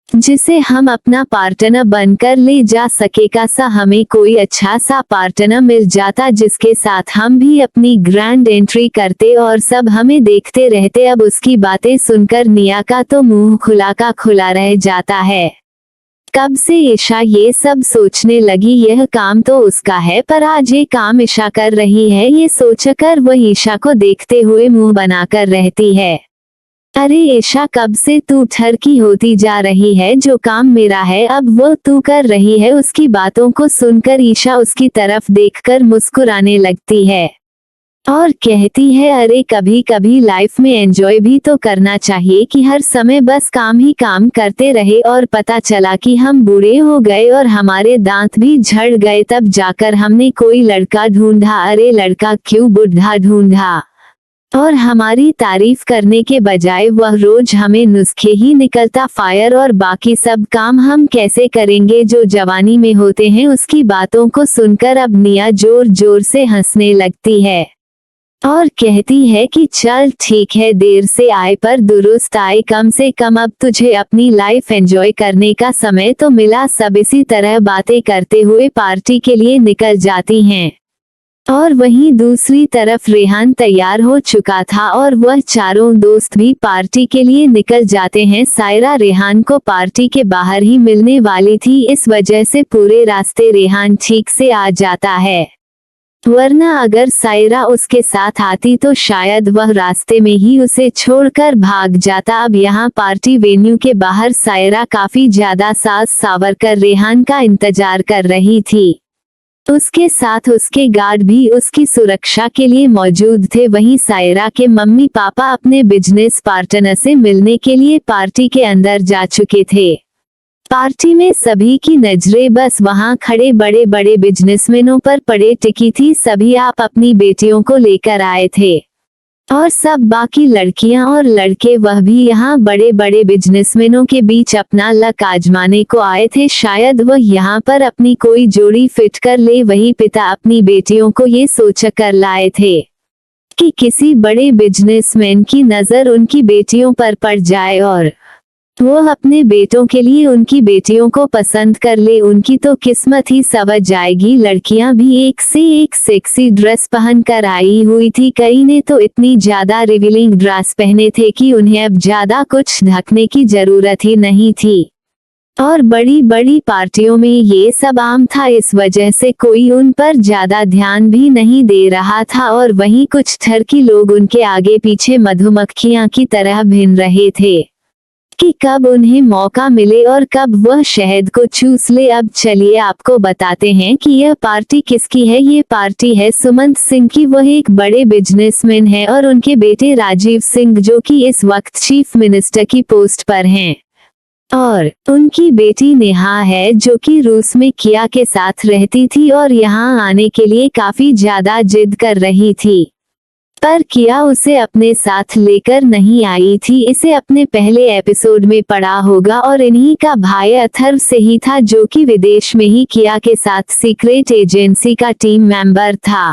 जिसे हम अपना पार्टनर बनकर ले जा सकेगा। सा हमें कोई अच्छा सा पार्टनर मिल जाता जिसके साथ हम भी अपनी ग्रैंड एंट्री करते और सब हमें देखते रहते। अब उसकी बातें सुनकर निया का तो मुंह खुला का खुला रह जाता है। कब से ईशा ये सब सोचने लगी, यह काम तो उसका है, पर आज ये काम ईशा कर रही है। ये सोचकर वह ईशा को देखते हुए मुंह बनाकर रहती है। अरे ईशा, कब से तू ठरकी होती जा रही है, जो काम मेरा है अब वो तू कर रही है। उसकी बातों को सुनकर ईशा उसकी तरफ देखकर मुस्कुराने लगती है और कहती है अरे कभी कभी लाइफ में एंजॉय भी तो करना चाहिए, कि हर समय बस काम ही काम करते रहे और पता चला कि हम बूढ़े हो गए और हमारे दांत भी झड़ गए। तब जाकर हमने कोई लड़का ढूंढा। अरे लड़का क्यों, बुढ़ा ढूंढा। और हमारी तारीफ करने के बजाय वह रोज हमें नुस्खे ही निकलता फायर, और बाकी सब काम हम कैसे करेंगे जो जवानी में होते हैं। उसकी बातों को सुनकर अब निया जोर जोर से हंसने लगती है और कहती है कि चल ठीक है, देर से आए पर दुरुस्त आए, कम से कम अब तुझे अपनी लाइफ एंजॉय करने का समय तो मिला। सब इसी तरह बातें करते हुए पार्टी के लिए निकल जाती हैं और वहीं दूसरी तरफ रेहान तैयार हो चुका था और वह चारों दोस्त भी पार्टी के लिए निकल जाते हैं। सायरा रेहान को पार्टी के बाहर ही मिलने वाली थी, इस वजह से पूरे रास्ते रेहान ठीक से आ जाता है। वरना अगर सायरा उसके साथ आती तो शायद वह रास्ते में ही उसे छोड़कर भाग जाता। अब यहाँ पार्टी वेन्यू के बाहर सायरा काफी ज्यादा साज सावर कर रेहान का इंतजार कर रही थी। उसके साथ उसके गार्ड भी उसकी सुरक्षा के लिए मौजूद थे। वहीं सायरा के मम्मी पापा अपने बिजनेस पार्टनर से मिलने के लिए पार्टी के अंदर जा चुके थे। पार्टी में सभी की नजरें बस वहां खड़े बड़े बड़े बिजनेसमैनों पर पड़े टिकी थी। सभी आप अपनी बेटियों को लेकर आए थे और सब बाकी लड़कियां और लड़के वह भी यहाँ बड़े बड़े बिजनेसमैनों के बीच अपना लक आजमाने को आए थे। शायद वह यहाँ पर अपनी कोई जोड़ी फिट कर ले। वही पिता अपनी बेटियों को ये सोच कर लाए थे कि किसी बड़े बिजनेसमैन की नजर उनकी बेटियों पर पड़ जाए और वो अपने बेटों के लिए उनकी बेटियों को पसंद कर ले। उनकी तो किस्मत ही संवर जाएगी। लड़कियां भी एक से एक सेक्सी ड्रेस पहन कर आई हुई थी। कई ने तो इतनी ज्यादा रिवीलिंग ड्रेस पहने थे कि उन्हें अब ज्यादा कुछ ढकने की जरूरत ही नहीं थी। और बड़ी बड़ी पार्टियों में ये सब आम था, इस वजह से कोई उन पर ज्यादा ध्यान भी नहीं दे रहा था। और वहीं कुछ ठरकी लोग उनके आगे पीछे मधुमक्खियां की तरह भिन रहे थे कि कब उन्हें मौका मिले और कब वह शहद को चूस ले। अब चलिए आपको बताते हैं कि यह पार्टी किसकी है। ये पार्टी है सुमंत सिंह की। वह एक बड़े बिजनेसमैन है और उनके बेटे राजीव सिंह जो कि इस वक्त चीफ मिनिस्टर की पोस्ट पर हैं, और उनकी बेटी नेहा है जो कि रूस में किया के साथ रहती थी और यहाँ आने के लिए काफी ज्यादा जिद कर रही थी, पर किया उसे अपने साथ लेकर नहीं आई थी। इसे अपने पहले एपिसोड में पढ़ा होगा और इन्हीं का भाई अथर्व से ही था जो कि विदेश में ही किया के साथ सीक्रेट एजेंसी का टीम मेंबर था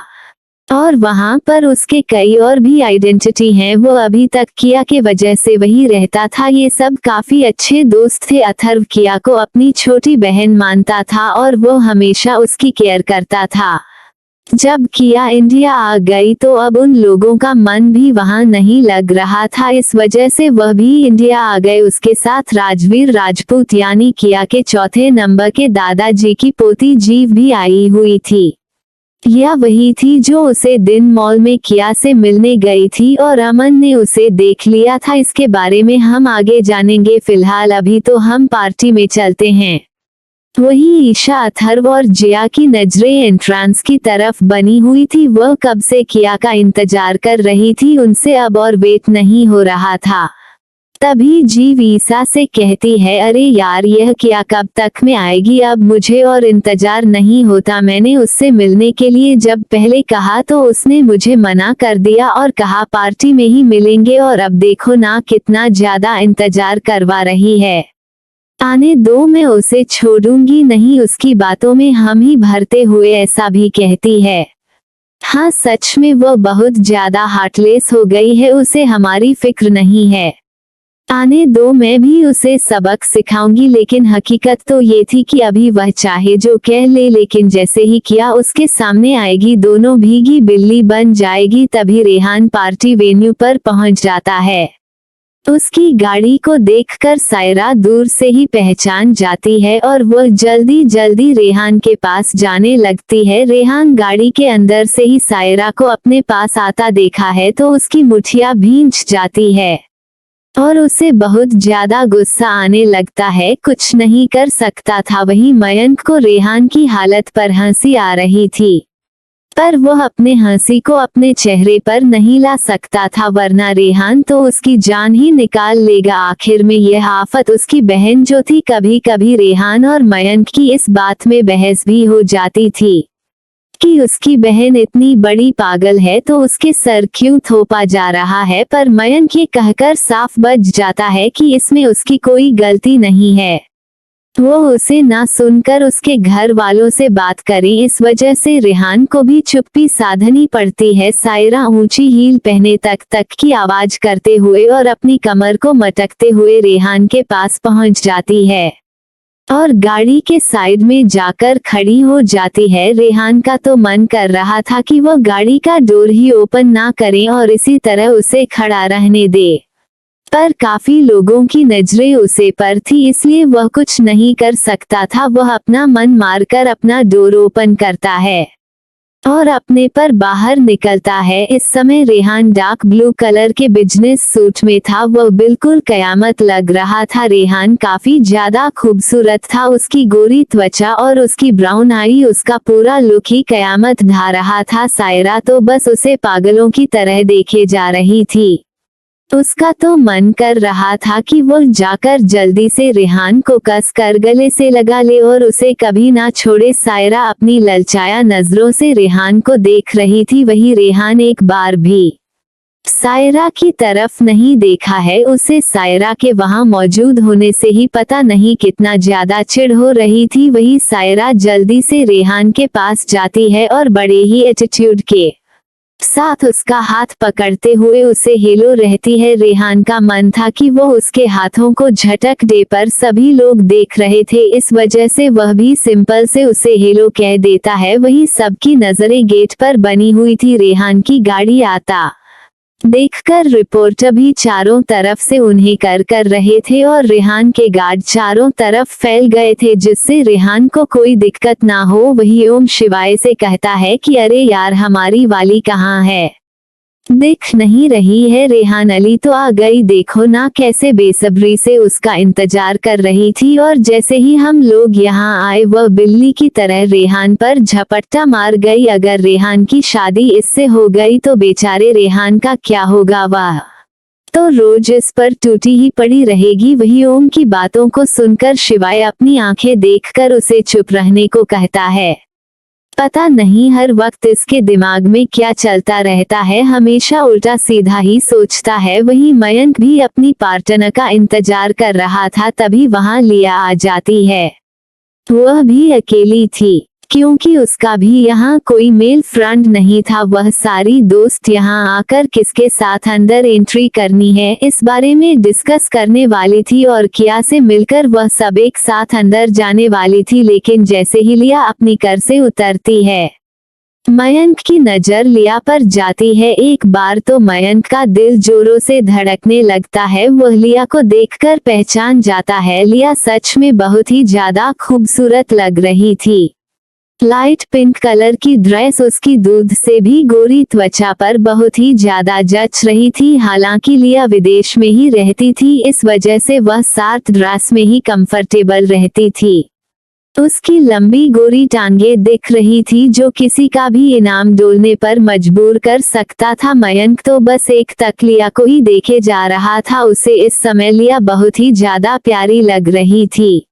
और वहां पर उसके कई और भी आइडेंटिटी हैं। वो अभी तक किया के वजह से वही रहता था। ये सब काफी अच्छे दोस्त थे। अथर्व किया को अपनी छोटी बहन मानता था और वो हमेशा उसकी केयर करता था। जब किया इंडिया आ गई तो अब उन लोगों का मन भी वहां नहीं लग रहा था, इस वजह से वह भी इंडिया आ गए। उसके साथ राजवीर राजपूत यानी किया के चौथे नंबर के दादाजी की पोती जीव भी आई हुई थी। यह वही थी जो उसे दिन मॉल में किया से मिलने गई थी और अमन ने उसे देख लिया था। इसके बारे में हम आगे जानेंगे। फिलहाल अभी तो हम पार्टी में चलते हैं। वही ईशा, अथर्व और जिया की नजरें एंट्रांस की तरफ बनी हुई थी। वह कब से किया का इंतजार कर रही थी, उनसे अब और वेट नहीं हो रहा था। तभी जीव ईशा से कहती है, अरे यार यह किया कब तक में आएगी, अब मुझे और इंतजार नहीं होता। मैंने उससे मिलने के लिए जब पहले कहा तो उसने मुझे मना कर दिया और कहा पार्टी में ही मिलेंगे, और अब देखो ना कितना ज्यादा इंतजार करवा रही है। आने दो, मैं उसे छोड़ूंगी नहीं। उसकी बातों में हम ही भरते हुए ऐसा भी कहती है। हाँ सच में वो बहुत ज्यादा हार्टलेस हो गई है, उसे हमारी फिक्र नहीं है। आने दो, मैं भी उसे सबक सिखाऊंगी। लेकिन हकीकत तो ये थी कि अभी वह चाहे जो कह ले, लेकिन जैसे ही किया उसके सामने आएगी दोनों भीगी बिल्ली बन जाएगी। तभी रेहान पार्टी वेन्यू पर पहुंच जाता है। उसकी गाड़ी को देखकर सायरा दूर से ही पहचान जाती है और वह जल्दी जल्दी रेहान के पास जाने लगती है। रेहान गाड़ी के अंदर से ही सायरा को अपने पास आता देखा है तो उसकी मुठिया भींच जाती है और उसे बहुत ज्यादा गुस्सा आने लगता है। कुछ नहीं कर सकता था। वहीं मयंक को रेहान की हालत पर हंसी आ रही थी, पर वह अपने हंसी को अपने चेहरे पर नहीं ला सकता था, वरना रेहान तो उसकी जान ही निकाल लेगा। आखिर में यह आफत उसकी बहन जो थी। कभी कभी रेहान और मयंक की इस बात में बहस भी हो जाती थी कि उसकी बहन इतनी बड़ी पागल है तो उसके सर क्यों थोपा जा रहा है, पर मयंक ये कहकर साफ बच जाता है कि इसमें उसकी कोई गलती नहीं है। वो उसे ना सुनकर उसके घर वालों से बात करें, इस वजह से रेहान को भी चुप्पी साधनी पड़ती है। सायरा ऊंची हील पहने तक की आवाज करते हुए और अपनी कमर को मटकते हुए रेहान के पास पहुंच जाती है और गाड़ी के साइड में जाकर खड़ी हो जाती है। रेहान का तो मन कर रहा था कि वो गाड़ी का डोर ही ओपन ना करें और इसी तरह उसे खड़ा रहने दे, पर काफी लोगों की नजरें उसे पर थी, इसलिए वह कुछ नहीं कर सकता था। वह अपना मन मारकर अपना डोर ओपन करता है और अपने पर बाहर निकलता है। इस समय रेहान डार्क ब्लू कलर के बिजनेस सूट में था। वह बिल्कुल कयामत लग रहा था। रेहान काफी ज्यादा खूबसूरत था। उसकी गोरी त्वचा और उसकी ब्राउन आई, उसका पूरा लुक ही कयामत ढा रहा था। सायरा तो बस उसे पागलों की तरह देखे जा रही थी। उसका तो मन कर रहा था कि वो जाकर जल्दी से रेहान को कस कर गले से लगा ले और उसे कभी ना छोड़े। सायरा अपनी ललचाया नजरों से रेहान को देख रही थी। वही रेहान एक बार भी सायरा की तरफ नहीं देखा है। उसे सायरा के वहां मौजूद होने से ही पता नहीं कितना ज्यादा चिढ़ हो रही थी। वही सायरा जल्दी से रेहान के पास जाती है और बड़े ही एटीट्यूड के साथ उसका हाथ पकड़ते हुए उसे हेलो रहती है। रेहान का मन था कि वो उसके हाथों को झटक दे, पर सभी लोग देख रहे थे, इस वजह से वह भी सिंपल से उसे हेलो कह देता है। वही सबकी नजरें गेट पर बनी हुई थी। रेहान की गाड़ी आता देखकर रिपोर्टर भी चारों तरफ से उन्हें कर रहे थे और रेहान के गार्ड चारों तरफ फैल गए थे, जिससे रेहान को कोई दिक्कत ना हो। वही ओम शिवाय से कहता है कि अरे यार, हमारी वाली कहाँ है, दिख नहीं रही है। रेहान अली तो आ गई, देखो ना कैसे बेसब्री से उसका इंतजार कर रही थी। और जैसे ही हम लोग यहाँ आए वह बिल्ली की तरह रेहान पर झपट्टा मार गई। अगर रेहान की शादी इससे हो गई तो बेचारे रेहान का क्या होगा, वह तो रोज इस पर टूटी ही पड़ी रहेगी। वही ओम की बातों को सुनकर शिवाय अपनी आंखें देखकर उसे चुप रहने को कहता है। पता नहीं हर वक्त इसके दिमाग में क्या चलता रहता है, हमेशा उल्टा सीधा ही सोचता है। वही मयंक भी अपनी पार्टनर का इंतजार कर रहा था, तभी वहां लिया आ जाती है। वह भी अकेली थी क्योंकि उसका भी यहाँ कोई मेल फ्रेंड नहीं था। वह सारी दोस्त यहाँ आकर किसके साथ अंदर एंट्री करनी है इस बारे में डिस्कस करने वाली थी और किया से मिलकर वह सब एक साथ अंदर जाने वाली थी। लेकिन जैसे ही लिया अपनी कार से उतरती है, मयंक की नजर लिया पर जाती है। एक बार तो मयंक का दिल जोरों से धड़कने लगता है। वह लिया को देखकर पहचान जाता है। लिया सच में बहुत ही ज्यादा खूबसूरत लग रही थी। लाइट पिंक कलर की ड्रेस उसकी दूध से भी गोरी त्वचा पर बहुत ही ज्यादा जच रही थी। हालांकि लिया विदेश में ही रहती थी, इस वजह से वह साथ ड्रेस में ही कंफर्टेबल रहती थी। उसकी लंबी गोरी टांगे दिख रही थी जो किसी का भी इनाम डोलने पर मजबूर कर सकता था। मयंक तो बस एक तक लिया को ही देखे जा रहा था। उसे इस समय लिया बहुत ही ज्यादा प्यारी लग रही थी।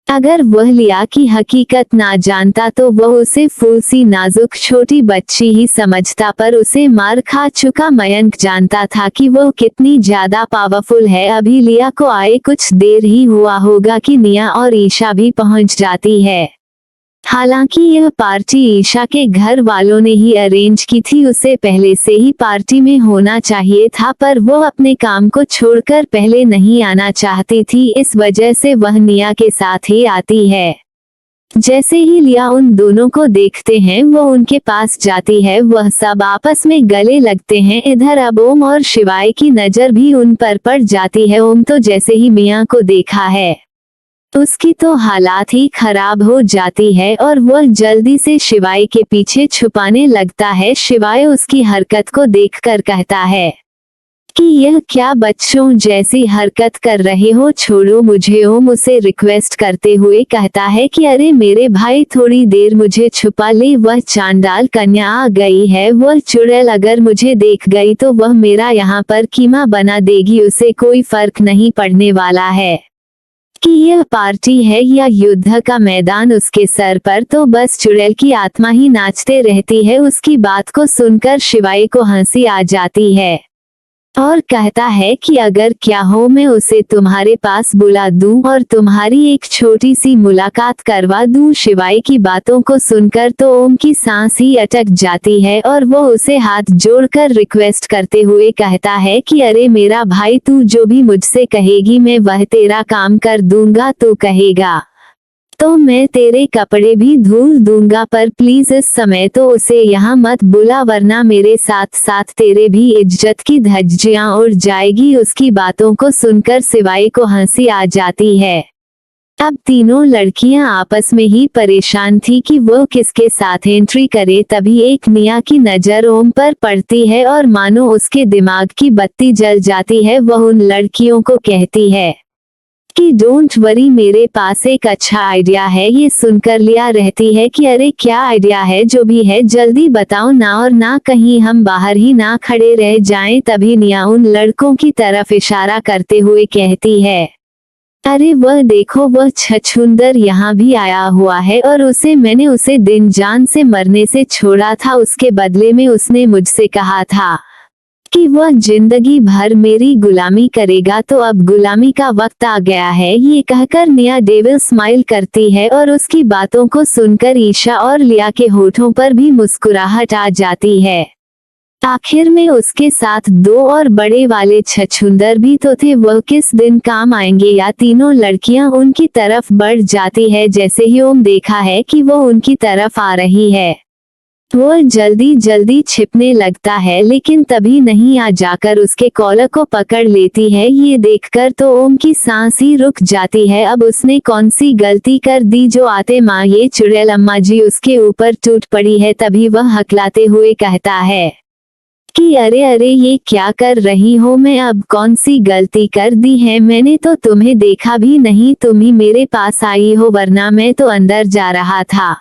अगर वह लिया की हकीकत ना जानता तो वह उसे फूल सी नाजुक छोटी बच्ची ही समझता, पर उसे मार खा चुका मयंक जानता था कि वह कितनी ज्यादा पावरफुल है। अभी लिया को आए कुछ देर ही हुआ होगा कि निया और ईशा भी पहुंच जाती है। हालांकि यह पार्टी ईशा के घर वालों ने ही अरेंज की थी, उसे पहले से ही पार्टी में होना चाहिए था, पर वो अपने काम को छोड़कर पहले नहीं आना चाहती थी, इस वजह से वह निया के साथ ही आती है। जैसे ही लिया उन दोनों को देखते हैं वो उनके पास जाती है। वह सब आपस में गले लगते हैं। इधर अब ओम और शिवाय की नजर भी उन पर पड़ जाती है। ओम तो जैसे ही मियां को देखा है उसकी तो हालात ही खराब हो जाती है और वह जल्दी से शिवाय के पीछे छुपाने लगता है। शिवाय उसकी हरकत को देखकर कहता है कि यह क्या बच्चों जैसी हरकत कर रहे हो, छोड़ो मुझे। ओम उसे रिक्वेस्ट करते हुए कहता है कि अरे मेरे भाई, थोड़ी देर मुझे छुपा ले। वह चांडाल कन्या आ गई है, वह चुड़ैल अगर मुझे देख गई तो वह मेरा यहाँ पर कीमा बना देगी। उसे कोई फर्क नहीं पड़ने वाला है कि यह पार्टी है या युद्ध का मैदान उसके सर पर, तो बस चुड़ैल की आत्मा ही नाचते रहती है। उसकी बात को सुनकर शिवाय को हंसी आ जाती है और कहता है कि अगर क्या हो मैं उसे तुम्हारे पास बुला दूं और तुम्हारी एक छोटी सी मुलाकात करवा दूं। शिवाय की बातों को सुनकर तो ओम की सांस ही अटक जाती है और वो उसे हाथ जोड़कर रिक्वेस्ट करते हुए कहता है कि अरे मेरा भाई, तू जो भी मुझसे कहेगी मैं वह तेरा काम कर दूंगा। तू कहेगा तो मैं तेरे कपड़े भी धुल दूंगा, पर प्लीज इस समय तो उसे यहाँ मत बुला, वरना मेरे साथ साथ तेरे भी इज्जत की धज्जियां उड़ जाएगी। उसकी बातों को सुनकर शिवाय को हंसी आ जाती है। अब तीनों लड़कियां आपस में ही परेशान थी कि वो किसके साथ एंट्री करे। तभी एक निया की नजर ओम पर पड़ती है और मानो उसके दिमाग की बत्ती जल जाती है। वह उन लड़कियों को कहती है कि डोंट वरी, मेरे पास एक अच्छा आइडिया है। ये सुनकर लिया रहती है कि अरे क्या आइडिया है, जो भी है जल्दी बताओ ना, और ना कहीं हम बाहर ही ना खड़े रह जाएं। तभी निया उन लड़कों की तरफ इशारा करते हुए कहती है, अरे वह देखो, वह छछूंदर यहाँ भी आया हुआ है और मैंने उसे दिन जान से मरने से छोड़ा था। उसके बदले में उसने मुझसे कहा था कि वह जिंदगी भर मेरी गुलामी करेगा, तो अब गुलामी का वक्त आ गया है। ये कहकर निया डेविल स्माइल करती है और उसकी बातों को सुनकर ईशा और लिया के होठों पर भी मुस्कुराहट आ जाती है। आखिर में उसके साथ दो और बड़े वाले छछूंदर भी तो थे, वह किस दिन काम आएंगे। या तीनों लड़कियां उनकी तरफ बढ़ जाती है। जैसे ही ओम देखा है कि वो उनकी तरफ आ रही है, वो जल्दी जल्दी छिपने लगता है, लेकिन तभी नहीं आ जाकर उसके कॉलर को पकड़ लेती है। ये देखकर तो ओम की सांस ही रुक जाती है। अब उसने कौन सी गलती कर दी जो आते माँ ये चुड़ैल अम्मा जी उसके ऊपर टूट पड़ी है। तभी वह हकलाते हुए कहता है कि अरे अरे ये क्या कर रही हो, मैं अब कौन सी गलती कर दी है, मैंने तो तुम्हें देखा भी नहीं, तुम ही मेरे पास आई हो, वरना मैं तो अंदर जा रहा था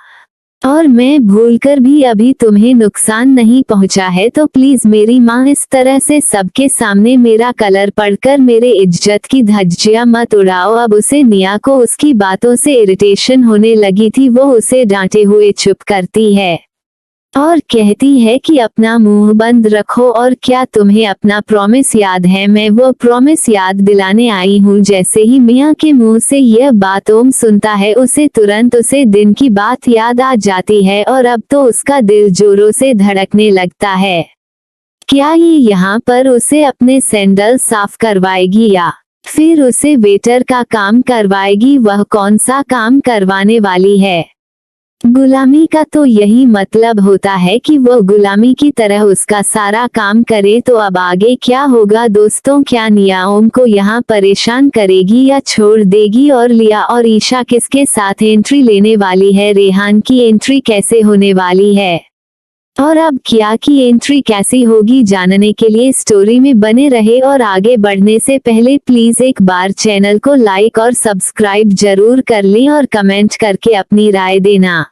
और मैं भूलकर भी अभी तुम्हें नुकसान नहीं पहुंचा है। तो प्लीज मेरी माँ, इस तरह से सबके सामने मेरा कलर पढ़कर मेरे इज्जत की धज्जियां मत उड़ाओ। अब उसे निया को उसकी बातों से इरिटेशन होने लगी थी। वो उसे डांटे हुए चुप करती है और कहती है कि अपना मुंह बंद रखो, और क्या तुम्हें अपना प्रॉमिस याद है? मैं वो प्रॉमिस याद दिलाने आई हूँ। जैसे ही मियाँ के मुंह से यह बात ओम सुनता है, उसे तुरंत उसे दिन की बात याद आ जाती है और अब तो उसका दिल जोरों से धड़कने लगता है। क्या ये यहाँ पर उसे अपने सैंडल साफ करवाएगी या फिर उसे वेटर का काम करवाएगी? वह कौन सा काम करवाने वाली है? गुलामी का तो यही मतलब होता है कि वो गुलामी की तरह उसका सारा काम करे। तो अब आगे क्या होगा दोस्तों? क्या निया ओम को यहाँ परेशान करेगी या छोड़ देगी? और लिया और ईशा किसके साथ एंट्री लेने वाली है? रेहान की एंट्री कैसे होने वाली है और अब किया की एंट्री कैसी होगी? जानने के लिए स्टोरी में बने रहे। और आगे बढ़ने से पहले प्लीज एक बार चैनल को लाइक और सब्सक्राइब जरूर कर लें और कमेंट करके अपनी राय देना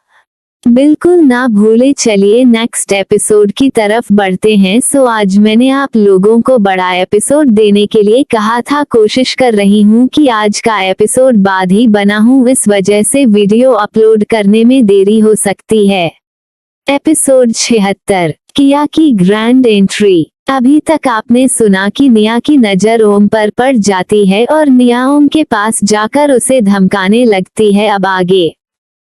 बिल्कुल ना भूले। चलिए नेक्स्ट एपिसोड की तरफ बढ़ते हैं। सो आज मैंने आप लोगों को बड़ा एपिसोड देने के लिए कहा था, कोशिश कर रही हूँ कि आज का एपिसोड बाद ही बना हूँ, इस वजह से वीडियो अपलोड करने में देरी हो सकती है। एपिसोड 76, किया की ग्रैंड एंट्री। अभी तक आपने सुना कि निया की नजर ओम पर पड़ जाती है और निया ओम के पास जाकर उसे धमकाने लगती है। अब आगे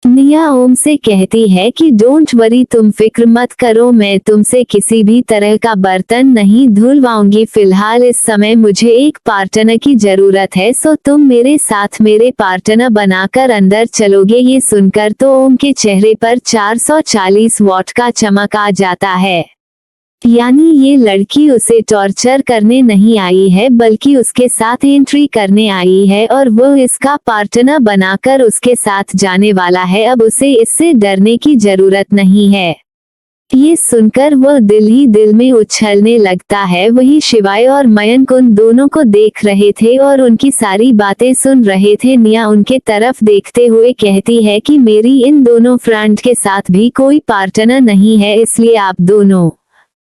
निया ओम से कहती है कि डोंट वरी, तुम फिक्र मत करो, मैं तुमसे किसी भी तरह का बर्तन नहीं धुलवाऊंगी। फिलहाल इस समय मुझे एक पार्टनर की जरूरत है, सो तुम मेरे साथ मेरे पार्टनर बनाकर अंदर चलोगे? ये सुनकर तो ओम के चेहरे पर 440 वॉट का चमक आ जाता है। यानी ये लड़की उसे टॉर्चर करने नहीं आई है, बल्कि उसके साथ एंट्री करने आई है और वो इसका पार्टनर बनाकर उसके साथ जाने वाला है। अब उसे इससे डरने की जरूरत नहीं है। ये सुनकर वो दिल ही दिल में उछलने लगता है। वही शिवाय और मयंक उन दोनों को देख रहे थे और उनकी सारी बातें सुन रहे थे। निया उनके तरफ देखते हुए कहती है कि मेरी इन दोनों फ्रेंड के साथ भी कोई पार्टनर नहीं है, इसलिए आप दोनों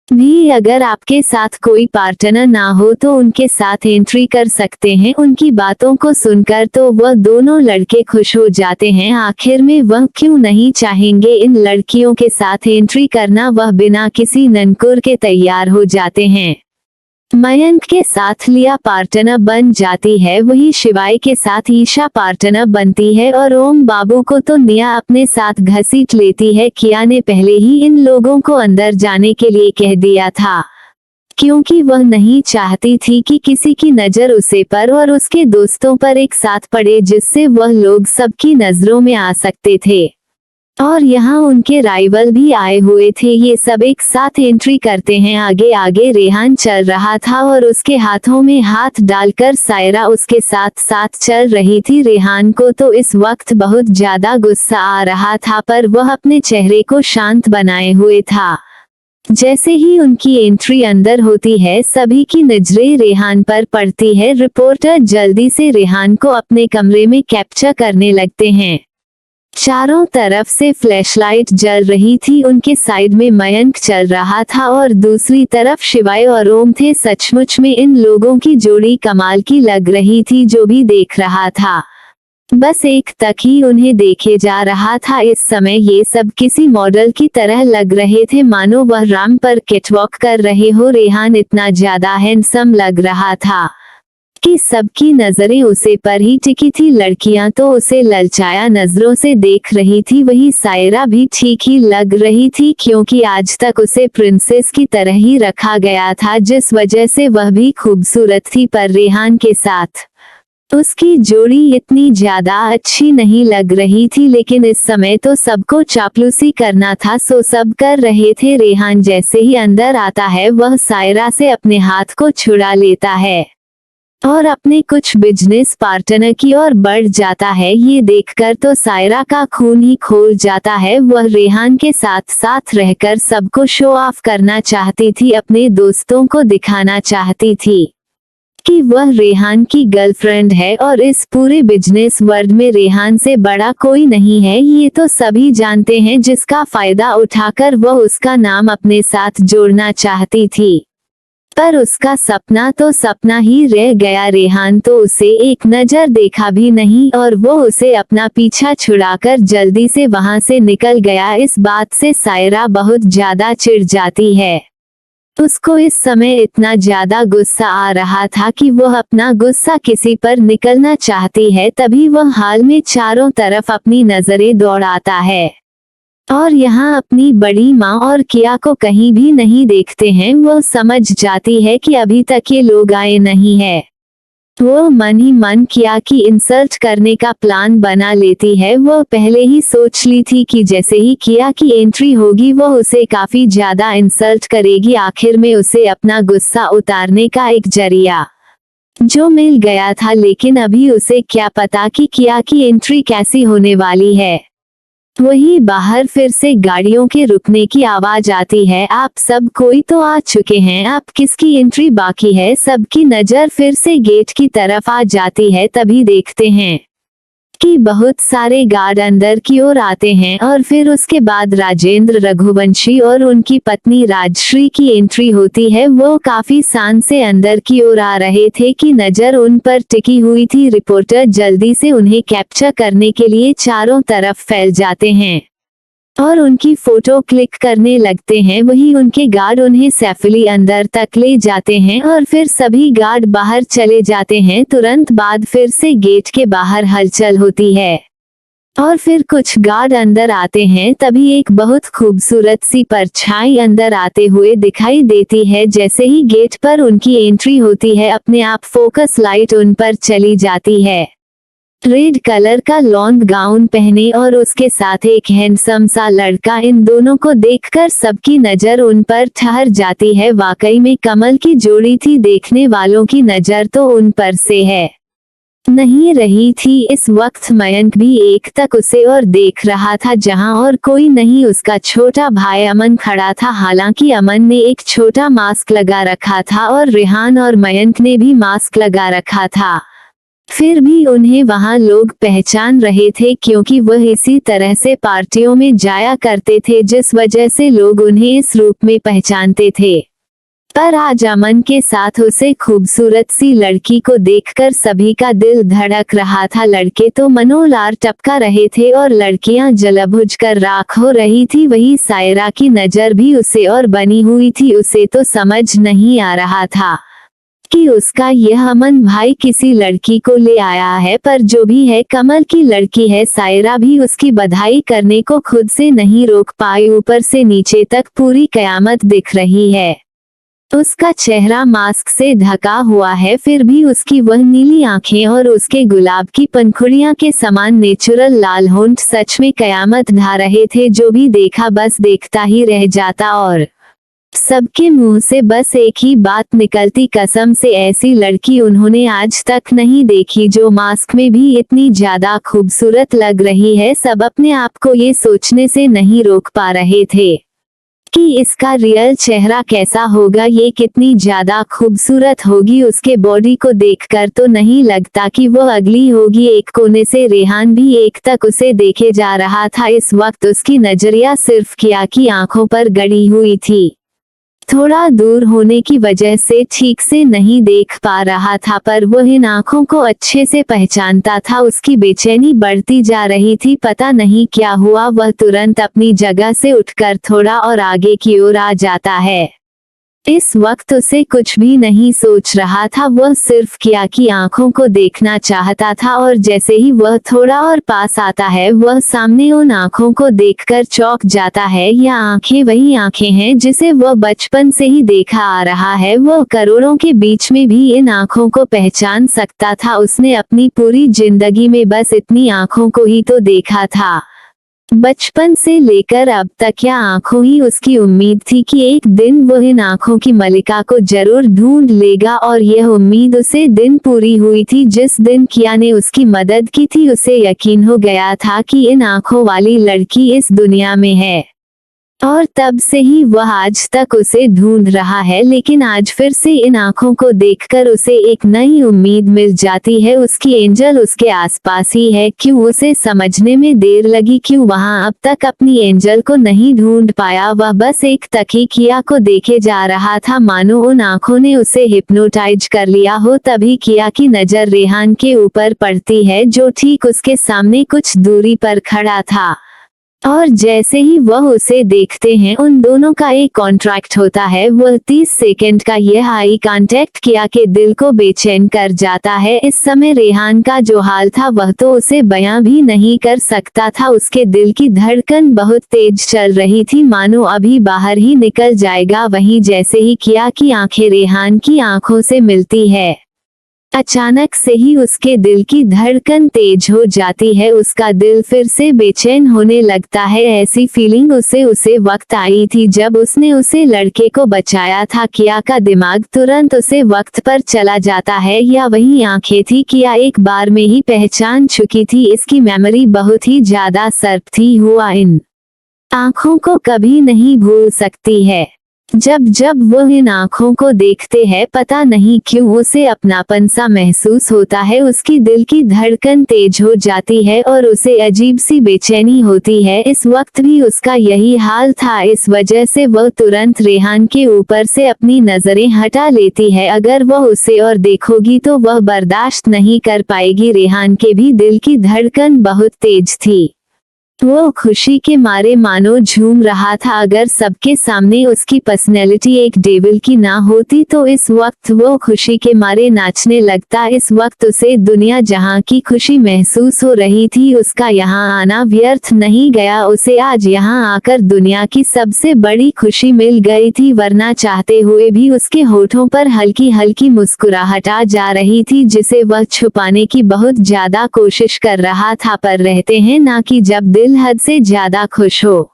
भी अगर आपके साथ कोई पार्टनर ना हो तो उनके साथ एंट्री कर सकते हैं। उनकी बातों को सुनकर तो वह दोनों लड़के खुश हो जाते हैं। आखिर में वह क्यों नहीं चाहेंगे इन लड़कियों के साथ एंट्री करना? वह बिना किसी ननकुर के तैयार हो जाते हैं। मयंक के साथ लिया पार्टनर बन जाती है, वही शिवाय के साथ ईशा पार्टनर बनती है और ओम बाबू को तो निया अपने साथ घसीट लेती है। किया ने पहले ही इन लोगों को अंदर जाने के लिए कह दिया था, क्योंकि वह नहीं चाहती थी कि किसी की नजर उसे पर और उसके दोस्तों पर एक साथ पड़े, जिससे वह लोग सबकी नजरों में आ सकते थे। और यहाँ उनके राइवल भी आए हुए थे। ये सब एक साथ एंट्री करते हैं। आगे आगे रेहान चल रहा था और उसके हाथों में हाथ डालकर सायरा उसके साथ साथ चल रही थी। रेहान को तो इस वक्त बहुत ज्यादा गुस्सा आ रहा था, पर वह अपने चेहरे को शांत बनाए हुए था। जैसे ही उनकी एंट्री अंदर होती है, सभी की नजरें रेहान पर पड़ती है। रिपोर्टर जल्दी से रेहान को अपने कमरे में कैप्चर करने लगते हैं। चारों तरफ से फ्लैशलाइट जल रही थी। उनके साइड में मयंक चल रहा था और दूसरी तरफ शिवाय और ओम थे। सचमुच में इन लोगों की जोड़ी कमाल की लग रही थी। जो भी देख रहा था बस एक तक ही उन्हें देखे जा रहा था। इस समय ये सब किसी मॉडल की तरह लग रहे थे, मानो वह राम पर कैटवॉक कर रहे हो। रेहान इतना ज्यादा हैंडसम लग रहा था कि सबकी नजरें उसे पर ही टिकी थी। लड़कियां तो उसे ललचाया नजरों से देख रही थी। वही सायरा भी ठीक ही लग रही थी, क्योंकि आज तक उसे प्रिंसेस की तरह ही रखा गया था, जिस वजह से वह भी खूबसूरत थी। पर रेहान के साथ उसकी जोड़ी इतनी ज्यादा अच्छी नहीं लग रही थी। लेकिन इस समय तो सबको चापलूसी करना था, सो सब कर रहे थे। रेहान जैसे ही अंदर आता है, वह सायरा से अपने हाथ को छुड़ा लेता है और अपने कुछ बिजनेस पार्टनर की ओर बढ़ जाता है। ये देखकर तो सायरा का खून ही खोल जाता है। वह रेहान के साथ साथ रहकर सबको शो ऑफ करना चाहती थी, अपने दोस्तों को दिखाना चाहती थी कि वह रेहान की गर्लफ्रेंड है और इस पूरे बिजनेस वर्ल्ड में रेहान से बड़ा कोई नहीं है। ये तो सभी जानते हैं, जिसका फायदा उठाकर वह उसका नाम अपने साथ जोड़ना चाहती थी। पर उसका सपना तो सपना ही रह गया। रेहान तो उसे एक नजर देखा भी नहीं और वो उसे अपना पीछा छुड़ाकर जल्दी से वहां से निकल गया। इस बात से सायरा बहुत ज्यादा चिढ़ जाती है। उसको इस समय इतना ज्यादा गुस्सा आ रहा था कि वह अपना गुस्सा किसी पर निकलना चाहती है। तभी वह हाल में चारों तरफ अपनी नजरें दौड़ाता है और यहाँ अपनी बड़ी माँ और किया को कहीं भी नहीं देखते हैं। वह समझ जाती है कि अभी तक ये लोग आए नहीं है। वो मन ही मन किया की इंसल्ट करने का प्लान बना लेती है। वह पहले ही सोच ली थी कि जैसे ही किया की एंट्री होगी, वह उसे काफी ज्यादा इंसल्ट करेगी। आखिर में उसे अपना गुस्सा उतारने का एक जरिया जो मिल गया था, लेकिन अभी उसे क्या पता कि किया की एंट्री कैसी होने वाली है। वही बाहर फिर से गाड़ियों के रुकने की आवाज आती है। आप सब कोई तो आ चुके हैं, आप किसकी एंट्री बाकी है? सबकी नजर फिर से गेट की तरफ आ जाती है। तभी देखते हैं कि बहुत सारे गार्ड अंदर की ओर आते हैं और फिर उसके बाद राजेंद्र रघुवंशी और उनकी पत्नी राजश्री की एंट्री होती है। वो काफी शान से अंदर की ओर आ रहे थे कि नजर उन पर टिकी हुई थी। रिपोर्टर जल्दी से उन्हें कैप्चर करने के लिए चारों तरफ फैल जाते हैं और उनकी फोटो क्लिक करने लगते हैं। वही उनके गार्ड उन्हें सेफली अंदर तक ले जाते हैं और फिर सभी गार्ड बाहर चले जाते हैं। तुरंत बाद फिर से गेट के बाहर हलचल होती है और फिर कुछ गार्ड अंदर आते हैं। तभी एक बहुत खूबसूरत सी परछाई अंदर आते हुए दिखाई देती है। जैसे ही गेट पर उनकी एंट्री होती है, अपने आप फोकस लाइट उन पर चली जाती है। रेड कलर का लॉन्ग गाउन पहने और उसके साथ एक हैंडसम सा लड़का। इन दोनों को देखकर सबकी नजर उन पर ठहर जाती है। वाकई में कमल की जोड़ी थी। देखने वालों की नजर तो उन पर से है नहीं रही थी। इस वक्त मयंक भी एक तक उसे और देख रहा था, जहां और कोई नहीं उसका छोटा भाई अमन खड़ा था। हालांकि अमन ने एक छोटा मास्क लगा रखा था और रेहान और मयंक ने भी मास्क लगा रखा था। फिर भी उन्हें वहां लोग पहचान रहे थे, क्योंकि वह इसी तरह से पार्टियों में जाया करते थे, जिस वजह से लोग उन्हें इस रूप में पहचानते थे। पर आज अमन के साथ उसे खूबसूरत सी लड़की को देखकर सभी का दिल धड़क रहा था। लड़के तो मनोलार टपका रहे थे और लड़कियां जलबुझ कर राख हो रही थी। वही सायरा की नजर भी उसे और बनी हुई थी। उसे तो समझ नहीं आ रहा था कि उसका यह अमन भाई किसी लड़की को ले आया है, पर जो भी है कमल की लड़की है। सायरा भी उसकी बधाई करने को खुद से नहीं रोक पाई। ऊपर से नीचे तक पूरी कयामत दिख रही है। उसका चेहरा मास्क से ढका हुआ है, फिर भी उसकी वह नीली आंखें और उसके गुलाब की पंखुड़ियां के समान नेचुरल लाल होंठ सच में कयामत ढा रहे थे। जो भी देखा बस देखता ही रह जाता और सबके मुंह से बस एक ही बात निकलती, कसम से ऐसी लड़की उन्होंने आज तक नहीं देखी जो मास्क में भी इतनी ज्यादा खूबसूरत लग रही है। सब अपने आप को ये सोचने से नहीं रोक पा रहे थे कि इसका रियल चेहरा कैसा होगा, ये कितनी ज्यादा खूबसूरत होगी। उसके बॉडी को देखकर तो नहीं लगता कि वो अगली होगी। एक कोने से रेहान भी एक तक उसे देखे जा रहा था। इस वक्त उसकी नजरिया सिर्फ किया की आंखों पर गड़ी हुई थी। थोड़ा दूर होने की वजह से ठीक से नहीं देख पा रहा था, पर वह इन आंखों को अच्छे से पहचानता था। उसकी बेचैनी बढ़ती जा रही थी। पता नहीं क्या हुआ, वह तुरंत अपनी जगह से उठकर थोड़ा और आगे की ओर आ जाता है। इस वक्त उसे कुछ भी नहीं सोच रहा था, वह सिर्फ किया की आंखों को देखना चाहता था। और जैसे ही वह थोड़ा और पास आता है, वह सामने उन आंखों को देखकर चौंक जाता है। यह आंखें वही आंखें हैं जिसे वह बचपन से ही देखा आ रहा है। वह करोड़ों के बीच में भी इन आंखों को पहचान सकता था। उसने अपनी पूरी जिंदगी में बस इतनी आंखों को ही तो देखा था। बचपन से लेकर अब तक यह आंखों ही उसकी उम्मीद थी कि एक दिन वह इन आंखों की मलिका को जरूर ढूंढ लेगा। और यह उम्मीद उसे दिन पूरी हुई थी जिस दिन किया ने उसकी मदद की थी। उसे यकीन हो गया था कि इन आंखों वाली लड़की इस दुनिया में है, और तब से ही वह आज तक उसे ढूंढ रहा है। लेकिन आज फिर से इन आंखों को देखकर उसे एक नई उम्मीद मिल जाती है। उसकी एंजल उसके आसपास ही है। क्यों उसे समझने में देर लगी, क्यों वहां अब तक अपनी एंजल को नहीं ढूंढ पाया। वह बस एक तकी किया को देखे जा रहा था, मानो उन आंखों ने उसे हिप्नोटाइज कर लिया हो। तभी किया की नजर रेहान के ऊपर पड़ती है, जो ठीक उसके सामने कुछ दूरी पर खड़ा था। और जैसे ही वह उसे देखते हैं, उन दोनों का एक कॉन्ट्रैक्ट होता है। वह 30 सेकंड का यह आई कांटेक्ट किया के दिल को बेचैन कर जाता है। इस समय रेहान का जो हाल था वह तो उसे बयां भी नहीं कर सकता था। उसके दिल की धड़कन बहुत तेज चल रही थी, मानो अभी बाहर ही निकल जाएगा। वहीं जैसे ही किया की आंखें रेहान की आंखों से मिलती है, अचानक से ही उसके दिल की धड़कन तेज हो जाती है। उसका दिल फिर से बेचैन होने लगता है। ऐसी फीलिंग उसे वक्त आई थी जब उसने उसे लड़के को बचाया था। किया का दिमाग तुरंत उसे वक्त पर चला जाता है। या वही आंखें थी, किया एक बार में ही पहचान चुकी थी। इसकी मेमोरी बहुत ही ज्यादा सर्प थी। हुआ इन आंखों को कभी नहीं भूल सकती है। जब जब वह इन आंखों को देखते हैं, पता नहीं क्यों उसे अपनापन सा महसूस होता है। उसकी दिल की धड़कन तेज हो जाती है और उसे अजीब सी बेचैनी होती है। इस वक्त भी उसका यही हाल था। इस वजह से वह तुरंत रेहान के ऊपर से अपनी नजरें हटा लेती है। अगर वह उसे और देखोगी तो वह बर्दाश्त नहीं कर पाएगी। रेहान के भी दिल की धड़कन बहुत तेज थी। वो खुशी के मारे मानो झूम रहा था। अगर सबके सामने उसकी पर्सनैलिटी एक डेविल की ना होती तो इस वक्त वो खुशी के मारे नाचने लगता। इस वक्त उसे दुनिया जहां की खुशी महसूस हो रही थी, उसका यहाँ आना व्यर्थ नहीं गया। उसे आज यहाँ आकर दुनिया की सबसे बड़ी खुशी मिल गई थी, वरना चाहते हुए भी उसके होठों पर हल्की हल्की मुस्कुराहट आ जा रही थी, जिसे वह छुपाने की बहुत ज्यादा कोशिश कर रहा था। पर रहते हैं ना कि जब दिल हद से ज्यादा खुश हो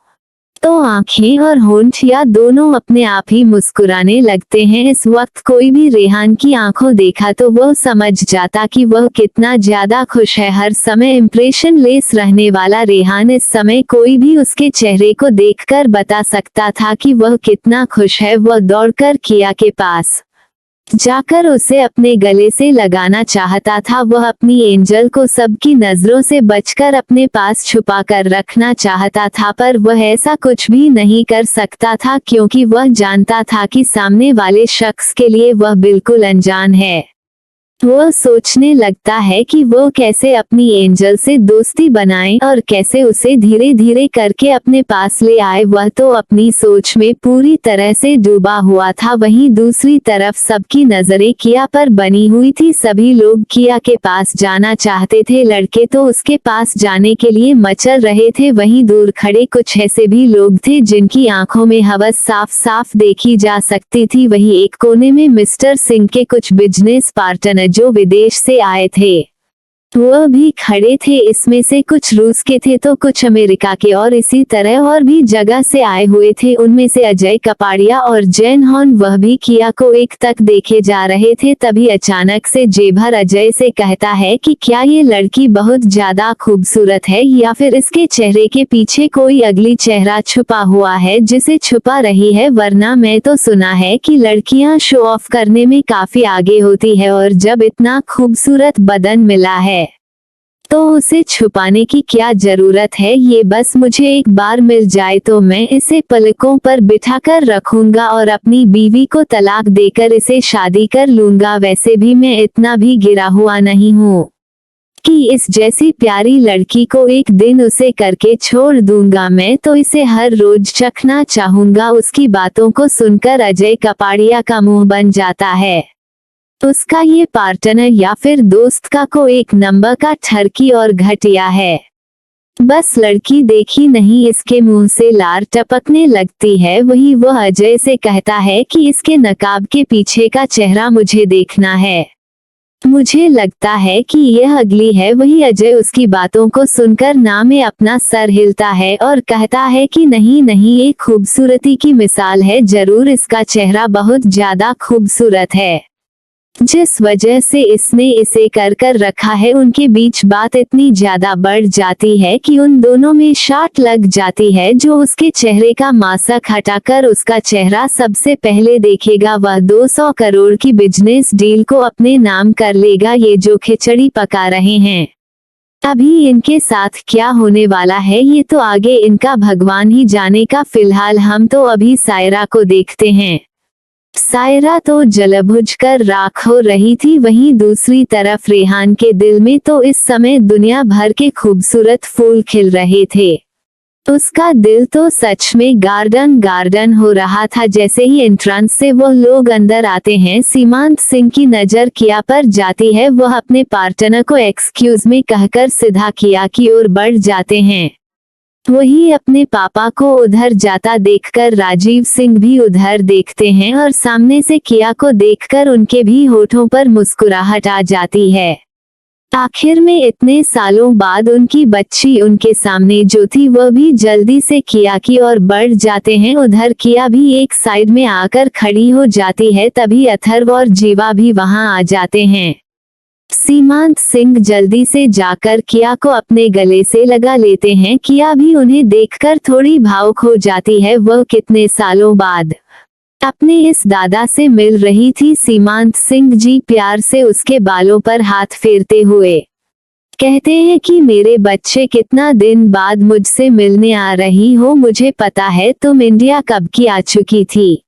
तो आंखें और होंठ या दोनों अपने आप ही मुस्कुराने लगते हैं। इस वक्त कोई भी रेहान की आंखों देखा तो वह समझ जाता कि वह कितना ज्यादा खुश है। हर समय इम्प्रेशन लेस रहने वाला रेहान इस समय कोई भी उसके चेहरे को देखकर बता सकता था कि वह कितना खुश है। वह दौड़कर किया के पास जाकर उसे अपने गले से लगाना चाहता था। वह अपनी एंजल को सबकी नजरों से बचकर अपने पास छुपा कर रखना चाहता था, पर वह ऐसा कुछ भी नहीं कर सकता था, क्योंकि वह जानता था कि सामने वाले शख्स के लिए वह बिल्कुल अनजान है। वो सोचने लगता है कि वो कैसे अपनी एंजल से दोस्ती बनाए और कैसे उसे धीरे धीरे करके अपने पास ले आए। वह तो अपनी सोच में पूरी तरह से डूबा हुआ था। वहीं दूसरी तरफ सबकी नजरें किया पर बनी हुई थी। सभी लोग किया के पास जाना चाहते थे, लड़के तो उसके पास जाने के लिए मचल रहे थे। वहीं दूर खड़े कुछ ऐसे भी लोग थे जिनकी आंखों में हवस साफ साफ देखी जा सकती थी। वहीं एक कोने में मिस्टर सिंह के कुछ बिजनेस पार्टनर जो विदेश से आए थे वह भी खड़े थे। इसमें से कुछ रूस के थे तो कुछ अमेरिका के और इसी तरह और भी जगह से आए हुए थे। उनमें से अजय कपाड़िया और जैन हॉन वह भी किया को एक तक देखे जा रहे थे। तभी अचानक से जेभर अजय से कहता है कि क्या ये लड़की बहुत ज्यादा खूबसूरत है या फिर इसके चेहरे के पीछे कोई अगली चेहरा छुपा हुआ है जिसे छुपा रही है, वरना मैं तो सुना है कि लड़कियां शो ऑफ करने में काफी आगे होती है और जब इतना खूबसूरत बदन मिला है तो उसे छुपाने की क्या जरूरत है। ये बस मुझे एक बार मिल जाए तो मैं इसे पलकों पर बिठाकर रखूंगा और अपनी बीवी को तलाक देकर इसे शादी कर लूंगा। वैसे भी मैं इतना भी गिरा हुआ नहीं हूँ कि इस जैसी प्यारी लड़की को एक दिन उसे करके छोड़ दूंगा। मैं तो इसे हर रोज चखना चाहूंगा। उसकी बातों को सुनकर अजय कपाड़िया का मुंह बन जाता है। उसका ये पार्टनर या फिर दोस्त का को एक नंबर का ठरकी और घटिया है। बस लड़की देखी नहीं इसके मुंह से लार टपकने लगती है। वही वह अजय से कहता है कि इसके नकाब के पीछे का चेहरा मुझे देखना है, मुझे लगता है कि यह अगली है। वही अजय उसकी बातों को सुनकर ना में अपना सर हिलता है और कहता है कि नहीं नहीं, ये खूबसूरती की मिसाल है, जरूर इसका चेहरा बहुत ज्यादा खूबसूरत है जिस वजह से इसने इसे कर कर रखा है। उनके बीच बात इतनी ज्यादा बढ़ जाती है कि उन दोनों में शाट लग जाती है। जो उसके चेहरे का मास्क हटाकर उसका चेहरा सबसे पहले देखेगा वह 200 करोड़ की बिजनेस डील को अपने नाम कर लेगा। ये जो खिचड़ी पका रहे हैं अभी इनके साथ क्या होने वाला है ये तो आगे इनका भगवान ही जाने का। फिलहाल हम तो अभी सायरा को देखते हैं। सायरा तो जलबुझ कर राख हो रही थी। वहीं दूसरी तरफ रेहान के दिल में तो इस समय दुनिया भर के खूबसूरत फूल खिल रहे थे। उसका दिल तो सच में गार्डन गार्डन हो रहा था। जैसे ही एंट्रेंस से वो लोग अंदर आते हैं सीमांत सिंह की नजर किया पर जाती है। वह अपने पार्टनर को एक्सक्यूज में कहकर सीधा किया की ओर बढ़ जाते हैं। वही अपने पापा को उधर जाता देखकर राजीव सिंह भी उधर देखते हैं और सामने से किया को देखकर उनके भी होठों पर मुस्कुराहट आ जाती है। आखिर में इतने सालों बाद उनकी बच्ची उनके सामने जो थी वह भी जल्दी से किया की ओर बढ़ जाते हैं। उधर किया भी एक साइड में आकर खड़ी हो जाती है। तभी अथर्व और जीवा भी वहां आ जाते हैं। सीमांत सिंह जल्दी से जाकर किया को अपने गले से लगा लेते हैं। किया भी उन्हें देखकर थोड़ी भावुक हो जाती है। वह कितने सालों बाद अपने इस दादा से मिल रही थी। सीमांत सिंह जी प्यार से उसके बालों पर हाथ फेरते हुए कहते हैं कि मेरे बच्चे कितना दिन बाद मुझसे मिलने आ रही हो। मुझे पता है तुम इंडिया कब की आ चुकी थी,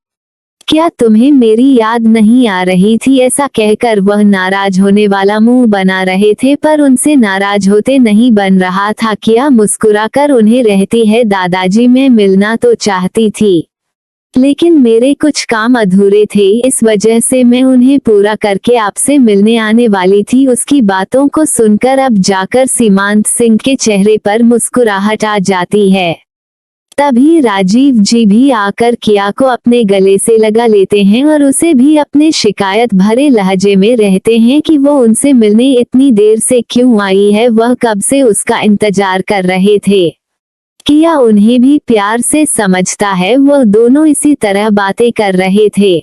क्या तुम्हें मेरी याद नहीं आ रही थी। ऐसा कहकर वह नाराज होने वाला मुंह बना रहे थे पर उनसे नाराज होते नहीं बन रहा था। किया मुस्कुराकर उन्हें रहती है, दादाजी मैं मिलना तो चाहती थी लेकिन मेरे कुछ काम अधूरे थे, इस वजह से मैं उन्हें पूरा करके आपसे मिलने आने वाली थी। उसकी बातों को सुनकर अब जाकर सीमांत सिंह के चेहरे पर मुस्कुराहट आ जाती है। तभी राजीव जी भी आकर किया को अपने गले से लगा लेते हैं और उसे भी अपने शिकायत भरे लहजे में रहते हैं कि वो उनसे मिलने इतनी देर से क्यों आई है, वह कब से उसका इंतजार कर रहे थे। किया उन्हें भी प्यार से समझता है। वह दोनों इसी तरह बातें कर रहे थे।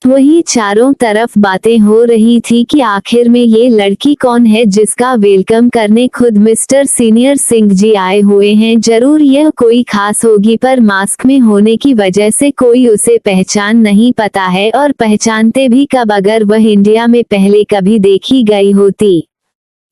वही चारों तरफ बातें हो रही थी कि आखिर में ये लड़की कौन है जिसका वेलकम करने खुद मिस्टर सीनियर सिंह जी आए हुए हैं। जरूर यह कोई खास होगी पर मास्क में होने की वजह से कोई उसे पहचान नहीं पता है, और पहचानते भी कब, अगर वह इंडिया में पहले कभी देखी गई होती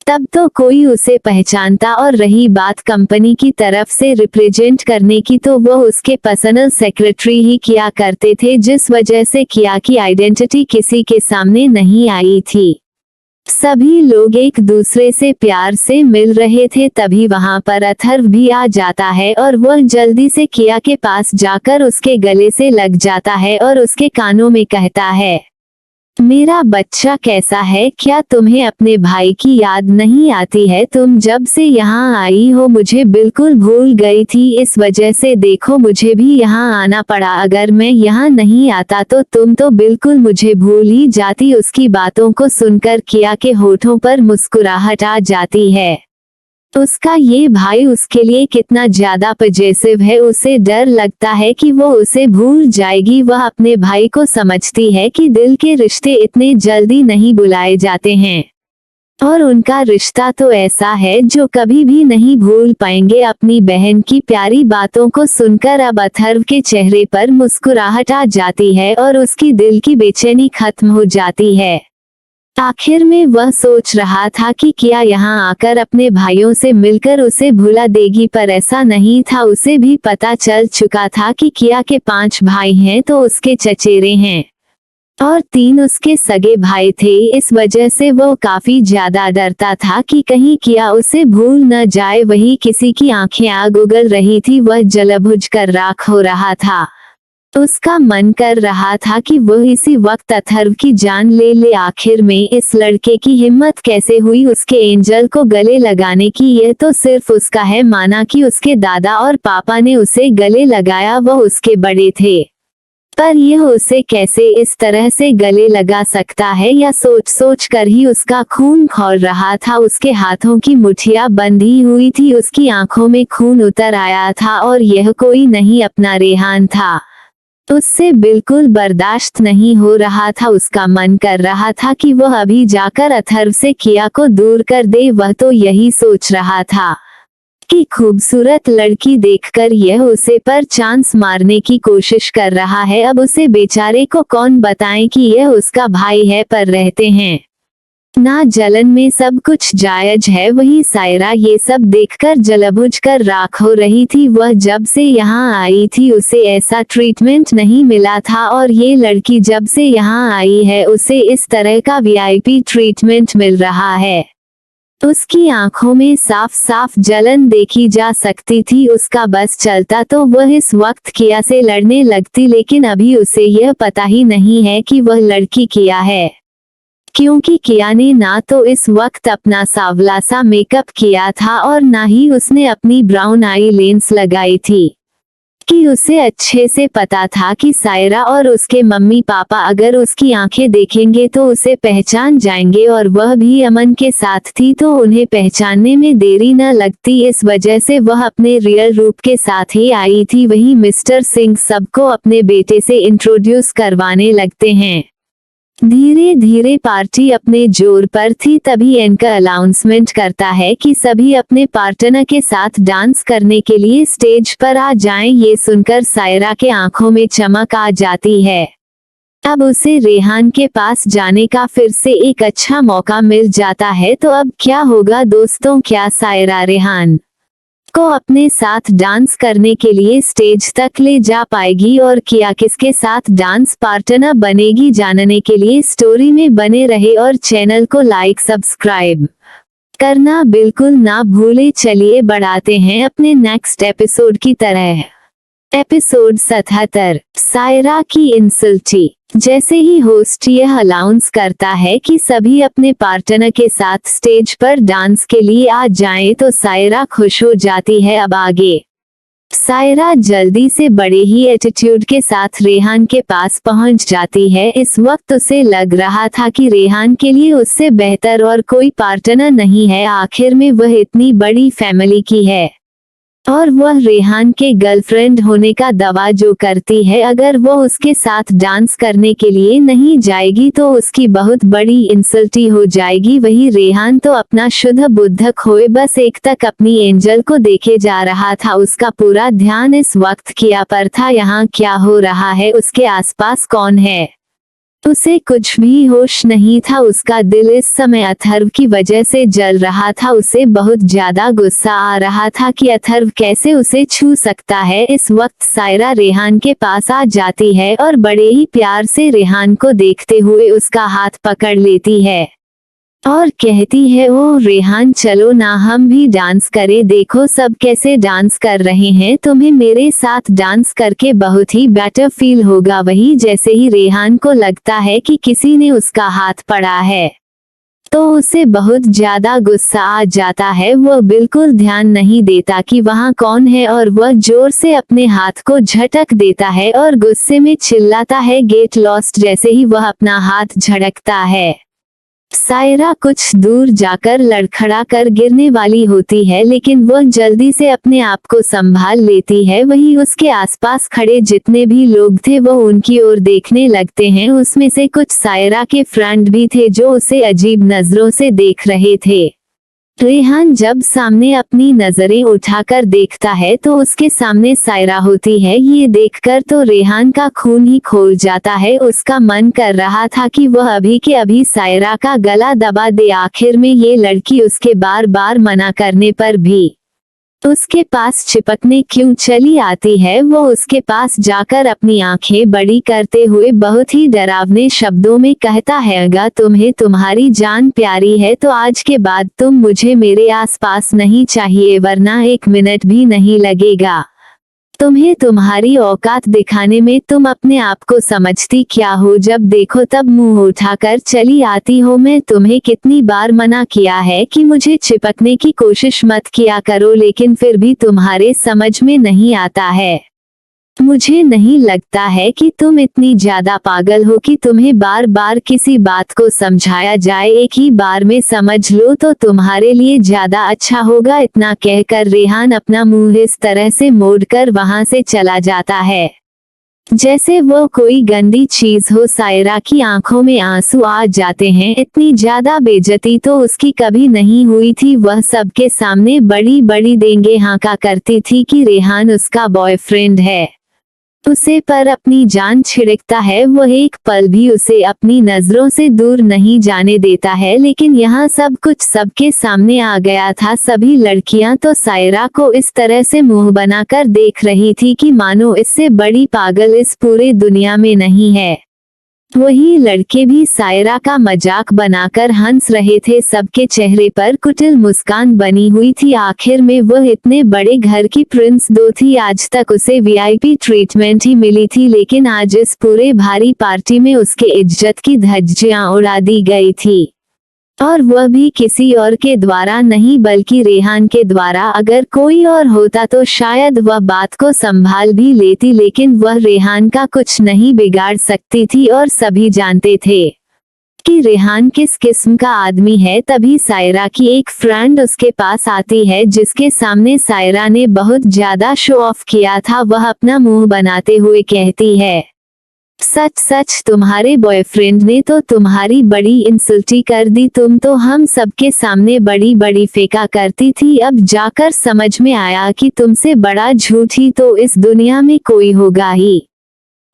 तब तो कोई उसे पहचानता। और रही बात कंपनी की तरफ से रिप्रेजेंट करने की तो वह उसके पर्सनल सेक्रेटरी ही किया करते थे, जिस वजह से किया की आइडेंटिटी किसी के सामने नहीं आई थी। सभी लोग एक दूसरे से प्यार से मिल रहे थे, तभी वहां पर अथर्व भी आ जाता है और वह जल्दी से किया के पास जाकर उसके गले से लग जाता है और उसके कानों में कहता है, मेरा बच्चा कैसा है? क्या तुम्हें अपने भाई की याद नहीं आती है? तुम जब से यहाँ आई हो मुझे बिल्कुल भूल गई थी, इस वजह से देखो मुझे भी यहाँ आना पड़ा। अगर मैं यहाँ नहीं आता तो तुम तो बिल्कुल मुझे भूल ही जाती। उसकी बातों को सुनकर किया के होठों पर मुस्कुराहट आ जाती है। उसका ये भाई उसके लिए कितना ज्यादा पजेसिव है, उसे डर लगता है कि वो उसे भूल जाएगी। वह अपने भाई को समझती है कि दिल के रिश्ते इतने जल्दी नहीं बुलाए जाते हैं और उनका रिश्ता तो ऐसा है जो कभी भी नहीं भूल पाएंगे। अपनी बहन की प्यारी बातों को सुनकर अब अथर्व के चेहरे पर मुस्कुराहट आ जाती है और उसकी दिल की बेचैनी खत्म हो जाती है। आखिर में वह सोच रहा था कि किया यहाँ आकर अपने भाइयों से मिलकर उसे भुला देगी, पर ऐसा नहीं था। उसे भी पता चल चुका था कि किया के 5 भाई हैं तो उसके चचेरे हैं और 3 उसके सगे भाई थे। इस वजह से वो काफी ज्यादा डरता था कि कहीं किया उसे भूल न जाए। वही किसी की आंखें आग उगल रही थी, वह जलबुझ कर राख हो रहा था। उसका मन कर रहा था कि वह इसी वक्त अथर्व की जान ले ले। आखिर में इस लड़के की हिम्मत कैसे हुई उसके एंजल को गले लगाने की? यह तो सिर्फ उसका है। माना कि उसके दादा और पापा ने उसे गले लगाया, वह उसके बड़े थे, पर यह उसे कैसे इस तरह से गले लगा सकता है? या सोच सोच कर ही उसका खून खौल रहा था। उसके हाथों की मुठ्ठियां बंधी हुई थी, उसकी आंखों में खून उतर आया था और यह कोई नहीं अपना रेहान था। उससे बिल्कुल बर्दाश्त नहीं हो रहा था। उसका मन कर रहा था कि वह अभी जाकर अथर्व से किया को दूर कर दे। वह तो यही सोच रहा था कि खूबसूरत लड़की देखकर यह उसे पर चांस मारने की कोशिश कर रहा है। अब उसे बेचारे को कौन बताएं कि यह उसका भाई है, पर रहते हैं ना जलन में सब कुछ जायज है। वही सायरा ये सब देखकर जलबुझ कर राख हो रही थी। वह जब से यहाँ आई थी उसे ऐसा ट्रीटमेंट नहीं मिला था और ये लड़की जब से यहाँ आई है उसे इस तरह का वीआईपी ट्रीटमेंट मिल रहा है। उसकी आंखों में साफ साफ जलन देखी जा सकती थी। उसका बस चलता तो वह इस वक्त किया से लड़ने लगती, लेकिन अभी उसे यह पता ही नहीं है कि वह लड़की किया है, क्योंकि किया ने ना तो इस वक्त अपना सांवला सा मेकअप किया था और ना ही उसने अपनी ब्राउन आई लेंस लगाई थी। कि उसे अच्छे से पता था कि सायरा और उसके मम्मी पापा अगर उसकी आंखें देखेंगे तो उसे पहचान जाएंगे और वह भी अमन के साथ थी तो उन्हें पहचानने में देरी न लगती। इस वजह से वह अपने रियल रूप के साथ ही आई थी। वही मिस्टर सिंह सबको अपने बेटे से इंट्रोड्यूस करवाने लगते हैं। धीरे धीरे पार्टी अपने जोर पर थी, तभी एंकर अनाउंसमेंट करता है कि सभी अपने पार्टनर के साथ डांस करने के लिए स्टेज पर आ जाएं। ये सुनकर सायरा के आंखों में चमक आ जाती है। अब उसे रेहान के पास जाने का फिर से एक अच्छा मौका मिल जाता है। तो अब क्या होगा दोस्तों? क्या सायरा रेहान को अपने साथ डांस करने के लिए स्टेज तक ले जा पाएगी और किया किसके साथ डांस पार्टनर बनेगी? जानने के लिए स्टोरी में बने रहे और चैनल को लाइक सब्सक्राइब करना बिल्कुल ना भूले। चलिए बढ़ाते हैं अपने नेक्स्ट एपिसोड की तरह। एपिसोड 77, सायरा की इंसल्टी। जैसे ही होस्ट यह अनाउंस करता है कि सभी अपने पार्टनर के साथ स्टेज पर डांस के लिए आ जाएं तो सायरा खुश हो जाती है। अब आगे सायरा जल्दी से बड़े ही एटीट्यूड के साथ रेहान के पास पहुंच जाती है। इस वक्त उसे लग रहा था कि रेहान के लिए उससे बेहतर और कोई पार्टनर नहीं है। आखिर में वह इतनी बड़ी फैमिली की है और वह रेहान के गर्लफ्रेंड होने का दावा जो करती है, अगर वो उसके साथ डांस करने के लिए नहीं जाएगी तो उसकी बहुत बड़ी इंसल्टी हो जाएगी। वही रेहान तो अपना शुद्ध बुद्ध खोए बस एक तक अपनी एंजल को देखे जा रहा था। उसका पूरा ध्यान इस वक्त किया पर था। यहाँ क्या हो रहा है, उसके आसपास कौन है, उसे कुछ भी होश नहीं था। उसका दिल इस समय अथर्व की वजह से जल रहा था। उसे बहुत ज्यादा गुस्सा आ रहा था कि अथर्व कैसे उसे छू सकता है। इस वक्त सायरा रेहान के पास आ जाती है और बड़े ही प्यार से रेहान को देखते हुए उसका हाथ पकड़ लेती है। और कहती है, ओ रेहान चलो ना हम भी डांस करें, देखो सब कैसे डांस कर रहे हैं, तुम्हें मेरे साथ डांस करके बहुत ही बेटर फील होगा। वही जैसे ही रेहान को लगता है कि किसी ने उसका हाथ पकड़ा है तो उसे बहुत ज्यादा गुस्सा आ जाता है। वह बिल्कुल ध्यान नहीं देता कि वहाँ कौन है और वह जोर से अपने हाथ को झटक देता है और गुस्से में चिल्लाता है, गेट लॉस्ट। जैसे ही वह अपना हाथ झटकता है सायरा कुछ दूर जाकर लड़खड़ा कर गिरने वाली होती है, लेकिन वह जल्दी से अपने आप को संभाल लेती है। वहीं उसके आसपास खड़े जितने भी लोग थे वो उनकी ओर देखने लगते हैं। उसमें से कुछ सायरा के फ्रेंड भी थे जो उसे अजीब नजरों से देख रहे थे। रेहान जब सामने अपनी नजरें उठाकर देखता है तो उसके सामने सायरा होती है। ये देखकर तो रेहान का खून ही खोल जाता है। उसका मन कर रहा था कि वह अभी के अभी सायरा का गला दबा दे। आखिर में ये लड़की उसके बार बार मना करने पर भी उसके पास चिपकने क्यों चली आती है। वो उसके पास जाकर अपनी आंखें बड़ी करते हुए बहुत ही डरावने शब्दों में कहता है, अगर तुम्हें तुम्हारी जान प्यारी है तो आज के बाद तुम मुझे मेरे आसपास नहीं चाहिए, वरना एक मिनट भी नहीं लगेगा। तुम्हें तुम्हारी औकात दिखाने में तुम अपने आप को समझती क्या हो, जब देखो तब मुंह उठाकर चली आती हो। मैं तुम्हें कितनी बार मना किया है कि मुझे चिपकने की कोशिश मत किया करो, लेकिन फिर भी तुम्हारे समझ में नहीं आता है। मुझे नहीं लगता है कि तुम इतनी ज्यादा पागल हो कि तुम्हें बार बार किसी बात को समझाया जाए, एक ही बार में समझ लो तो तुम्हारे लिए ज्यादा अच्छा होगा। इतना कहकर रेहान अपना मुंह इस तरह से मोड़कर वहां से चला जाता है जैसे वो कोई गंदी चीज हो। सायरा की आंखों में आंसू आ जाते हैं। इतनी ज्यादा बेइज्जती तो उसकी कभी नहीं हुई थी। वह सबके सामने बड़ी बड़ी देंगे हाँका करती थी कि रेहान उसका बॉयफ्रेंड है, उसे पर अपनी जान छिड़कता है। वह एक पल भी उसे अपनी नजरों से दूर नहीं जाने देता है। लेकिन यहाँ सब कुछ सबके सामने आ गया था। सभी लड़कियां तो सायरा को इस तरह से मुंह बनाकर देख रही थी कि मानो इससे बड़ी पागल इस पूरे दुनिया में नहीं है। वही लड़के भी सायरा का मजाक बनाकर हंस रहे थे। सबके चेहरे पर कुटिल मुस्कान बनी हुई थी। आखिर में वह इतने बड़े घर की प्रिंस दो थी, आज तक उसे वीआईपी ट्रीटमेंट ही मिली थी, लेकिन आज इस पूरे भारी पार्टी में उसके इज्जत की धज्जियां उड़ा दी गई थी, और वह भी किसी और के द्वारा नहीं बल्कि रेहान के द्वारा। अगर कोई और होता तो शायद वह बात को संभाल भी लेती, लेकिन वह रेहान का कुछ नहीं बिगाड़ सकती थी और सभी जानते थे कि रेहान किस किस्म का आदमी है। तभी सायरा की एक फ्रेंड उसके पास आती है जिसके सामने सायरा ने बहुत ज्यादा शो ऑफ किया था। वह अपना मुंह बनाते हुए कहती है, सच सच तुम्हारे बॉयफ्रेंड ने तो तुम्हारी बड़ी इंसल्टी कर दी। तुम तो हम सबके सामने बड़ी बड़ी फेंका करती थी, अब जाकर समझ में आया कि तुमसे बड़ा झूठी तो इस दुनिया में कोई होगा ही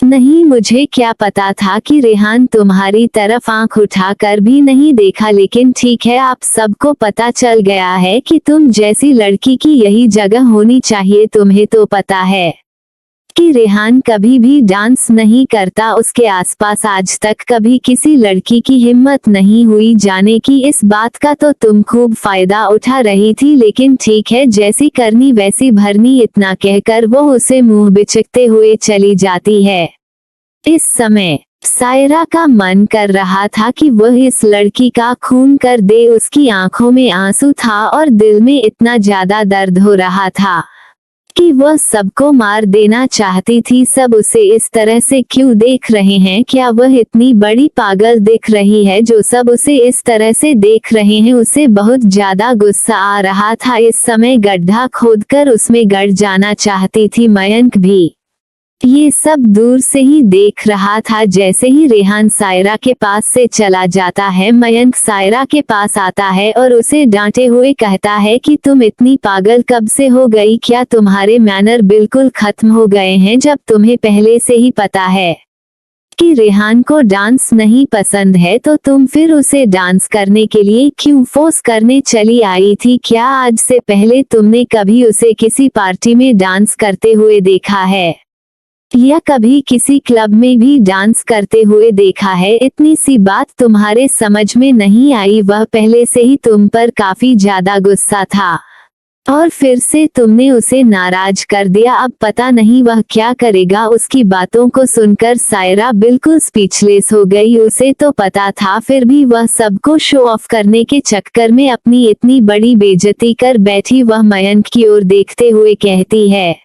नहीं। मुझे क्या पता था कि रेहान तुम्हारी तरफ आंख उठाकर भी नहीं देखा, लेकिन ठीक है, आप सबको पता चल गया है कि तुम जैसी लड़की की यही जगह होनी चाहिए। तुम्हें तो पता है कि रेहान कभी भी डांस नहीं करता, उसके आसपास आज तक कभी किसी लड़की की हिम्मत नहीं हुई जाने की। इस बात का तो तुम खूब फायदा उठा रही थी, लेकिन ठीक है, जैसी करनी वैसी भरनी। इतना कहकर वो उसे मुंह बिचकते हुए चली जाती है। इस समय सायरा का मन कर रहा था कि वह इस लड़की का खून कर दे। उसकी आंखों में आंसू था और दिल में इतना ज्यादा दर्द हो रहा था कि वह सबको मार देना चाहती थी। सब उसे इस तरह से क्यों देख रहे हैं? क्या वह इतनी बड़ी पागल दिख रही है जो सब उसे इस तरह से देख रहे हैं? उसे बहुत ज्यादा गुस्सा आ रहा था। इस समय गड्ढा खोदकर उसमें गड़ जाना चाहती थी। मयंक भी ये सब दूर से ही देख रहा था। जैसे ही रेहान सायरा के पास से चला जाता है, मयंक सायरा के पास आता है और उसे डांटे हुए कहता है कि तुम इतनी पागल कब से हो गई? क्या तुम्हारे मैनर बिल्कुल खत्म हो गए हैं? जब तुम्हें पहले से ही पता है कि रेहान को डांस नहीं पसंद है तो तुम फिर उसे डांस करने के लिए क्यों फोर्स करने चली आई थी? क्या आज से पहले तुमने कभी उसे किसी पार्टी में डांस करते हुए देखा है? या कभी किसी क्लब में भी डांस करते हुए देखा है। इतनी सी बात तुम्हारे समझ में नहीं आई, वह पहले से ही तुम पर काफी ज्यादा गुस्सा था और फिर से तुमने उसे नाराज कर दिया। अब पता नहीं वह क्या करेगा। उसकी बातों को सुनकर सायरा बिल्कुल स्पीचलेस हो गई। उसे तो पता था, फिर भी वह सबको शो ऑफ करने के चक्कर में अपनी इतनी बड़ी बेइज्जती कर बैठी। वह मयंक की ओर देखते हुए कहती है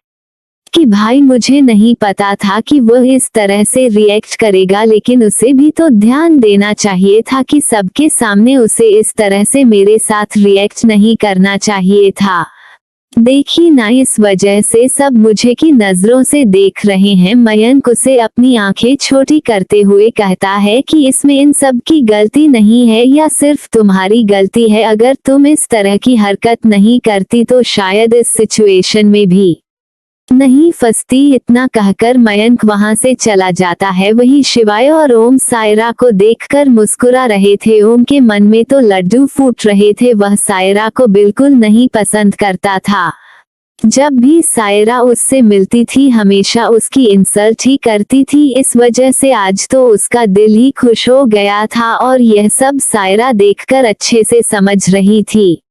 कि भाई, मुझे नहीं पता था कि वह इस तरह से रिएक्ट करेगा, लेकिन उसे भी तो ध्यान देना चाहिए था कि सबके सामने उसे इस तरह से मेरे साथ रिएक्ट नहीं करना चाहिए था। देखी ना, इस वजह से सब मुझे की नजरों से देख रहे हैं। मयंक उसे अपनी आंखें छोटी करते हुए कहता है कि इसमें इन सब की गलती नहीं है, या सिर्फ तुम्हारी गलती है। अगर तुम इस तरह की हरकत नहीं करती तो शायद इस सिचुएशन में भी नहीं फंसती। इतना कहकर मयंक वहां से चला जाता है। वही शिवाय और ओम सायरा को देखकर मुस्कुरा रहे थे। ओम के मन में तो लड्डू फूट रहे थे। वह सायरा को बिल्कुल नहीं पसंद करता था। जब भी सायरा उससे मिलती थी हमेशा उसकी इंसल्ट ही करती थी। इस वजह से आज तो उसका दिल ही खुश हो गया था और यह सब सायरा देखकर अच्छे से समझ रही थी।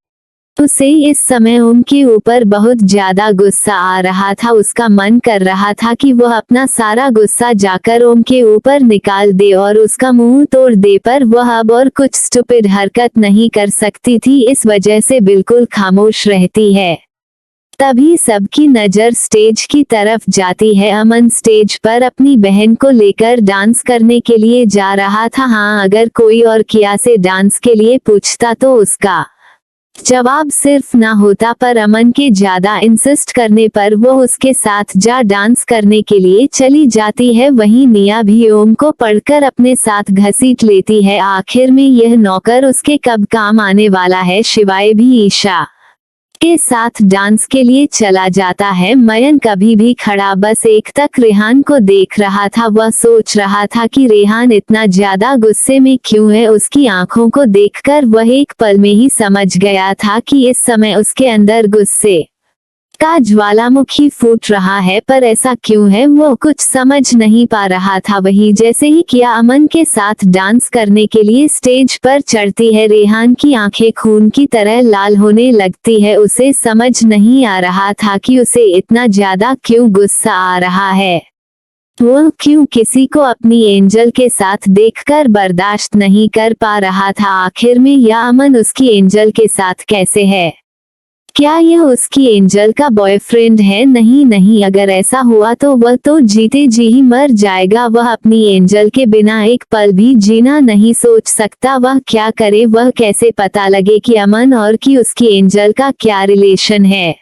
उसे इस समय उनके ऊपर बहुत ज्यादा गुस्सा आ रहा था। उसका मन कर रहा था कि वह अपना सारा गुस्सा जाकर ओम के ऊपर निकाल दे और उसका मुंह तोड़ दे, पर वह अब और कुछ स्टूपिड हरकत नहीं कर सकती थी। इस वजह से बिल्कुल खामोश रहती है। तभी सबकी नजर स्टेज की तरफ जाती है। अमन स्टेज पर अपनी बहन को लेकर डांस करने के लिए जा रहा था। हाँ, अगर कोई और किया से डांस के लिए पूछता तो उसका जवाब सिर्फ ना होता, पर अमन के ज्यादा इंसिस्ट करने पर वो उसके साथ जा डांस करने के लिए चली जाती है। वहीं निया भी ओम को पढ़कर अपने साथ घसीट लेती है। आखिर में यह नौकर उसके कब काम आने वाला है। शिवाय भी ईशा के साथ डांस के लिए चला जाता है। मयंक अभी भी खड़ा बस एक तक रेहान को देख रहा था। वह सोच रहा था कि रेहान इतना ज्यादा गुस्से में क्यों है। उसकी आंखों को देखकर वह एक पल में ही समझ गया था कि इस समय उसके अंदर गुस्से का ज्वालामुखी फूट रहा है, पर ऐसा क्यों है वो कुछ समझ नहीं पा रहा था। वही जैसे ही किया अमन के साथ डांस करने के लिए स्टेज पर चढ़ती है, रेहान की आंखें खून की तरह लाल होने लगती है। उसे समझ नहीं आ रहा था कि उसे इतना ज्यादा क्यों गुस्सा आ रहा है। वह क्यों किसी को अपनी एंजल के साथ देखकर बर्दाश्त नहीं कर पा रहा था। आखिर में यह अमन उसकी एंजल के साथ कैसे है? क्या यह उसकी एंजल का बॉयफ्रेंड है? नहीं नहीं, अगर ऐसा हुआ तो वह तो जीते जी ही मर जाएगा। वह अपनी एंजल के बिना एक पल भी जीना नहीं सोच सकता। वह क्या करे? वह कैसे पता लगे कि अमन और कि उसकी एंजल का क्या रिलेशन है?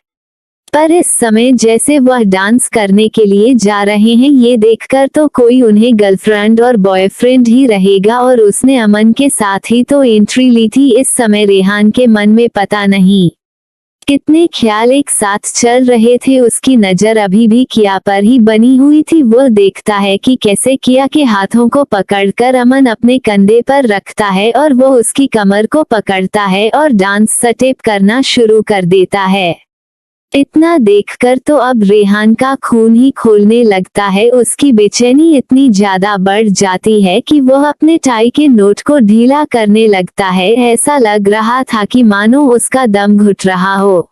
पर इस समय जैसे वह डांस करने के लिए जा रहे हैं, ये देखकर तो कोई उन्हें गर्लफ्रेंड और बॉयफ्रेंड ही रहेगा, और उसने अमन के साथ ही तो एंट्री ली थी। इस समय रेहान के मन में पता नहीं कितने ख्याल एक साथ चल रहे थे। उसकी नजर अभी भी किया पर ही बनी हुई थी। वह देखता है कि कैसे किया के हाथों को पकड़कर अमन अपने कंधे पर रखता है और वो उसकी कमर को पकड़ता है और डांस स्टेप करना शुरू कर देता है। इतना देखकर तो अब रेहान का खून ही खोलने लगता है। उसकी बेचैनी इतनी ज्यादा बढ़ जाती है कि वह अपने टाई के नोट को ढीला करने लगता है। ऐसा लग रहा था कि मानो उसका दम घुट रहा हो।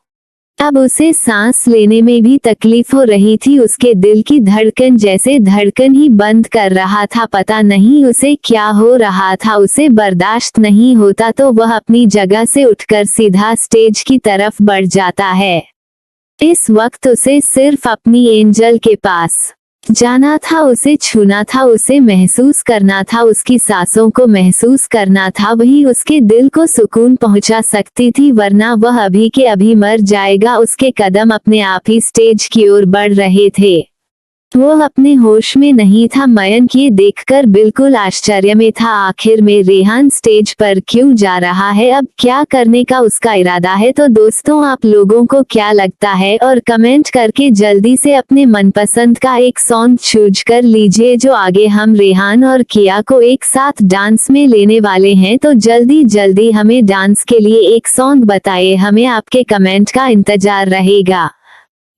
अब उसे सांस लेने में भी तकलीफ हो रही थी। उसके दिल की धड़कन जैसे धड़कन ही बंद कर रहा था। पता नहीं उसे क्या हो रहा था। उसे बर्दाश्त नहीं होता तो वह अपनी जगह से उठकर सीधा स्टेज की तरफ बढ़ जाता है। इस वक्त उसे सिर्फ अपनी एंजल के पास जाना था, उसे छूना था, उसे महसूस करना था, उसकी सांसों को महसूस करना था। वही उसके दिल को सुकून पहुंचा सकती थी, वरना वह अभी के अभी मर जाएगा। उसके कदम अपने आप ही स्टेज की ओर बढ़ रहे थे। वह अपने होश में नहीं था। मयंक ये देखकर बिल्कुल आश्चर्य में था। आखिर में रेहान स्टेज पर क्यों जा रहा है? अब क्या करने का उसका इरादा है? तो दोस्तों, आप लोगों को क्या लगता है? और कमेंट करके जल्दी से अपने मनपसंद का एक सॉन्ग चूज कर लीजिए। जो आगे हम रेहान और किया को एक साथ डांस में लेने वाले हैं, तो जल्दी जल्दी हमें डांस के लिए एक सॉन्ग बताइए। हमें आपके कमेंट का इंतजार रहेगा।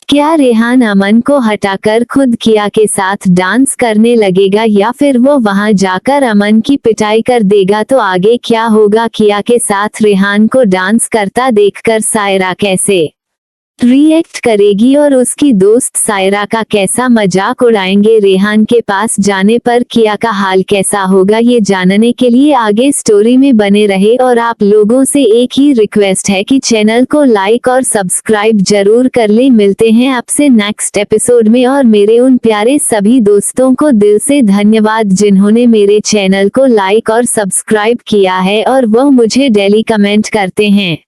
क्या रेहान अमन को हटाकर खुद किया के साथ डांस करने लगेगा या फिर वो वहां जाकर अमन की पिटाई कर देगा? तो आगे क्या होगा? किया के साथ रेहान को डांस करता देखकर सायरा कैसे रिएक्ट करेगी और उसकी दोस्त सायरा का कैसा मजाक उड़ाएंगे? रेहान के पास जाने पर किया का हाल कैसा होगा? ये जानने के लिए आगे स्टोरी में बने रहे। और आप लोगों से एक ही रिक्वेस्ट है कि चैनल को लाइक और सब्सक्राइब जरूर कर ले। मिलते हैं आपसे नेक्स्ट एपिसोड में। और मेरे उन प्यारे सभी दोस्तों को दिल से धन्यवाद जिन्होंने मेरे चैनल को लाइक और सब्सक्राइब किया है और वह मुझे डेली कमेंट करते हैं।